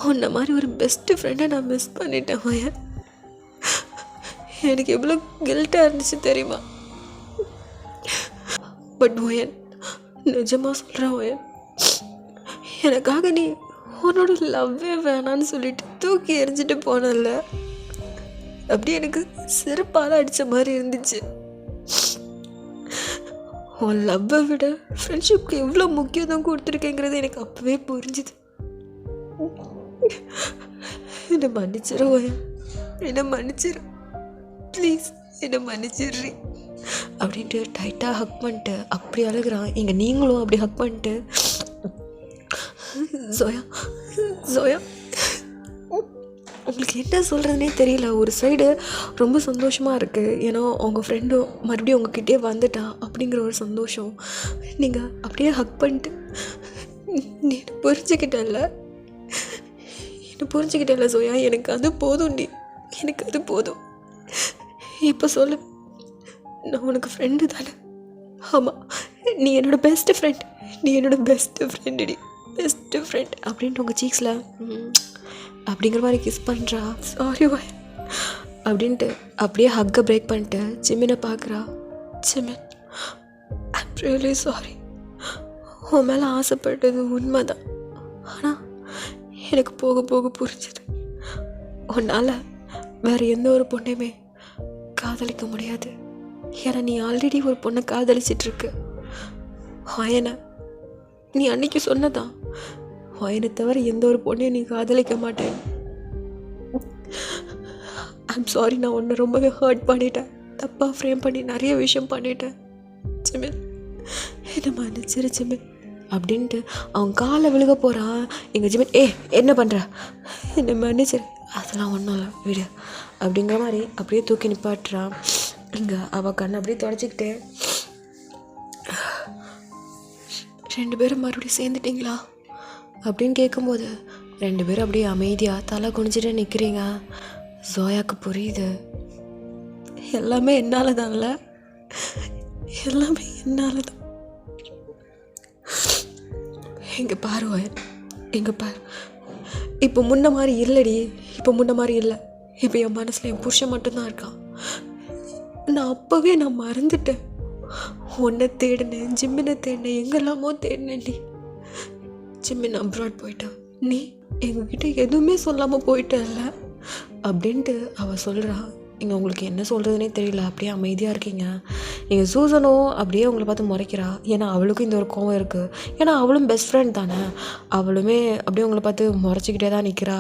உன்னை மாதிரி ஒரு பெஸ்ட்டு ஃப்ரெண்டை நான் மிஸ் பண்ணிட்டேன் ஒயன். எனக்கு எவ்வளோ கில்ட்டாக இருந்துச்சு தெரியுமா? பட் ஒயன், நிஜமாக சொல்கிறேன் ஒயன், எனக்காக நீ உன்னோட லவ்வே வேணான்னு சொல்லிட்டு தூக்கி எறிஞ்சிட்டு போனல, அப்படி எனக்கு செருப்பால் அடித்த மாதிரி இருந்துச்சு. உன் லவ்வை விட ஃப்ரெண்ட்ஷிப்க்கு எவ்வளோ முக்கியத்துவம் கொடுத்துருக்கேங்கிறது எனக்கு அப்போவே புரிஞ்சுது. என்னை மன்னிச்சிரு ஒயன், என்னை மன்னிச்சிரு ப்ளீஸ், என்னை மன்னிச்சிடுறி அப்படின்ட்டு டைட்டாக ஹக் பண்ணிட்டு அப்படி அழுகிறான். இங்கே நீங்களும் அப்படி ஹக் பண்ணிட்டு ஜோயா ஜோயா உங்களுக்கு என்ன சொல்கிறதுனே தெரியல. ஒரு சைடு ரொம்ப சந்தோஷமாக இருக்குது. ஏன்னா உங்கள் ஃப்ரெண்டும் மறுபடியும் உங்ககிட்டே வந்துட்டா அப்படிங்கிற ஒரு சந்தோஷம். நீங்கள் அப்படியே ஹக் பண்ணிட்டு நீ என்னை புரிஞ்சுக்கிட்டல, என்னை புரிஞ்சுக்கிட்டல ஜோயா, எனக்கு அது போதும், நீ எனக்கு அது போதும். இப்போ சொல்லு, நான் உனக்கு ஃப்ரெண்டு தானே? ஆமாம், நீ என்னோடய பெஸ்ட்டு ஃப்ரெண்ட், நீ என்னோடய பெஸ்ட்டு ஃப்ரெண்டுடி, பெஸ்ட்டு ஃப்ரெண்ட் அப்படின்ட்டு உங்கள் சீக்ஸில் அப்படிங்கிற மாதிரி கிஸ் பண்ணுறா. சாரி பாய் அப்படின்ட்டு அப்படியே ஹக்கை பிரேக் பண்ணிட்டு ஜிமினை பார்க்குறா. Jimin, I'm really sorry. உன் மேலே ஆசைப்பட்டது உண்மைதான். ஆனால் எனக்கு போக போக புரிஞ்சுது, உன்னால் வேறு எந்த ஒரு பொண்ணையுமே காதலிக்க முடியாது. ஏன்னா நீ ஆல்ரெடி ஒரு பொண்ணை காதலிச்சிட்ருக்கு. வயனை நீ அன்னைக்கு சொன்னதான் வயனை தவிர எந்த ஒரு பொண்ணையும் நீ காதலிக்க மாட்டேன். ஐம் சாரி, நான் உன்னை ரொம்பவே ஹர்ட் பண்ணிட்டேன், தப்பாக ஃப்ரேம் பண்ணி நிறைய விஷயம் பண்ணிட்டேன் ஜிமின், என்ன மன்னிச்சிரு ஜிமின் அப்படின்ட்டு அவன் காலை விழுக போகிறான். எங்கள் ஜிமின் என்ன பண்ணுற, என்னை மன்னிச்சிரு, அதெல்லாம் ஒன்றும் இல்லை விடு அப்படிங்கிற மாதிரி அப்படியே தூக்கி நிப்பாட்டுறான். இங்கே அவள் கண்ணை அப்படியே தொடச்சிக்கிட்டே, 2 பேரும் மறுபடியும் சேர்ந்துட்டிங்களா அப்படின்னு கேட்கும்போது 2 பேரும் அப்படியே அமைதியாக தலை குனிஞ்சிட்டு நிற்கிறீங்க. ஜோயாவுக்கு புரியுது, எல்லாமே என்னால் தான்ல, எல்லாமே என்னால் தான். இங்கே பாரு வயன், இங்கே பாரு, இப்போ முன்ன மாதிரி இல்லடி, இப்போ முன்ன மாதிரி இல்லை. இப்போ என் மனசில் என் புருஷன் மட்டும்தான் இருக்கான். நான் அப்போவே நான் மறந்துட்டேன். உன்னை தேடினேன், ஜிம்மினை தேடினேன், எங்கெல்லாமோ தேடினேன்டி. ஜிம்மின் அப்ராட் போயிட்டான், நீ எங்ககிட்ட எதுவுமே சொல்லாமல் போயிட்டல அப்படின்ட்டு அவள் சொல்கிறா. இங்கே உங்களுக்கு என்ன சொல்கிறதுனே தெரியல, அப்படியே அமைதியாக இருக்கீங்க. நீங்கள் சூசனும் அப்படியே உங்களை பார்த்து முறைக்கிறா. ஏன்னா அவளுக்கும் இந்த ஒரு கோவம் இருக்குது. ஏன்னா அவளும் பெஸ்ட் ஃப்ரெண்ட் தானே, அவளுமே அப்படியே உங்களை பார்த்து முறைச்சிக்கிட்டே தான் நிற்கிறா.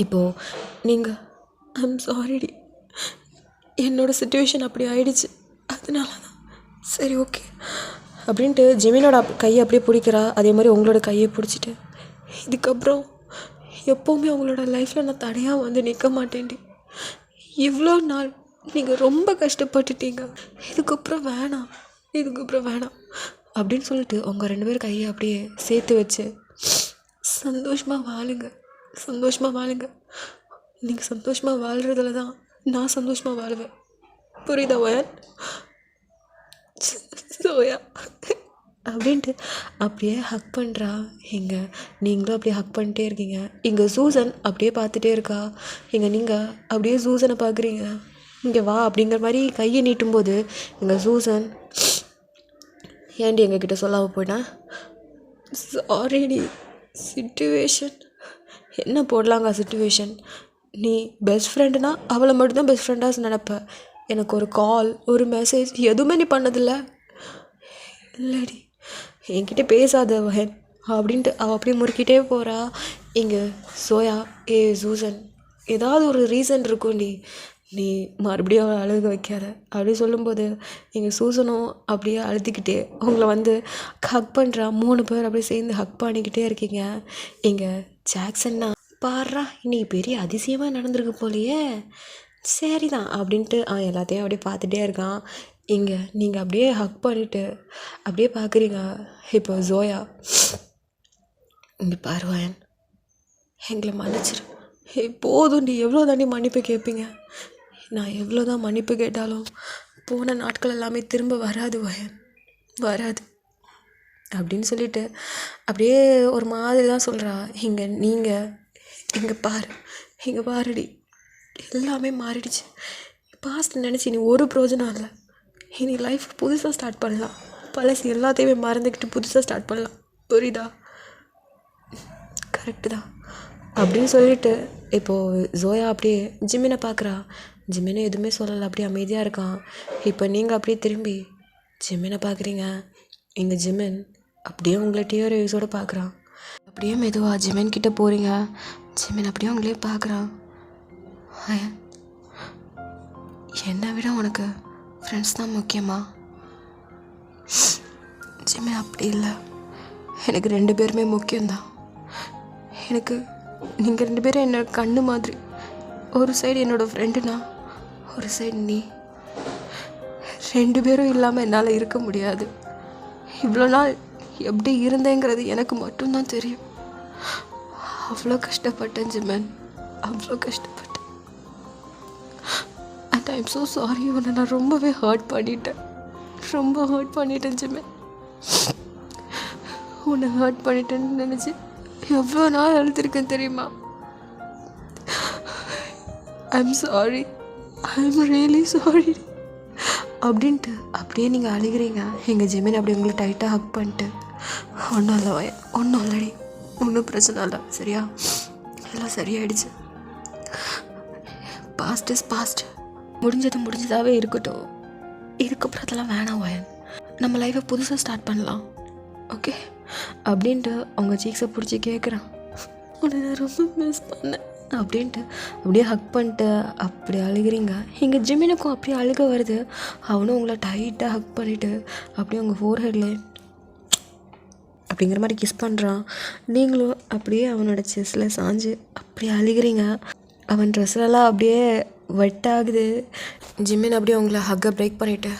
இப்போது நீங்கள் ஐம் சாரிடி, என்னோடய சுச்சுவேஷன் அப்படி ஆயிடுச்சு, அதனால தான். சரி ஓகே அப்படின்ட்டு ஜிமினோட கையை அப்படியே பிடிக்கிறா. அதே மாதிரி உங்களோட கையை பிடிச்சிட்டு, இதுக்கப்புறம் எப்போவுமே உங்களோட லைஃப்பில் நான் தடையாக வந்து நிற்க மாட்டேன்டி. இவ்வளோ நாள் நீங்கள் ரொம்ப கஷ்டப்பட்டுட்டீங்க, இதுக்கப்புறம் வேணாம், இதுக்கப்புறம் வேணாம் அப்படின்னு சொல்லிட்டு உங்கள் 2 பேர் கையை அப்படியே சேர்த்து வச்சு சந்தோஷமாக வாழுங்க, சந்தோஷமாக வாழுங்க. நீங்கள் சந்தோஷமாக வாழ்கிறதுல தான் நான் சந்தோஷமாக வாழுவேன், புரியுதா வயன்? சோயா அப்படின்ட்டு அப்படியே ஹக் பண்ணுறா. இங்கே நீங்களும் அப்படியே ஹக் பண்ணிட்டே இருக்கீங்க. இங்கே சூசன் அப்படியே பார்த்துட்டே இருக்கா. இங்கே நீங்கள் அப்படியே சூசனை பார்க்குறீங்க. இங்கே வா அப்படிங்கிற மாதிரி கையை நீட்டும்போது இங்கே சூசன், ஏன்டி எங்ககிட்ட சொல்லாமல் போயிட்டேன், சாரிடி, சிச்சுவேஷன் என்ன போடலாங்க சிச்சுவேஷன், நீ பெஸ்ட் ஃப்ரெண்டுனா அவளை மட்டும்தான் பெஸ்ட் ஃப்ரெண்டாக நினப்ப. எனக்கு ஒரு கால், ஒரு மெசேஜ் எதுவுமே நீ பண்ணதில்ல. இல்லடி, என்கிட்ட பேசாத வஹன் அப்படின்ட்டு அவள் அப்படியே முறுக்கிட்டே போகிறா. இங்கே சோயா, சூசன், ஏதாவது ஒரு ரீசன் இருக்கும்டி, நீ மறுபடியும் அவளை அழுக வைக்காத அப்படி சொல்லும்போது இங்கே சூசனும் அப்படியே அழுதுகிட்டே உங்களை வந்து ஹக் பண்ணுறா. 3 பேர் அப்படியே சேர்ந்து ஹக் பண்ணிக்கிட்டே இருக்கீங்க. இங்கே ஜாக்சன்னா, பாடுறா இன்னைக்கு பெரிய அதிசயமாக நடந்திருக்கு போலையே, சரி தான் அப்படின்ட்டு அவன் எல்லாத்தையும் அப்படியே பார்த்துட்டே இருக்கான். இங்கே நீங்கள் அப்படியே ஹக் பண்ணிவிட்டு அப்படியே பார்க்குறீங்க. இப்போ ஜோயா, இங்கே பாருவாயன், எங்களை மன்னிச்சிரு, போதும், நீ எவ்வளோ தாண்டி மன்னிப்பு கேட்பீங்க, நான் எவ்வளோ தான் மன்னிப்பு கேட்டாலும் போன நாட்கள் எல்லாமே திரும்ப வராது வயன், வராது அப்படின்னு சொல்லிட்டு அப்படியே ஒரு மாதிரி தான் சொல்கிறா. இங்கே நீங்கள் இங்கே பாரு, இங்கே பாருடி, எல்லாமே மாறிடுச்சு. பாஸ்ட் நினச்சி நீ ஒரு பிரோஜனம் இல்லை. இனி லைஃப் புதுசாக ஸ்டார்ட் பண்ணலாம், பழசு எல்லாத்தையுமே மறந்துக்கிட்டு புதுசாக ஸ்டார்ட் பண்ணலாம், புரியுதா? கரெக்டு தான் அப்படின்னு சொல்லிட்டு இப்போது ஜோயா அப்படியே ஜிமினை பார்க்குறா. ஜிமினை எதுவுமே சொல்லலை, அப்படியே அமைதியாக இருக்கான். இப்போ நீங்கள் அப்படியே திரும்பி ஜிமினை பார்க்குறீங்க. இங்கே ஜிமின் அப்படியே உங்களை டியர் யூஸோடு பார்க்குறான். அப்படியே மெதுவாக ஜிமின் கிட்டே போகிறீங்க. ஜிமின் அப்படியே உங்களே பார்க்குறான். என்னை விட உனக்கு ஃப்ரெண்ட்ஸ் தான் முக்கியமா? ஜிமின் அப்படி இல்லை, எனக்கு 2 பேருமே முக்கியம்தான். எனக்கு நீங்கள் 2 பேரும் என்னோட கண்ணு மாதிரி. ஒரு சைடு என்னோடய ஃப்ரெண்டுனா, ஒரு சைடு நீ. 2 பேரும் இல்லாமல் என்னால் இருக்க முடியாது. இவ்வளோ நாள் எப்படி இருந்தேங்கிறது எனக்கு மட்டும்தான் தெரியும். அவ்வளோ கஷ்டப்பட்டேன் ஜிமன், அவ்வளோ கஷ்டப்பட்டேன். And I am so sorry, உன்னை நான் ரொம்பவே ஹர்ட் பண்ணிட்டேன், ரொம்ப ஹர்ட் பண்ணிட்டேன் ஜிமன். உன்னை ஹர்ட் பண்ணிட்டேன்னு நினச்சி எவ்வளோ நாள் அழுதுருக்கேன் தெரியுமா? I am sorry, I am really sorry அப்படின்ட்டு அப்படியே நீங்கள் அழுகிறீங்க. எங்கள் ஜிமின் அப்படி உங்களை டைட்டாக ஹக் பண்ணிட்டு, ஒன்றும் இல்லை வய, ஒன்றும் இல்லடி, ஒன்றும் பிரச்சனை இல்லை, சரியா, எல்லாம் சரியாயிடுச்சு. பாஸ்ட் இஸ் பாஸ்ட், முடிஞ்சது முடிஞ்சதாகவே இருக்கட்டும், இதுக்கப்புறம் அதெல்லாம் வேணாம் வயன். நம்ம லைஃப்பை புதுசாக ஸ்டார்ட் பண்ணலாம், ஓகே அப்படின்ட்டு அவங்க சீக்ஸை பிடிச்சி கேட்குறான். உன்னை நான் ரொம்ப மிஸ் பண்ணேன் அப்படின்ட்டு அப்படியே ஹக் பண்ணிட்டு அப்படி அழுகிறீங்க. இங்கே ஜிமினுக்கும் அப்படியே அழுக வருது. அவனும் உங்களை டைட்டாக ஹக் பண்ணிவிட்டு அப்படியே உங்கள் ஃபோர்ஹெட்டில் அப்படிங்கிற மாதிரி கிஸ் பண்ணுறான். நீங்களும் அப்படியே அவனோட செஸ்ஸில் சாஞ்சு அப்படியே அழுகிறீங்க. அவன் ட்ரெஸ்லலாம் அப்படியே வெட் ஆகுது. ஜிமின் அப்படியே உங்களை ஹக்கை பிரேக் பண்ணிவிட்டு,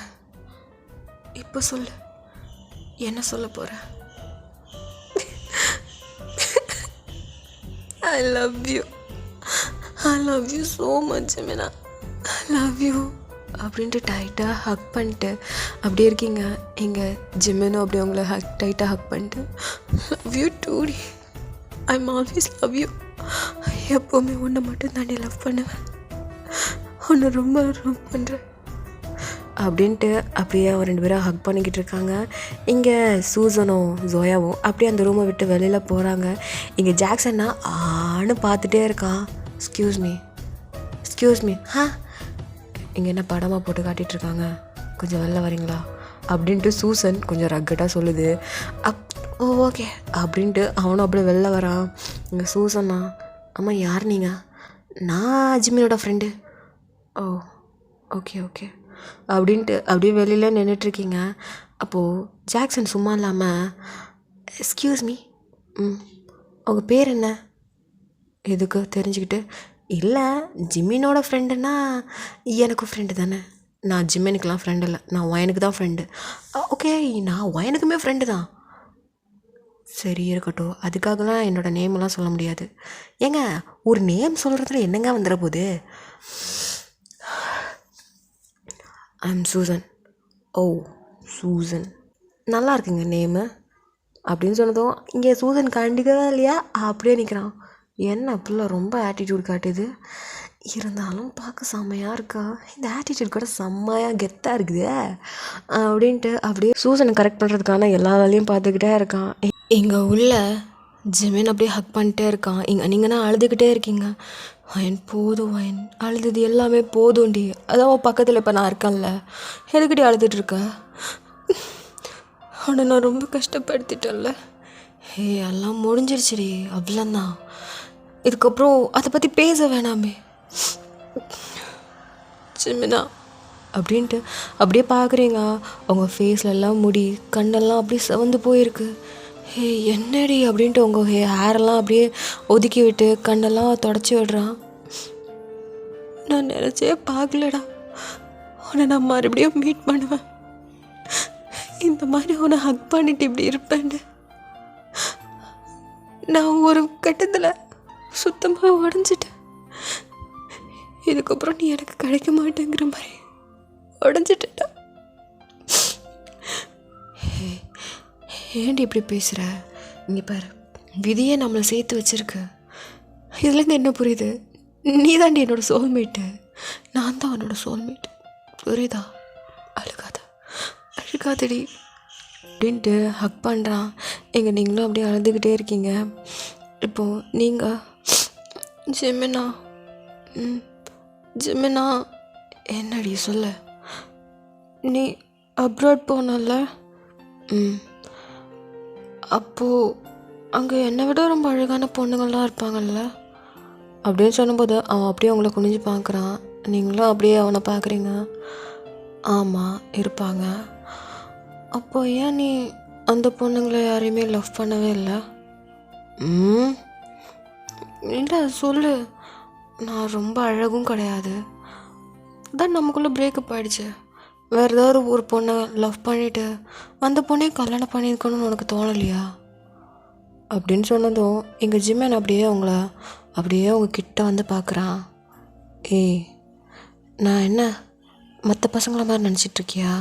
இப்போ சொல்லு, என்ன சொல்ல போகிற? I love you, I love you so much ஜிமினா, ஐ லவ் யூ அப்படின்ட்டு டைட்டாக ஹக் பண்ணிட்டு அப்படியே இருக்கீங்க. இங்கே ஜிமினும் அப்படியே உங்களை டைட்டாக ஹக் பண்ணிட்டு, லவ் யூ டூடி, I am always love you, எப்போவுமே உன்னை மட்டும் தாண்டி லவ் பண்ணுவேன், உன்னை ரொம்ப லவ் பண்ணுறேன் அப்படின்ட்டு அப்படியே அவன் 2 பேரும் ஹக் பண்ணிக்கிட்டு இருக்காங்க. இங்கே சூசனும் ஜோயாவும் அப்படியே அந்த ரூமை விட்டு வெளியில் போகிறாங்க. இங்கே ஜாக்சன்னா ஆன்னு பார்த்துட்டே இருக்கான். எக்ஸ்கியூஸ் மீ இங்கே என்ன படமாக போட்டு காட்டிகிட்ருக்காங்க, கொஞ்சம் வெளில வரீங்களா அப்படின்ட்டு சூசன் கொஞ்சம் ரக்கட்டாக சொல்லுது. ஓகே அப்படின்ட்டு அவனும் அப்படியே வெளில வரான். இங்கே சூசன்னா, ஆமாம் யார் நீங்கள்? நான் ஜிம்மினோட ஃப்ரெண்டு. ஓ ஓகே அப்படின்ட்டு அப்படியே வெளியில் நின்றுட்டுருக்கீங்க. அப்போது ஜாக்சன் சும்மா இல்லாமல், எக்ஸ்கியூஸ் மீ உங்கள் பேர் என்ன? எதுக்கு தெரிஞ்சுக்கிட்டு? இல்லை ஜிம்மினோட ஃப்ரெண்டுன்னா எனக்கும் ஃப்ரெண்டு தானே. நான் ஜிம்மினுக்கெலாம் ஃப்ரெண்டு இல்லை, நான் ஒயனுக்கு தான் ஃப்ரெண்டு. ஓகே நான் ஒயனுக்குமே ஃப்ரெண்டு தான். சரி இருக்கட்டும், அதுக்காகலாம் என்னோடய நேமெல்லாம் சொல்ல முடியாது. ஏங்க ஒரு நேம் சொல்கிறதுல என்னங்க வந்துட போகுது? I'm Susan. ஓ சூசன், நல்லா இருக்குங்க நேமு அப்படின்னு சொன்னதும் இங்கே சூசன் கண்டிக்கவே இல்லையா, அப்படியே நிற்கிறான். என்ன பிள்ளை ரொம்ப ஆட்டிடியூட் காட்டுது, இருந்தாலும் பார்க்க செம்மையாக இருக்கா, இந்த ஆட்டிடியூட் கூட செம்மையாக கெத்தாக இருக்குது அப்படின்ட்டு அப்படியே சூசனை கரெக்ட் பண்ணுறதுக்கான எல்லா வேலையும் பார்த்துக்கிட்டே இருக்கான். இங்கே உள்ள ஜிமின் அப்படியே ஹக் பண்ணிட்டே இருக்கான். இங்கே நீங்கன்னா அழுதுகிட்டே இருக்கீங்க. வயன் போதும், வயன் அழுதுது எல்லாமே போதும்டி, அதான் பக்கத்தில் இப்போ நான் இருக்கேன்ல, எதுக்கிட்டே அழுதுட்டு இருக்க? அவனை நான் ரொம்ப கஷ்டப்படுத்திட்டேன்ல. எல்லாம் முடிஞ்சிருச்சுடி, அவ்வளோதான், இதுக்கப்புறம் அதை பற்றி பேச வேணாமே ஜிமினா அப்படின்ட்டு அப்படியே பார்க்குறீங்க. அவங்க ஃபேஸ்லலாம் முடி கண்ணெல்லாம் அப்படியே செவந்து போயிருக்கு. என்னடி அப்படின்ட்டு உங்கள் ஹேரெல்லாம் அப்படியே ஒதுக்கி விட்டு கண்ணெல்லாம் தொடச்சி விடுறான். நான் நினச்சே பார்க்கலடா உன்னை நான் மறுபடியும் மீட் பண்ணுவேன், இந்த மாதிரி உன்னை ஹக் பண்ணிட்டு இப்படி இருப்பேன்னு. நான் ஒரு கட்டத்தில் சுத்தமாக உடஞ்சிட்டேன். இதுக்கப்புறம் நீ எனக்கு கிடைக்க மாட்டேங்கிற மாதிரி உடஞ்சிட்டா. ஏன்டி இப்படி பேசுகிற? இங்கே பாரு, விதியே நம்மளை சேர்த்து வச்சிருக்கு. இதுலேருந்து என்ன புரியுது? நீ தாண்டி என்னோடய சோல்மேட்டு, நான் தான் உன்னோட சோல்மேட், புரியுதா? அழுகாதடி அப்படின்ட்டு ஹக் பண்ணுறான். எங்கே நீங்களும் அப்படியே அழுதுகிட்டே இருக்கீங்க. இப்போது நீங்கள் ஜிமினா என்னடி சொல்ல? நீ அப்ராட் போனல, அப்போது அங்கே என்னை விட ரொம்ப அழகான பொண்ணுங்கள்லாம் இருப்பாங்கல்ல அப்படின்னு சொன்னபோது அவன் அப்படியே அவங்கள குனிஞ்சு பார்க்குறான். நீங்களும் அப்படியே அவனை பார்க்குறீங்க. ஆமாம் இருப்பாங்க. அப்போ ஏன் நீ அந்த பொண்ணுங்களை யாரையுமே லவ் பண்ணவே இல்லை? இல்லை சொல்லு. நான் ரொம்ப அழகும் கிடையாது, தான் நமக்குள்ளே பிரேக்கப் ஆகிடுச்சு. வேறு ஏதாவது ஒரு பொண்ணை லவ் பண்ணிவிட்டு அந்த பொண்ணையும் கல்யாணம் பண்ணியிருக்கணும்னு உனக்கு தோணலையா அப்படின்னு சொன்னதும் எங்கள் ஜிம்மன் அப்படியே அவங்க கிட்ட வந்து பார்க்குறான். நான் என்ன மற்ற பசங்களை மாதிரி நினச்சிட்ருக்கியா?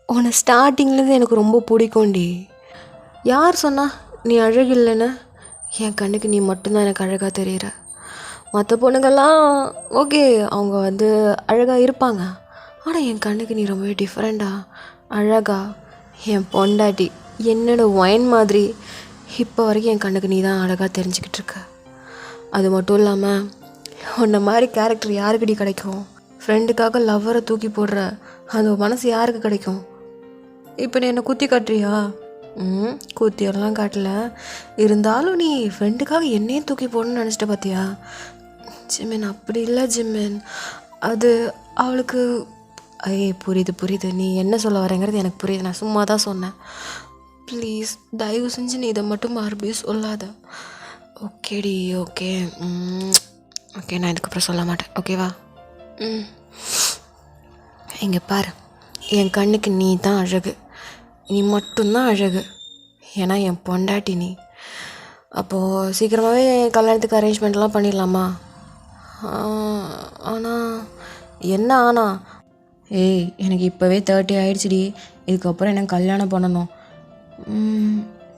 உன்னை ஸ்டார்டிங்லேருந்து எனக்கு ரொம்ப பிடிக்கும்டி. யார் சொன்னா நீ அழகில்லைன்னு? என் கண்ணுக்கு நீ மட்டும்தான் எனக்கு அழகாக தெரிகிற. மற்ற பொண்ணுங்கள்லாம் ஓகே, அவங்க அழகாக இருப்பாங்க, ஆனால் என் கண்ணுக்கு நீ ரொம்பவே டிஃப்ரெண்ட்டாக அழகா, என் பொண்டாட்டி, என்னோடய ஒயின் மாதிரி இப்போ வரைக்கும் என் கண்ணுக்கு நீ தான் அழகாக தெரிஞ்சுக்கிட்டு இருக்க. அது மட்டும் இல்லாமல் உன்ன மாதிரி கேரக்டர் யாருக்குடி கிடைக்கும்? ஃப்ரெண்டுக்காக லவ்வரை தூக்கி போடுற அந்த மனசு யாருக்கு கிடைக்கும்? இப்போ நீ என்னை குத்தி காட்டுறியா? குத்தியெல்லாம் காட்டல. இருந்தாலும் நீ ஃப்ரெண்டுக்காக என்னையும் தூக்கி போடணும்னு நினச்சிட்ட பார்த்தியா? ஜிமின் அப்படி இல்லை ஜிமின். அது அவளுக்கு புரியுது. நீ என்ன சொல்ல வரேங்கிறது எனக்கு புரியுது. நான் சும்மா தான் சொன்னேன். ப்ளீஸ் தயவு செஞ்சு நீ இதை மட்டும் மறுபடியும் சொல்லாத. ஓகேடி ஓகே. ஓகே, நான் இதுக்கப்புறம் சொல்ல மாட்டேன். ஓகேவா? இங்கே பாரு, என் கண்ணுக்கு நீ தான் அழகு. நீ மட்டும்தான் அழகு. ஏன்னா என் பொண்டாட்டி நீ. அப்போது சீக்கிரமாகவே கல்யாணத்துக்கு அரேஞ்ச்மெண்ட்லாம் பண்ணிடலாமா? ஆனால் என்ன ஆனா? எனக்கு இப்போவே 30 ஆயிடுச்சுடி. இதுக்கப்புறம் எனக்கு கல்யாணம் பண்ணணும்.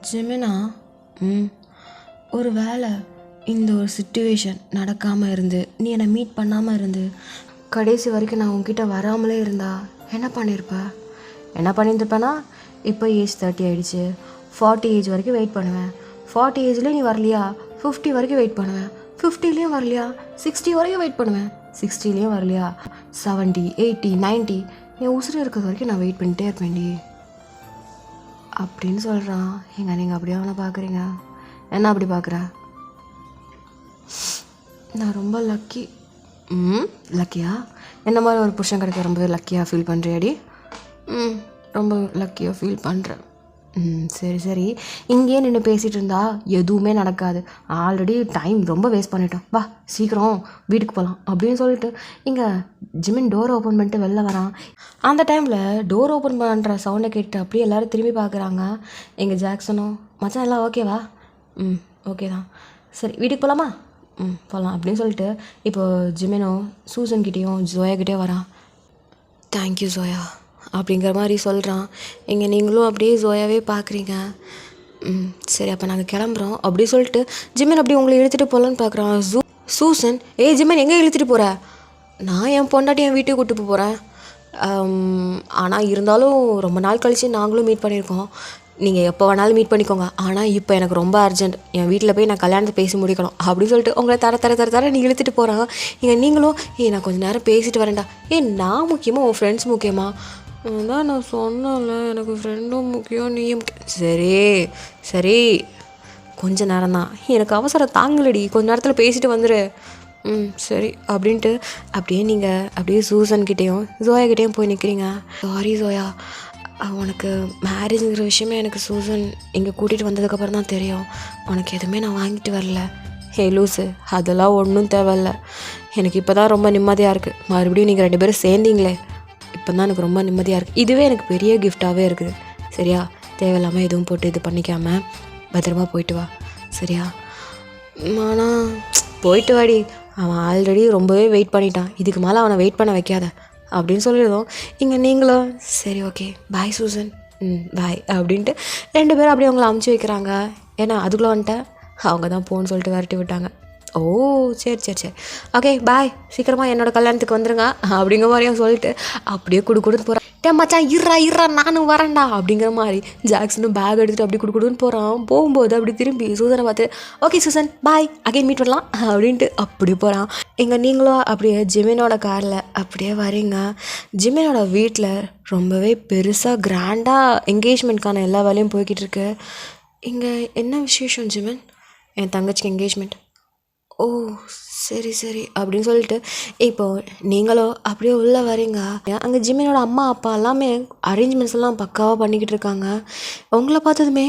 ஜிமினா, ஒரு வேளை இந்த ஒரு சிச்சுவேஷன் நடக்காமல் இருந்து நீ என்னை மீட் பண்ணாமல் இருந்து கடைசி வரைக்கும் நான் உன்கிட்ட வராமலே இருந்தா என்ன பண்ணியிருப்பேன்னா, இப்போ ஏஜ் 30 ஆகிடுச்சு. 40 ஏஜ் வரைக்கும் வெயிட் பண்ணுவேன். 40 ஏஜ்லேயும் நீ வரலையா, 50 வரைக்கும் வெயிட் பண்ணுவேன். 50லேயும் வரலையா, 60 வரைக்கும் வெயிட் பண்ணுவேன். 60லேயும் வரலையா, 70, 80, 90 என் உசுறு இருக்கிறது வரைக்கும் நான் வெயிட் பண்ணிட்டே இருப்பேன்டி அப்படின்னு சொல்கிறான். நீங்கள் அப்படியே அவனை பார்க்குறீங்க. என்ன அப்படி பார்க்குற? நான் ரொம்ப லக்கி. லக்கியா? என்ன மாதிரி ஒரு புருஷன் கிடைக்க ரொம்பவே லக்கியாக ஃபீல் பண்ணுறியாடி? ரொம்ப லக்கியாக ஃபீல் பண்ணுறேன். சரி, இங்கேயே நின்று பேசிகிட்டு இருந்தா எதுவுமே நடக்காது. ஆல்ரெடி டைம் ரொம்ப வேஸ்ட் பண்ணிட்டோம். வா சீக்கிரம் வீட்டுக்கு போகலாம் அப்படின்னு சொல்லிட்டு இங்கே ஜிமின் டோர் ஓப்பன் பண்ணிட்டு வெளில வரான். அந்த டைமில் டோர் ஓப்பன் பண்ணுற சவுண்டை கேட்டு அப்படியே எல்லோரும் திரும்பி பார்க்குறாங்க. எங்கள் ஜாக்சனும், மச்சான் எல்லாம் ஓகேவா? ஓகே தான். சரி வீட்டுக்கு போகலாமா? போகலாம் அப்படின்னு சொல்லிட்டு இப்போது ஜிமினும் சூசன்கிட்டேயும் ஜோயாக்கிட்டே வரான். தேங்க்யூ ஜோயா அப்படிங்கிற மாதிரி சொல்கிறான். இங்கே நீங்களும் அப்படியே ஜோயாவே பார்க்குறீங்க. சரி அப்போ நாங்கள் கிளம்புறோம் அப்படி சொல்லிட்டு ஜிமின் அப்படியே உங்களை இழுத்துட்டு போகலான்னு பார்க்குறான். சூசன், ஜிமின் எங்கே இழுத்துட்டு போகிற? நான் என் பொண்டாட்டி என் வீட்டுக்கு கூப்பிட்டு போகிறேன். ஆனால் இருந்தாலும் ரொம்ப நாள் கழித்து நாங்களும் மீட் பண்ணியிருக்கோம். நீங்கள் எப்போ வேணாலும் மீட் பண்ணிக்கோங்க. ஆனால் இப்போ எனக்கு ரொம்ப அர்ஜென்ட். என் வீட்டில் போய் நான் கல்யாணத்தை பேசி முடிக்கணும் அப்படின்னு சொல்லிட்டு உங்களை தர நீ இழுத்துட்டு போகிறான். இங்கே நீங்களும் நான் கொஞ்சம் நேரம் பேசிட்டு வரேன்டா. நான் முக்கியமாக உன் ஃப்ரெண்ட்ஸ் முக்கியமா? அதான் நான் சொன்னேன்ல, எனக்கு ஃப்ரெண்டும் முக்கியம் நீயும் முக்கியம். சரி கொஞ்ச நேரம் தான், எனக்கு அவசரம் தாங்கலடி, கொஞ்ச நேரத்தில் பேசிட்டு வந்துடு. சரி அப்படின்ட்டு அப்படியே நீங்கள் அப்படியே சூசன்கிட்டேயும் ஜோயாக்கிட்டேயும் போய் நிற்கிறீங்க. சாரி ஜோயா, உனக்கு மேரேஜுங்கிற விஷயமே எனக்கு சூசன் இங்கே கூட்டிகிட்டு வந்ததுக்கப்புறம் தான் தெரியும். உனக்கு எதுவுமே நான் வாங்கிட்டு வரல. லூஸு, அதெல்லாம் ஒன்றும் தேவையில்ல. எனக்கு இப்போ தான் ரொம்ப நிம்மதியாக இருக்குது. மறுபடியும் நீங்கள் 2 பேரும் சேர்ந்தீங்களே, இப்போ தான் எனக்கு ரொம்ப நிம்மதியாக இருக்குது. இதுவே எனக்கு பெரிய கிஃப்டாகவே இருக்குது. சரியா? தேவையில்லாமல் எதுவும் போட்டு இது பண்ணிக்காமல் பத்திரமா போயிட்டு வா. சரியா? ஆனால் போயிட்டு வாடி, அவன் ஆல்ரெடி ரொம்பவே வெயிட் பண்ணிட்டான். இதுக்கு மேலே அவனை வெயிட் பண்ண வைக்காத அப்படின்னு சொல்லிடுறோம். இங்கே நீங்களும் சரி ஓகே பாய் சூசன், பாய் அப்படின்ட்டு 2 பேரும் அப்படியே அவங்கள அமுச்சு வைக்கிறாங்க. ஏன்னா அதுக்குள்ளே வந்துட்டேன், அவங்க தான் போன்னு சொல்லிட்டு விரட்டி விட்டாங்க. சரி ஓகே பாய், சீக்கிரமாக என்னோடய கல்யாணத்துக்கு வந்துடுங்க அப்படிங்கிற மாதிரியும் சொல்லிட்டு அப்படியே கொடுன்னு போகிறான். மச்சான் இருறா நானும் வரேன்டா அப்படிங்கிற மாதிரி ஜாக்சனும் பேக் எடுத்துகிட்டு அப்படி கொடுன்னு போகிறான். போகும்போது அப்படி திரும்பி சூசனை பார்த்து ஓகே சூசன் பாய், அகைன் மீட் பண்ணலாம் அப்படின்ட்டு அப்படி போகிறான். இங்கே நீங்களும் அப்படியே ஜிமினோட காரில் அப்படியே வரீங்க. ஜிமினோட வீட்டில் ரொம்பவே பெருசாக கிராண்டாக என்கேஜ்மெண்ட்கான எல்லா வேலையும் போய்கிட்டு இருக்கு. இங்கே என்ன விசேஷம் ஜிமின்? என் தங்கச்சிக்கு என்கேஜ்மெண்ட். சரி அப்படின்னு சொல்லிட்டு இப்போது நீங்களும் அப்படியே உள்ளே வரீங்க. அங்கே ஜிமினோட அம்மா அப்பா எல்லாமே அரேஞ்ச்மெண்ட்ஸ் எல்லாம் பக்காவாக பண்ணிக்கிட்டு இருக்காங்க. உங்களை பார்த்ததுமே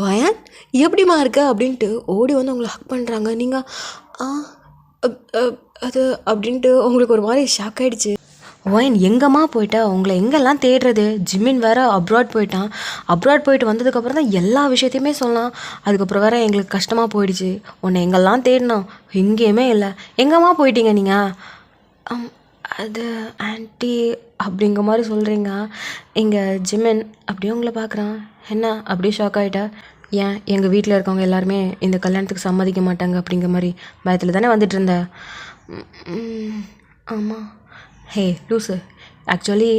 வயன் எப்படிமா இருக்க அப்படின்ட்டு ஓடி வந்து உங்களை ஹக் பண்ணுறாங்க. நீங்கள் அது அப்படின்ட்டு உங்களுக்கு ஒரு மாதிரி ஷாக் ஆகிடுச்சு. வயன் எங்கம்மா போயிட்டா, உங்களை எங்கெல்லாம் தேடுறது? ஜிமின் வேறு அப்ராட் போயிட்டான். அப்ராட் போயிட்டு வந்ததுக்கப்புறம் தான் எல்லா விஷயத்தையுமே சொல்லலாம். அதுக்கப்புறம் வேறு எங்களுக்கு கஷ்டமாக போயிடுச்சு. உன்னை எங்கெல்லாம் தேடினோம், எங்கேயுமே இல்லை. எங்கம்மா போயிட்டீங்க நீங்கள்? அது ஆன்ட்டி அப்படிங்கிற மாதிரி சொல்கிறீங்க. இங்கே ஜிமின் அப்படியே உங்களை பார்க்குறான். என்ன அப்படியே ஷாக் ஆகிட்டா? ஏன் எங்கள் வீட்டில் இருக்கவங்க எல்லாருமே இந்த கல்யாணத்துக்கு சம்மதிக்க மாட்டாங்க அப்படிங்கிற மாதிரி பயத்தில் தானே வந்துட்டு இருந்த? ஆமாம். லூஸு, ஆக்சுவலி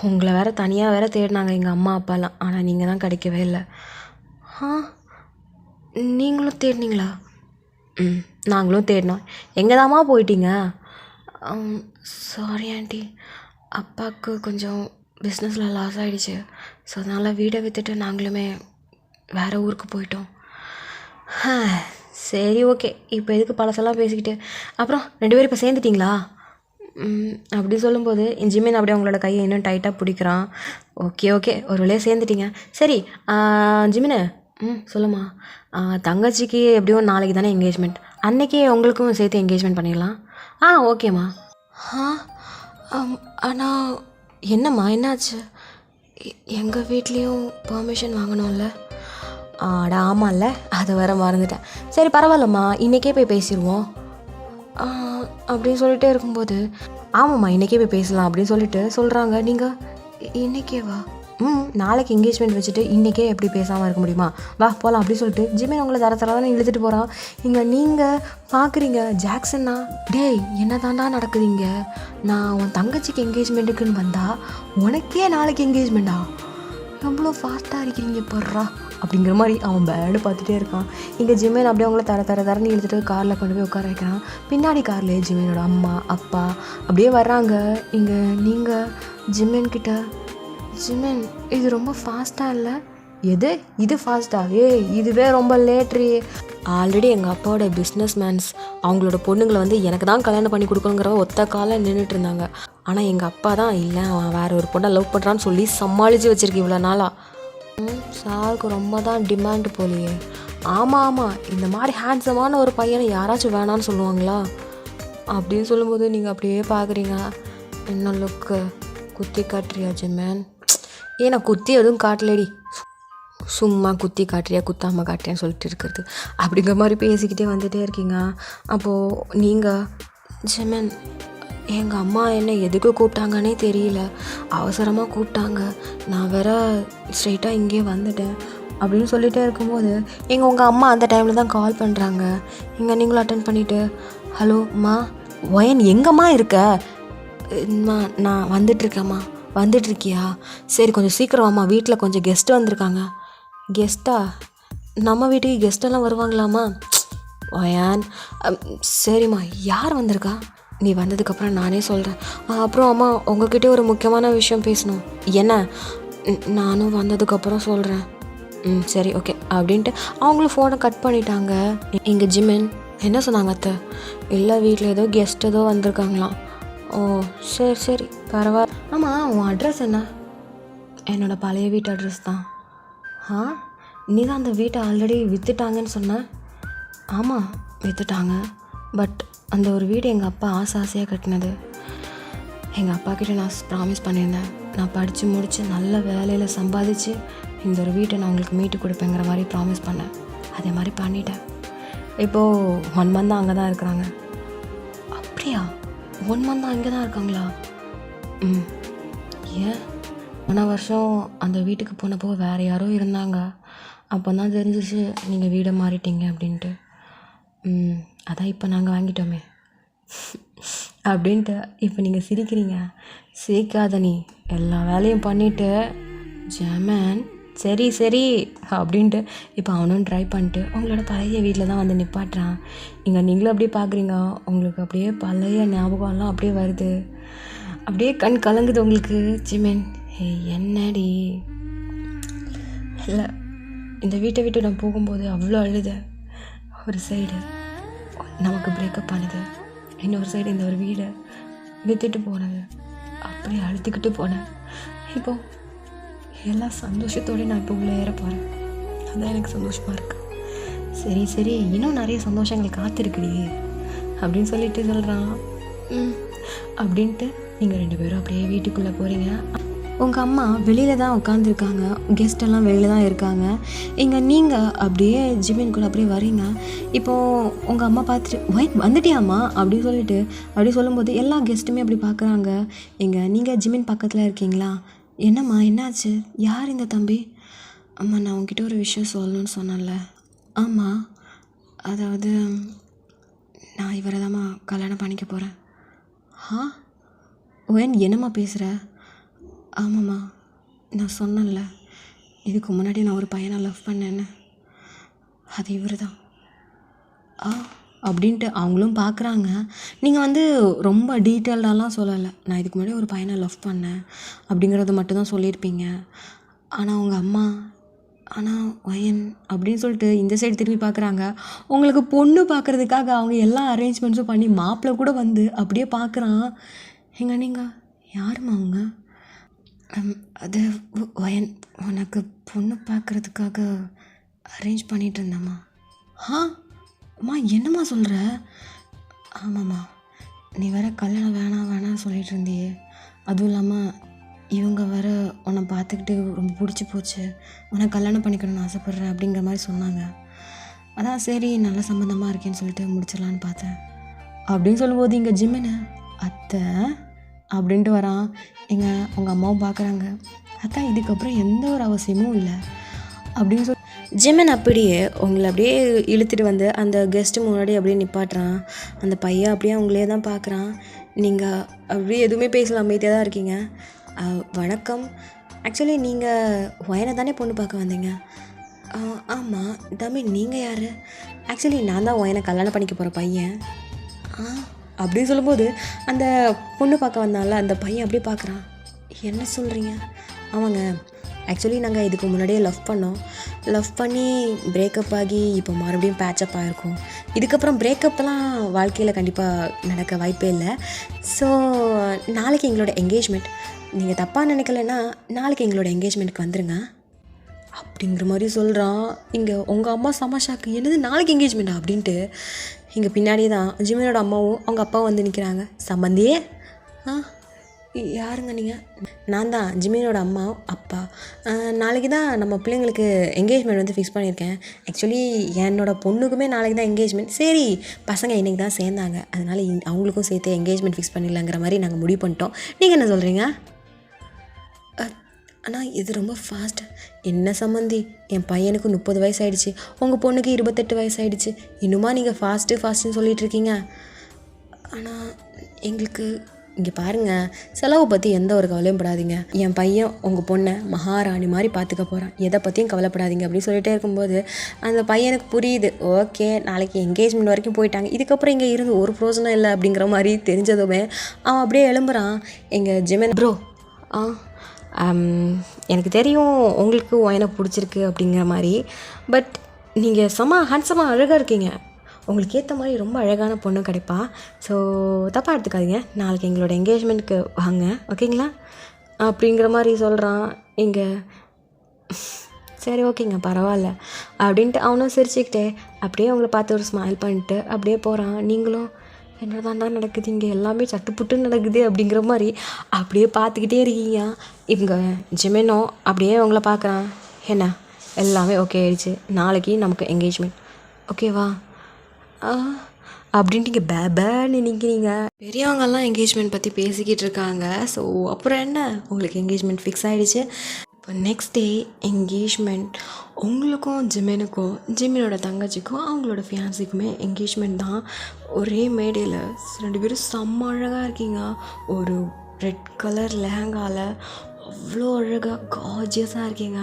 உங்களை வேறு தனியாக வேறு தேடினாங்க எங்கள் அம்மா அப்பாலாம். ஆனால் நீங்கள் தான் கிடைக்கவே இல்லை. நீங்களும் தேடினீங்களா? நாங்களும் தேடினோம். எங்கே தாம்மா போயிட்டீங்க? சாரி ஆண்டி, அப்பாவுக்கு கொஞ்சம் பிஸ்னஸில் லாஸ் ஆகிடுச்சு. ஸோ அதனால் வீடை விற்றுட்டு நாங்களுமே வேறு ஊருக்கு போயிட்டோம். சரி ஓகே, இப்போ எதுக்கு பழசெல்லாம் பேசிக்கிட்டு. அப்புறம் 2 பேரும் இப்போ சேர்ந்துட்டிங்களா? அப்படி சொல்லும்போது ஜிமின் அப்படியே அவங்களோட கையை இன்னும் டைட்டாக பிடிக்கிறான். ஓகே ஓகே, ஒரு வழியாக சேர்ந்துட்டிங்க. சரி ஜிமினு, சொல்லுமா. தங்கச்சிக்கு எப்படியும் நாளைக்கு தானே என்கேஜ்மெண்ட், அன்றைக்கே உங்களுக்கும் சேர்த்து என்கேஜ்மெண்ட் பண்ணிடலாம். ஓகேம்மா. ஆனால் என்னம்மா என்னாச்சு? எங்கள் வீட்லேயும் பெர்மிஷன் வாங்கணும்ல. ஆமாம்ல, அதை வேற மறந்துட்டேன். சரி பரவாயில்லம்மா, இன்றைக்கே போய் பேசிடுவோம் அப்படின்னு சொல்லிட்டே இருக்கும்போது, ஆமாம்மா இன்றைக்கே போய் பேசலாம் அப்படின்னு சொல்லிட்டு சொல்கிறாங்க. நீங்கள் இன்றைக்கேவா? நாளைக்கு என்கேஜ்மெண்ட் வச்சுட்டு இன்றைக்கே எப்படி பேசாமல் இருக்க முடியுமா? வா போகலாம் அப்படின்னு சொல்லிட்டு ஜிமின் உங்களை தரதானே இழுத்துட்டு போகிறான். இங்கே நீங்கள் பார்க்குறீங்க ஜாக்சன்னா, டேய் என்ன தாண்டா நடக்குதுங்க? நான் உன் தங்கச்சிக்கு என்கேஜ்மெண்ட்டுக்குன்னு வந்தால் உனக்கே நாளைக்கு என்கேஜ்மெண்ட்டா? எவ்வளோ ஃபாஸ்ட்டாக இருக்கிறீங்க பர்றா அப்படிங்கிற மாதிரி அவன் பேடு பார்த்துட்டே இருக்கான். இங்கே ஜிமின் அப்படியே அவங்கள தரன்னு இழுத்துட்டு காரில் கொண்டு போய் உட்கார வைக்கிறான். பின்னாடி கார்லேயே ஜிமினோட அம்மா அப்பா அப்படியே வர்றாங்க. இங்கே நீங்கள் ஜிமின் கிட்ட, ஜிமின் இது ரொம்ப ஃபாஸ்ட்டாக இல்லை? எது இது ஃபாஸ்ட்டா? இதுவே ரொம்ப லேட்ரி. ஆல்ரெடி எங்கள் அப்பாவோட பிஸ்னஸ் மேன்ஸ் அவங்களோட பொண்ணுங்களை வந்து எனக்கு தான் கல்யாணம் பண்ணி கொடுக்கணுங்கிற ஒத்த காலம் நின்றுட்டு இருந்தாங்க. ஆனால் எங்கள் அப்பா தான் இல்லை, அவன் வேறு ஒரு பொண்ணை லவ் பண்ணுறான்னு சொல்லி சமாளித்து வச்சுருக்கு இவ்வளோ நாளாக. சாருக்கு ரொம்ப தான் டிமாண்டு போலியே. ஆமாம், இந்த மாதிரி ஹேண்ட்ஸமான ஒரு பையனை யாராச்சும் வேணான்னு சொல்லுவாங்களா? அப்படின்னு சொல்லும்போது நீங்கள் அப்படியே பார்க்குறீங்க. என்ன லுக்கு, குத்தி காட்டுறியா ஜிமேன்? நான் குத்தி எதுவும் காட்டலடி, சும்மா குத்தி காட்டுறியா குத்தாமல் காட்டுறியான்னு சொல்லிட்டு இருக்கிறது அப்படிங்கிற மாதிரி பேசிக்கிட்டே வந்துகிட்டே இருக்கீங்க. அப்போது நீங்கள், ஜிமேன் எங்கள் அம்மா என்னை எதுக்கு கூப்பிட்டாங்கன்னே தெரியல, அவசரமாக கூப்பிட்டாங்க, நான் வேற ஸ்ட்ரெயிட்டாக இங்கே வந்துட்டேன் அப்படின்னு சொல்லிகிட்டே இருக்கும்போது உங்கள் அம்மா அந்த டைமில் தான் கால் பண்ணுறாங்க. நீங்களும் அட்டன் பண்ணிவிட்டு, ஹலோ அம்மா, ஒயன் எங்கம்மா இருக்க? நான் வந்துட்டுருக்கேம்மா. வந்துட்டுருக்கியா? சரி கொஞ்சம் சீக்கிரம் வாம்மா, வீட்டில் கொஞ்சம் கெஸ்ட்டு வந்திருக்காங்க. கெஸ்ட்டா? நம்ம வீட்டுக்கு கெஸ்ட்டெல்லாம் வருவாங்களாம்மா? ஒயான், சரிம்மா, யார் வந்திருக்கா? நீ வந்ததுக்கப்புறம் நானே சொல்கிறேன். அப்புறம் அம்மா உங்ககிட்ட ஒரு முக்கியமான விஷயம் பேசணும். என்ன? நானும் வந்ததுக்கப்புறம் சொல்கிறேன். சரி ஓகே அப்படின்ட்டு அவங்களும் ஃபோனை கட் பண்ணிட்டாங்க. எங்கள் ஜிமின் என்ன சொன்னாங்க அத்தை? இல்லை வீட்டில் ஏதோ கெஸ்ட் ஏதோ வந்திருக்காங்களாம். ஓ சரி பரவாயில்ல. ஆமாம் உன் அட்ரஸ் என்ன? என்னோடய பழைய வீட்டு அட்ரஸ் தான். நீ தான் அந்த வீட்டை ஆல்ரெடி விற்றுட்டாங்கன்னு சொன்ன. ஆமாம் விற்றுட்டாங்க, பட் அந்த ஒரு வீடு எங்கள் அப்பா ஆசையாக கட்டினது. எங்கள் அப்பா கிட்டே நான் ப்ராமிஸ் பண்ணியிருந்தேன், நான் படித்து முடித்து நல்ல வேலையில் சம்பாதிச்சு இந்த ஒரு வீட்டை நான் உங்களுக்கு மீட்டு கொடுப்பேங்கிற மாதிரி ப்ராமிஸ் பண்ணேன். அதே மாதிரி பண்ணிட்டேன். இப்போது 1 month அங்கே தான் இருக்கிறாங்க. அப்படியா? 1 month அங்கே தான் இருக்காங்களா? ஏன்? போன வருஷம் அந்த வீட்டுக்கு போனப்போ வேறு யாரோ இருந்தாங்க, அப்போ தான் தெரிஞ்சிச்சு நீங்கள் வீடை மாறிட்டீங்க அப்படின்ட்டு. அதான் இப்போ நாங்கள் வாங்கிட்டோமே அப்படின்ட்டு. இப்போ நீங்கள் சிரிக்கிறீங்க. சிரிக்காத, நீ எல்லா வேலையும் பண்ணிவிட்டு ஜமன் சரி அப்படின்ட்டு இப்போ அவனும் ட்ரை பண்ணிட்டு உங்களோட பழைய வீட்டில் தான் வந்து நிப்பாட்டுறான். நீங்களும் அப்படியே பார்க்குறீங்க, உங்களுக்கு அப்படியே பழைய ஞாபகம்லாம் அப்படியே வருது, அப்படியே கண் கலங்குது உங்களுக்கு. ஜிமின் என்னடி? இல்லை, இந்த வீட்டை விட்டு நான் போகும்போது அவ்வளோ அழுத. ஒரு சைடு நமக்கு பிரேக்கப் ஆனது, இன்னொரு சைடு இந்த ஒரு வீடை விற்றுட்டு போனது, அப்படியே அழுத்துக்கிட்டு போனேன். இப்போ எல்லா சந்தோஷத்தோடு நான் இப்போ உள்ளே ஏற போகிறேன். அதுதான் எனக்கு சந்தோஷமாக இருக்குது. சரி இன்னும் நிறைய சந்தோஷங்கள் காத்திருக்குடி அப்படின்னு சொல்லிட்டு சொல்கிறான். அப்படின்ட்டு நீங்கள் 2 பேரும் அப்படியே வீட்டுக்குள்ளே போகிறீங்க. உங்கள் அம்மா வெளியில் தான் உட்காந்துருக்காங்க, கெஸ்டெல்லாம் வெளியில் தான் இருக்காங்க. நீங்கள் அப்படியே ஜிமின் கூட அப்படியே வரீங்க. இப்போது உங்கள் அம்மா பார்த்துட்டு வந்துட்டியாம்மா அப்படின்னு சொல்லிட்டு அப்படி சொல்லும்போது எல்லா கெஸ்ட்டுமே அப்படி பார்க்குறாங்க. நீங்கள் ஜிமின் பக்கத்தில் இருக்கீங்களா? என்னம்மா என்னாச்சு? யார் இந்த தம்பி? அம்மா நான் உங்ககிட்ட ஒரு விஷயம் சொல்லணும்னு சொன்னேன்ல. ஆமாம், அதாவது நான் இவரை தாம்மா கல்யாணம் பண்ணிக்க போகிறேன். என்னம்மா பேசுகிற? ஆமாம்மா, நான் சொன்னேன்ல இதுக்கு முன்னாடி நான் ஒரு பையனை லவ் பண்ணேன்னு, அது இவர் தான். அப்படின்ட்டு அவங்களும் பார்க்குறாங்க. நீங்கள் ரொம்ப டீட்டெயில்டாலாம் சொல்லலை, நான் இதுக்கு முன்னாடி ஒரு பையனை லவ் பண்ணேன் அப்படிங்கிறத மட்டும்தான் சொல்லியிருப்பீங்க. ஆனால் அவங்க அம்மா ஆனால் ஒயன் அப்படின்னு சொல்லிட்டு இந்த சைடு திரும்பி பார்க்குறாங்க. உங்களுக்கு பொண்ணு பார்க்குறதுக்காக அவங்க எல்லா அரேஞ்ச்மெண்ட்ஸும் பண்ணி மாப்பிள்ளை கூட வந்து அப்படியே பார்க்குறான். எங்க நீங்கள் யாரும்மா அவங்க? அது ஒயன் உனக்கு பொண்ணு பார்க்குறதுக்காக அரேஞ்ச் பண்ணிகிட்டு இருந்தேம்மா. ஆ அம்மா என்னம்மா சொல்கிற? ஆமாம்மா, நீ வேற கல்யாணம் வேணாம் சொல்லிட்டு இருந்தியே. அதுவும் இல்லாமல் இவங்க வேற உன்னை பார்த்துக்கிட்டு ரொம்ப பிடிச்சி போச்சு, உன்னை கல்யாணம் பண்ணிக்கணும்னு ஆசைப்பட்றேன் அப்படிங்கிற மாதிரி சொன்னாங்க. அதான் சரி நல்ல சம்மந்தமாக இருக்கேன்னு சொல்லிட்டு முடிச்சிடலான்னு பார்த்தேன் அப்படின்னு சொல்லும்போது இங்கே ஜிம்மினை அத்தை அப்படின்ட்டு வரான். உங்கள் அம்மாவும் பார்க்குறாங்க. அத்தை இதுக்கப்புறம் எந்த ஒரு அவசியமும் இல்லை அப்படின்னு சொல்லி ஜிம்மன் அப்படியே உங்களை அப்படியே இழுத்துட்டு வந்து அந்த கெஸ்ட்டு முன்னாடி அப்படியே நிப்பாட்டுறான். அந்த பையன் அப்படியே அவங்களே தான் பார்க்குறான். நீங்கள் அப்படியே எதுவுமே பேசல, அமைதியாக தான் இருக்கீங்க. வணக்கம், ஆக்சுவலி நீங்கள் ஒயனை தானே பொண்ணு பார்க்க வந்தீங்க? ஆமாம். தம்பி நீங்கள் யார்? ஆக்சுவலி நான் தான் ஒயனை கல்யாணம் பண்ணிக்க போகிற பையன். அப்படின்னு சொல்லும்போது அந்த பொண்ணு பார்க்க வந்தால அந்த பையன் அப்படியே பார்க்குறான். என்ன சொல்கிறீங்க? ஆமாங்க, ஆக்சுவலி நாங்கள் இதுக்கு முன்னாடியே லவ் பண்ணி பிரேக்கப் ஆகி இப்போ மறுபடியும் பேட்சப் ஆகிருக்கோம். இதுக்கப்புறம் பிரேக்கப்லாம் வாழ்க்கையில் கண்டிப்பாக நடக்க வாய்ப்பே இல்லை. ஸோ நாளைக்கு எங்களோட என்கேஜ்மெண்ட், நீங்கள் தப்பாக நினைக்கலன்னா நாளைக்கு எங்களோட என்கேஜ்மெண்ட்டுக்கு வந்துடுங்க அப்படிங்கிற மாதிரி சொல்கிறான். இங்கே உங்கள் அம்மா சமாஷாக்கு என்னது நாளைக்கு என்கேஜ்மெண்ட்டா அப்படின்ட்டு இங்கே பின்னாடியே தான் ஜிமினோட அம்மாவும் அவங்க அப்பாவும் வந்து நிற்கிறாங்க. சம்பந்தியே? யாருங்க நீங்கள்? நான் தான் ஜிமினோட அம்மா அப்பா. நாளைக்கு தான் நம்ம பிள்ளைங்களுக்கு என்கேஜ்மெண்ட் வந்து ஃபிக்ஸ் பண்ணியிருக்கேன். ஆக்சுவலி என்னோடய பொண்ணுக்குமே நாளைக்கு தான் என்கேஜ்மெண்ட். சரி பசங்க இன்றைக்கி தான் சேர்ந்தாங்க, அதனால் அவங்களுக்கும் சேர்த்து என்கேஜ்மெண்ட் ஃபிக்ஸ் பண்ணிடலாங்கிற மாதிரி நாங்கள் முடிவு பண்ணிட்டோம். நீங்கள் என்ன சொல்கிறீங்க? ஆனால் இது ரொம்ப ஃபாஸ்ட். என்ன சம்மந்தி, என் பையனுக்கு 30 வயசு ஆகிடுச்சு, உங்கள் பொண்ணுக்கு 28 வயசு ஆகிடுச்சு, இன்னுமா நீங்கள் ஃபாஸ்ட்டுன்னு சொல்லிகிட்ருக்கீங்க? ஆனால் எங்களுக்கு இங்கே பாருங்கள், செலவை பற்றி எந்த ஒரு கவலையும் படாதீங்க. என் பையன் உங்கள் பொண்ணை மகாராணி மாதிரி பார்த்துக்க போகிறான், எதை பற்றியும் கவலைப்படாதீங்க அப்படின்னு சொல்லிகிட்டே இருக்கும்போது அந்த பையனுக்கு புரியுது. ஓகே, நாளைக்கு என்கேஜ்மெண்ட் வரைக்கும் போயிட்டாங்க, இதுக்கப்புறம் இங்கே இருந்து ஒரு பிரோஜனம் இல்லை அப்படிங்கிற மாதிரி தெரிஞ்சதுமே அவன் அப்படியே எழும்புறான். எங்கள் ஜிமின் ப்ரோ, எனக்கு தெரியும் உங்களுக்கு எனக்கு பிடிச்சிருக்கு அப்படிங்கிற மாதிரி, பட் நீங்கள் ஹேண்ட்ஸமாக அழகாக இருக்கீங்க, உங்களுக்கு ஏற்ற மாதிரி ரொம்ப அழகான பொண்ணு கிடைப்பா. ஸோ தப்பாக எடுத்துக்காதீங்க, நாளைக்கு எங்களோட என்கேஜ்மெண்ட்க்கு வாங்க, ஓகேங்களா அப்படிங்கிற மாதிரி சொல்கிறான். இங்கே சரி ஓகேங்க பரவாயில்ல அப்படின்ட்டு அவனும் சிரிச்சுக்கிட்டே அப்படியே அவங்கள பார்த்து ஒரு ஸ்மைல் பண்ணிட்டு அப்படியே போகிறான். நீங்களும் என்னதான்டா நடக்குது இங்கே, எல்லாமே சட்டுப்புட்டுன்னு நடக்குது அப்படிங்கிற மாதிரி அப்படியே பார்த்துக்கிட்டே இருக்கீங்க. இவங்க ஜிமினோ அப்படியே அவங்கள பார்க்குறான். என்ன எல்லாமே ஓகே ஆயிடுச்சு, நாளைக்கு நமக்கு என்கேஜ்மெண்ட் ஓகேவா அப்படின்ட்டு இங்கே பேபேன்னு நிற்கிறீங்க. பெரியவங்கெல்லாம் என்கேஜ்மெண்ட் பற்றி பேசிக்கிட்டு இருக்காங்க. ஸோ அப்புறம் என்ன, உங்களுக்கு என்கேஜ்மெண்ட் ஃபிக்ஸ் ஆகிடுச்சு. இப்போ நெக்ஸ்ட் டே என்கேஜ்மெண்ட். உங்களுக்கும் ஜிமினுக்கும், ஜிமினோட தங்கச்சிக்கும் அவங்களோட ஃபியான்சிக்குமே என்கேஜ்மெண்ட் தான். ஒரே மேடையில் 2 பேரும் செம்ம அழகாக இருக்கீங்க. ஒரு ரெட் கலர் லெஹங்காவில் அவ்வளோ அழகாக கார்ஜியஸாக இருக்கீங்க.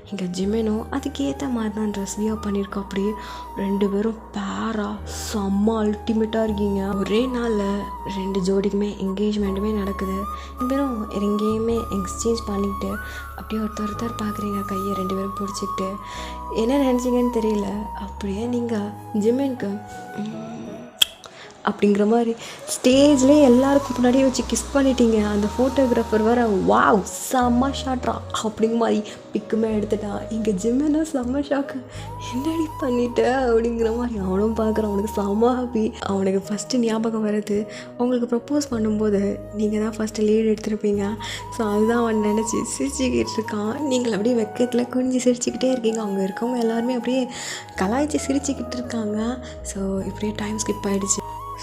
இங்கே ஜிமினும் அதுக்கேற்ற மாதிரி தான் ட்ரெஸ் வியர் பண்ணியிருக்கோம். அப்படியே 2 பேரும் பேராக செம்ம அல்டிமேட்டாக இருக்கீங்க. ஒரே நாளில் 2 ஜோடிக்குமே என்கேஜ்மெண்ட்டுமே நடக்குது. 2 பேரும் எங்கேயுமே எக்ஸ்சேஞ்ச் பண்ணிக்கிட்டு அப்படியே ஒருத்தர் பார்க்குறீங்க, கையை 2 பேரும் பிடிச்சிக்கிட்டு. என்ன நினச்சிங்கன்னு தெரியல, அப்படியே நீங்கள் ஜிமினுக்கு அப்படிங்கிற மாதிரி ஸ்டேஜ்லேயே எல்லாருக்கும் முன்னாடியே வச்சு கிஸ் பண்ணிட்டீங்க. அந்த ஃபோட்டோகிராஃபர் வேறு வாவ் செம்ம ஷாட்ரா அப்படிங்கிற மாதிரி பிக்குமே எடுத்துட்டான். இங்கே ஜிம்மினா செம்ம ஷாக்கு, என்னடி பண்ணிட்ட அப்படிங்கிற மாதிரி அவனும் பார்க்குறான். அவனுக்கு செம்ம ஹாப்பி. அவனுக்கு ஃபஸ்ட்டு ஞாபகம் வருது, உங்களுக்கு ப்ரப்போஸ் பண்ணும்போது நீங்கள் தான் ஃபஸ்ட்டு லீடு எடுத்துருப்பீங்க. ஸோ அதுதான் அவன் நினச்சி சிரிச்சுக்கிட்டு இருக்கான். நீங்கள் அப்படியே வெக்கத்தில் குனிஞ்சு சிரிச்சுக்கிட்டே இருக்கீங்க. அவங்க இருக்கவங்க எல்லாருமே அப்படியே கலாய்ச்சி சிரிச்சுக்கிட்டு இருக்காங்க. ஸோ இப்படியே டைம் ஸ்கிப் ஆகிடுச்சு.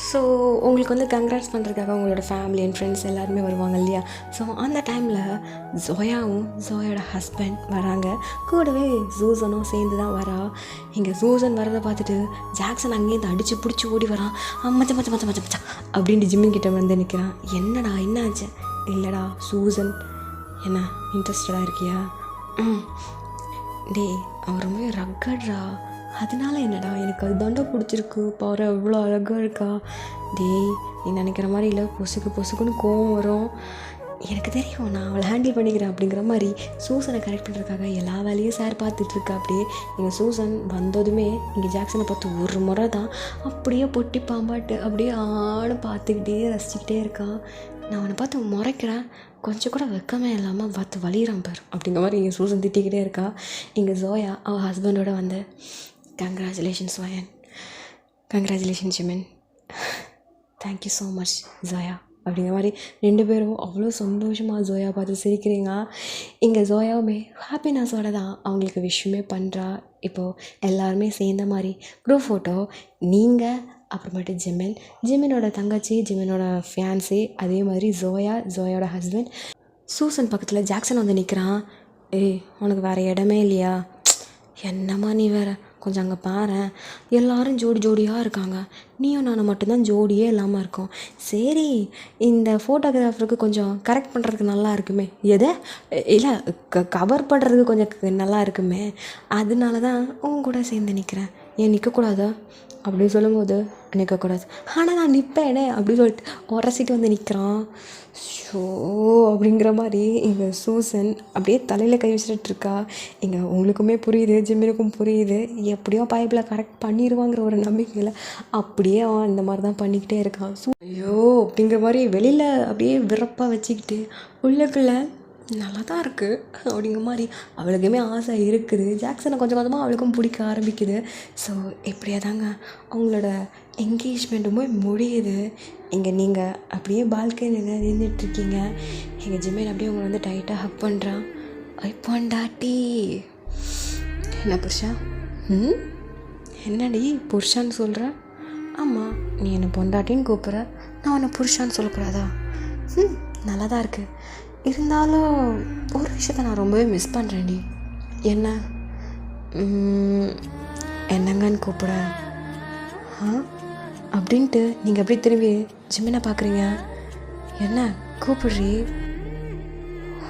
ஸோ உங்களுக்கு வந்து கங்க்ராட்ஸ் பண்ணுறதுக்காக உங்களோட ஃபேமிலி அண்ட் ஃப்ரெண்ட்ஸ் எல்லாருமே வருவாங்க இல்லையா? ஸோ அந்த டைமில் ஜோயாவும் ஜோயோட ஹஸ்பண்ட் வராங்க, கூடவே சூசனும் சேர்ந்து தான் வரா. இங்கே சூசன் வரதை பார்த்துட்டு ஜாக்சன் அங்கேருந்து அடித்து பிடிச்சி ஓடி வரான். மச்சா அப்படின்ட்டு ஜிம்மின் கிட்ட வந்து நிற்கிறான். என்னடா என்னாச்சு? இல்லைடா சூசன், என்ன இன்ட்ரெஸ்டடாக இருக்கியா? டே அவன் ரொம்ப ரக்கட்ரா, அதனால என்னடா, எனக்கு அது தாண்டா பிடிச்சிருக்கு, பாரு எவ்வளோ அழகாக இருக்கா. டேய் நீ நினைக்கிற மாதிரி இல்லை, பொசுக்குன்னு கோவம் வரும். எனக்கு தெரியும், நான் அவளை ஹேண்டில் பண்ணிக்கிறேன் அப்படிங்கிற மாதிரி சூசனை கரெக்ட் பண்ணுறதுக்காக எல்லா வேலையும் சார் பார்த்துட்ருக்கா. அப்படியே எங்கள் சூசன் வந்ததுமே இங்கே ஜாக்சனை பார்த்து ஒரு முறை தான் அப்படியே பொட்டி பாம்பாட்டு அப்படியே ஆளும் பார்த்துக்கிட்டே ரசிச்சுக்கிட்டே இருக்கான். நான் அவனை பார்த்து முறைக்கிறேன், கொஞ்சம் கூட வெக்கமே இல்லாமல் பார்த்து வலிகிறான் பார் அப்படிங்கிற மாதிரி இங்கே சூசன் திட்டிக்கிட்டே இருக்கா. இங்கே ஜோயா அவள் ஹஸ்பண்டோட வந்து கங்க்ராச்சுலேஷன்ஸ் வயன், congratulation Jimin, thank you so much Zoya அப்படிங்கிற மாதிரி 2 பேரும் அவ்வளோ சந்தோஷமாக ஜோயா பார்த்து சிரிக்கிறீங்க. இங்கே ஜோயாவுமே ஹாப்பினஸோட தான் அவங்களுக்கு விஷயமே பண்ணுறா. இப்போது எல்லாருமே சேர்ந்த மாதிரி குரூப் ஃபோட்டோ நீங்கள், அப்புறமேட்டு ஜிமினோட தங்கச்சி, ஜிமினோட ஃபியான்சி, அதே மாதிரி ஜோயாவோட ஹஸ்பண்ட். சூசன் பக்கத்தில் ஜாக்சன் வந்து நிற்கிறான். ஏய், உனக்கு வேறு இடமே இல்லையா? என்னம்மா நீ வேறு, கொஞ்சம் அங்கே பாரேன், எல்லோரும் ஜோடியாக இருக்காங்க, நீயும் நானும் மட்டும்தான் ஜோடியே இல்லாமல் இருக்கோம். சரி, இந்த ஃபோட்டோகிராஃபருக்கு கொஞ்சம் கரெக்ட் பண்ணுறதுக்கு நல்லா இருக்குமே, எதை இல்லை கவர் பண்ணுறதுக்கு கொஞ்சம் நல்லா இருக்குமே, அதனால தான் உன் கூட சேர்ந்து நிற்கிறேன். ஏன் நிற்கக்கூடாதா அப்படின்னு சொல்லும்போது நிற்கக்கூடாது, ஆனால் நான் நிற்பேனே அப்படின்னு சொல்லிட்டு உரசிட்டு வந்து நிற்கிறான். ஷோ அப்படிங்கிற மாதிரி இங்கே சூசன் அப்படியே தலையில் கை வச்சுட்டுருக்கா. இங்கே உங்களுக்குமே புரியுது, ஜிம்மினுக்கும் புரியுது, எப்படியோ பைப்பில் கரெக்ட் பண்ணிடுவாங்கிற ஒரு நம்பிக்கையில் அப்படியே அவன் இந்த மாதிரி தான் பண்ணிக்கிட்டே இருக்கான். ஐயோ அப்படிங்கிற மாதிரி வெளியில் அப்படியே விறப்பாக வச்சுக்கிட்டு உள்ளுக்குள்ளே நல்லா தான் இருக்குது அப்படிங்கிற மாதிரி அவளுக்குமே ஆசை இருக்குது. ஜாக்சனை கொஞ்சம் கொஞ்சமாக அவளுக்கும் பிடிக்க ஆரம்பிக்குது. ஸோ இப்படியே தாங்க அவங்களோட என்கேஜ்மெண்ட்டுமே முடியுது. இங்கே நீங்கள் அப்படியே பால்கனியில் நின்றுட்டுருக்கீங்க. எங்கள் ஜிமின் அப்படியே உங்களை வந்து டைட்டாக ஹக் பண்ணுறான். ஐ பொண்டாட்டி, என்ன புருஷா? என்னடி புருஷான்னு சொல்கிற? ஆமாம், நீ என்னை பொண்டாட்டின்னு கூப்பிட்ற, நான் உன்னை புருஷான்னு சொல்லக்கூடாதா? நல்லா தான் இருக்குது. இருந்தாலும் ஒரு விஷயத்த நான் ரொம்பவே மிஸ் பண்ணுறேன்டி. என்ன? என்னங்கன்னு கூப்பிட அப்படின்ட்டு நீங்கள் அப்படியே திரும்பி ஜிமினை பார்க்குறீங்க. என்ன கூப்பிடுறீ?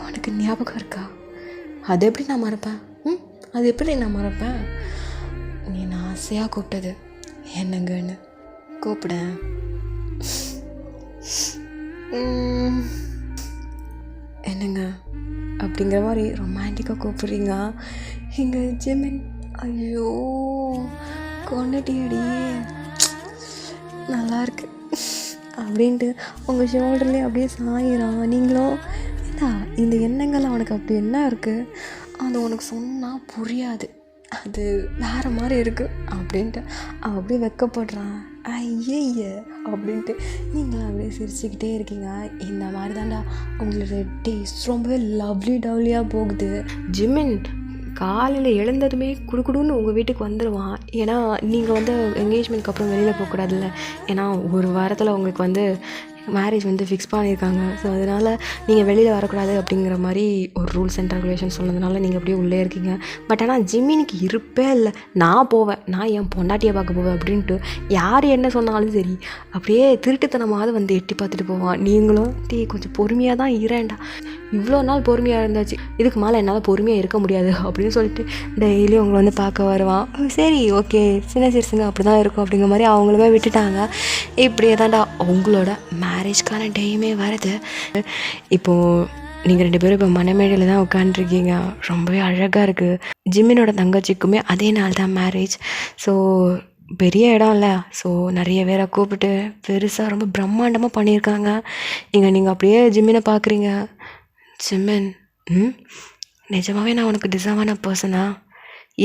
உனக்கு ஞாபகம் இருக்கா? அது எப்படி நான் மறப்பேன்? அது எப்படி நான் மறப்பேன்? நீ நான் ஆசையாக கூப்பிட்டது என்னங்கன்னு கூப்பிட. என்னங்க அப்படிங்கிற மாதிரி ரொமான்டிக்காக கூப்பிட்றீங்க. எங்கள் ஜிமின் ஐயோ கொண்டுட்டியடி, நல்லாயிருக்கு அப்படின்ட்டு உங்கள் ஷோல்டர்லேயே அப்படியே சாயிறான். நீங்களும் ஏண்டா இந்த எண்ணங்கள் அவனுக்கு அப்படி என்ன இருக்குது, அது உனக்கு சொன்னால் புரியாது, அது வேறு மாதிரி இருக்குது அப்படின்ட்டு அவன் அப்படியே வெக்கப்படுறான். ஐய அப்படின்ட்டு நீங்களும் அப்படியே சிரிச்சுக்கிட்டே இருக்கீங்க. இந்த மாதிரி தான்டா உங்களோட டேஸ்ட் ரொம்பவே லவ்லியாக போகுது. ஜிமின் காலையில் எழுந்ததுமே குடுக்குடுன்னு உங்கள் வீட்டுக்கு வந்துடுவான். ஏன்னா நீங்கள் வந்து என்கேஜ்மெண்ட்க்கு அப்புறம் வெளியில் போகக்கூடாதுல்ல, ஏன்னா ஒரு வாரத்தில் உங்களுக்கு வந்து மேரேஜ் வந்து ஃபிக்ஸ் பண்ணியிருக்காங்க. ஸோ அதனால் நீங்கள் வெளியில் வரக்கூடாது அப்படிங்கிற மாதிரி ஒரு ரூல்ஸ் அண்ட் ரெகுலேஷன் சொன்னதுனால நீங்கள் அப்படியே உள்ளே இருக்கீங்க. பட் ஆனால் ஜிம்மினுக்கு இருப்பே இல்லை, நான் போவேன், நான் என் பொண்டாட்டியை பார்க்க போவேன் அப்படின்ட்டு யார் என்ன சொன்னாலும் சரி அப்படியே திருட்டுத்தனமாவது வந்து எட்டி பார்த்துட்டு போவான். நீங்களும் கொஞ்சம் பொறுமையாக தான் இரேண்டா, இவ்வளோ நாள் பொறுமையாக இருந்தாச்சு, இதுக்கு மேலே என்னால் பொறுமையாக இருக்க முடியாது அப்படின்னு சொல்லிட்டு டெய்லியும் உங்களை வந்து பார்க்க வருவான். சரி ஓகே, சின்ன சிறுசுங்க அப்படி தான் இருக்கும் அப்படிங்கிற மாதிரி அவங்களுமே விட்டுட்டாங்க. இப்படியே தான்டா அவங்களோட மேரேஜ்க்கான டேயுமே வருது. இப்போது நீங்கள் 2 பேரும் இப்போ மணமேடையில் தான் உட்காந்துருக்கீங்க, ரொம்பவே அழகாக இருக்குது. ஜிம்மினோட தங்கச்சிக்குமே அதே நாள் தான் மேரேஜ். ஸோ பெரிய இடம் இல்லை, ஸோ நிறைய பேரை கூப்பிட்டு பெருசாக ரொம்ப பிரம்மாண்டமாக பண்ணியிருக்காங்க. நீங்கள் அப்படியே ஜிம்மினை பார்க்குறீங்க. ஜிமின், நிஜமாவே நான் உனக்கு டிசர்வான பர்சனா?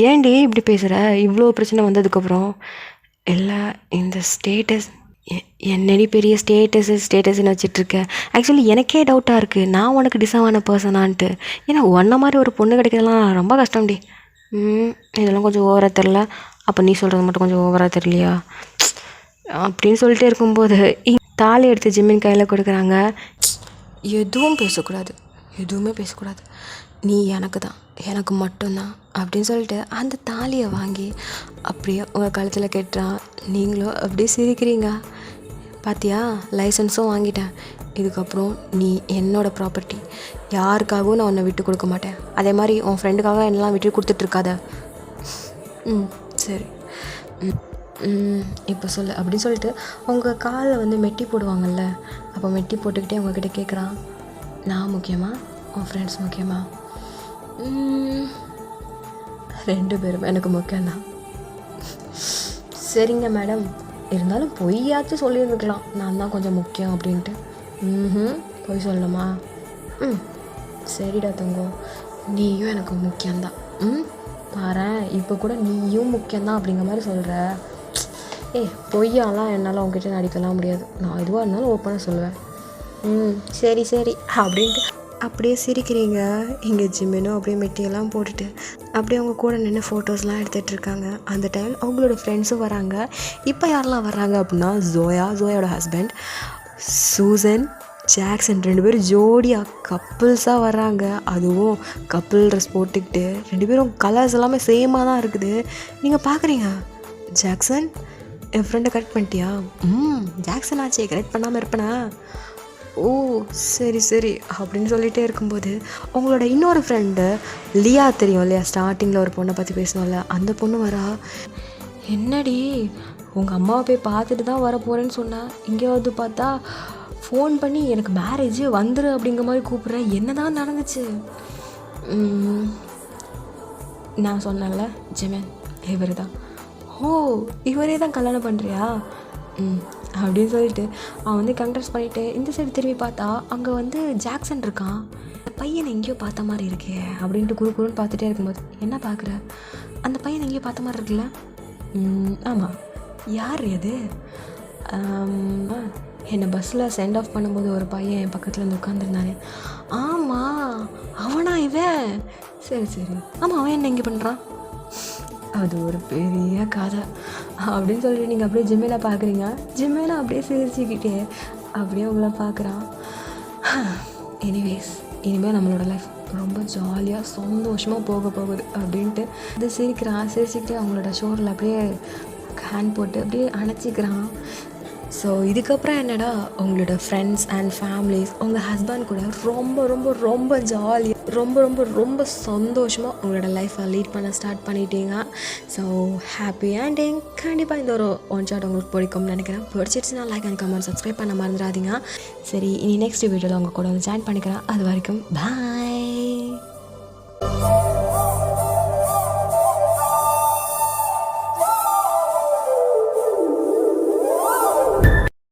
ஏன்டி இப்படி பேசுகிற? இவ்வளோ பிரச்சனை வந்ததுக்கப்புறம் இல்லை, இந்த ஸ்டேட்டஸ் என்னடி பெரிய ஸ்டேட்டஸ்ன்னு வச்சிட்ருக்கேன். ஆக்சுவலி எனக்கே டவுட்டாக இருக்குது, நான் உனக்கு டிசர்வான பர்சனான்ட்டு. ஏன்னா ஒன்றை மாதிரி ஒரு பொண்ணு கிடைக்கிறதுலாம் ரொம்ப கஷ்டம்டி. இதெல்லாம் கொஞ்சம் ஓவராக தெரில, அப்போ நீ சொல்கிறது மட்டும் கொஞ்சம் ஓவராக தெரியலையா அப்படின்னு சொல்லிட்டு இருக்கும்போது தாலி எடுத்து ஜிம்மின் கையில் கொடுக்குறாங்க. எதுவுமே பேசக்கூடாது, நீ எனக்கு தான், எனக்கு மட்டும்தான் அப்படின்னு சொல்லிட்டு அந்த தாலியை வாங்கி அப்படியே உங்கள் கழுத்தில் கட்டுறான். நீங்களும் அப்படியே சிரிக்கிறீங்க. பார்த்தியா, லைசன்ஸும் வாங்கிட்டேன், இதுக்கப்புறம் நீ என்னோடய ப்ராப்பர்ட்டி, யாருக்காகவும் நான் உன்னை விட்டு கொடுக்க மாட்டேன். அதே மாதிரி உன் ஃப்ரெண்டுக்காக என்னெல்லாம் விட்டு கொடுத்துட்ருக்காத. சரி, இப்போ சொல்லு அப்படின்னு சொல்லிட்டு அவங்க காலில் வந்து மெட்டி போடுவாங்கள்ல, அப்போ மெட்டி போட்டுக்கிட்டே அவங்கக்கிட்ட கேட்குறான். நான் முக்கியமா உன் ஃப்ரெண்ட்ஸ் முக்கியமா? 2 பேரும் எனக்கு முக்கியம்தான். சரிங்க மேடம், இருந்தாலும் பொய்யாச்சும் சொல்லியிருந்துக்கலாம், நான் தான் கொஞ்சம் முக்கியம் அப்படின்ட்டு. பொய் சொல்லணுமா? சரிடா தங்கம், நீயும் எனக்கு முக்கியம்தான். பாரேன், இப்போ கூட நீயும் முக்கியம்தான் அப்படிங்கிற மாதிரி சொல்கிற. பொய்யாலாம் என்னால் உங்ககிட்ட நடிக்கலாம் முடியாது. நான் எதுவாக இருந்தாலும் ஓப்பனாக சொல்லுவேன். சரி சரி அப்படின்ட்டு அப்படியே சிரிக்கிறீங்க. இங்கே ஜிம்மினும் அப்படியே மெட்டியெல்லாம் போட்டுட்டு அப்படியே அவங்க கூட நின்று ஃபோட்டோஸ்லாம் எடுத்துகிட்டு இருக்காங்க. அந்த டைம் அவங்களோட ஃப்ரெண்ட்ஸும் வராங்க. இப்போ யாரெல்லாம் வர்றாங்க அப்படின்னா, ஜோயோட ஹஸ்பண்ட், சூசன், ஜாக்சன் 2 பேரும் ஜோடியாக கப்புள்ஸாக வர்றாங்க. அதுவும் கப்புள் ட்ரெஸ் போட்டுக்கிட்டு 2 பேரும் கலர்ஸ் எல்லாமே சேமாக தான் இருக்குது. நீங்கள் பார்க்குறீங்க, ஜாக்சன் என் ஃப்ரெண்டை கரெக்ட் பண்ணிட்டியா? ஜாக்சன் ஆச்சே, கரெக்ட் பண்ணாமல் இருப்பேனா? ஓ சரி சரி அப்படின்னு சொல்லிகிட்டே இருக்கும்போது உங்களோட இன்னொரு ஃப்ரெண்டு லியா, தெரியும் இல்லையா, ஸ்டார்டிங்கில் ஒரு பொண்ணை பற்றி பேசணும்ல, அந்த பொண்ணு வரா. என்னடி உங்கள் அம்மாவை போய் பார்த்துட்டு தான் வர போகிறேன்னு சொன்னேன், இங்கே வந்து பார்த்தா ஃபோன் பண்ணி எனக்கு மேரேஜ் வந்துரு அப்படிங்கிற மாதிரி கூப்பிட்றேன், என்ன தான் நடந்துச்சு? நான் சொன்னேன்ல ஜெமன், இவர் தான். ஓ இவரே தான் கல்யாணம் பண்ணுறியா? அப்படின்னு சொல்லிட்டு அவன் வந்து கங்க்ராட்ஸ் பண்ணிவிட்டு இந்த சைடு திரும்பி பார்த்தா அங்கே வந்து ஜாக்சன் இருக்கான். அந்த பையனை எங்கேயோ பார்த்த மாதிரி இருக்கே அப்படின்ட்டு குறுன்னு பார்த்துட்டே இருக்கும்போது, என்ன பார்க்குற? அந்த பையனை எங்கேயோ பார்த்த மாதிரி இருக்குல்ல? ஆமாம். யார் அது? என்னை பஸ்ஸில் சென்ட் ஆஃப் பண்ணும்போது ஒரு பையன் என் பக்கத்தில் வந்து உட்காந்துருந்தானே. ஆமாம், அவனா இவன்? சரி சரி, ஆமாம், அவன் என்ன இங்கே பண்ணுறான்? அது ஒரு பெரிய கதை அப்படின்னு சொல்லிட்டு நீங்கள் அப்படியே ஜிம்மையில பார்க்குறீங்க. ஜிம்மையில அப்படியே சிரிச்சுக்கிட்டே அப்படியே உங்களை பார்க்குறான். எனிவேஸ், இனிமேல் நம்மளோட லைஃப் ரொம்ப ஜாலியாக சந்தோஷமாக போக போகுது அப்படின்ட்டு அது சிரிச்சுக்கிட்டே அவங்களோட ஷோரில் அப்படியே ஹேண்ட் போட்டு அப்படியே அணைச்சிக்கிறான். ஸோ இதுக்கப்புறம் என்னடா, உங்களோட ஃப்ரெண்ட்ஸ் அண்ட் ஃபேமிலிஸ் உங்கள் ஹஸ்பண்ட் கூட ரொம்ப ரொம்ப ரொம்ப ஜாலியாக ரொம்ப சந்தோஷமாக உங்களோட லைஃப்பை லீட் பண்ண ஸ்டார்ட் பண்ணிட்டீங்க. So happy ending. கண்டிப்பாக இந்த ஒரு ஒன் ஷாட் உங்களுக்கு பிடிக்கும்னு நினைக்கிறேன். பிடிச்சிருச்சுன்னா லைக் அண்ட் கமெண்ட் சப்ஸ்கிரைப் பண்ண மறந்துடாதீங்க. சரி, இனி நெக்ஸ்ட் வீடியோவில் உங்கள் கூட வந்து ஜாயின் பண்ணிக்கிறேன். அது வரைக்கும் பாய்.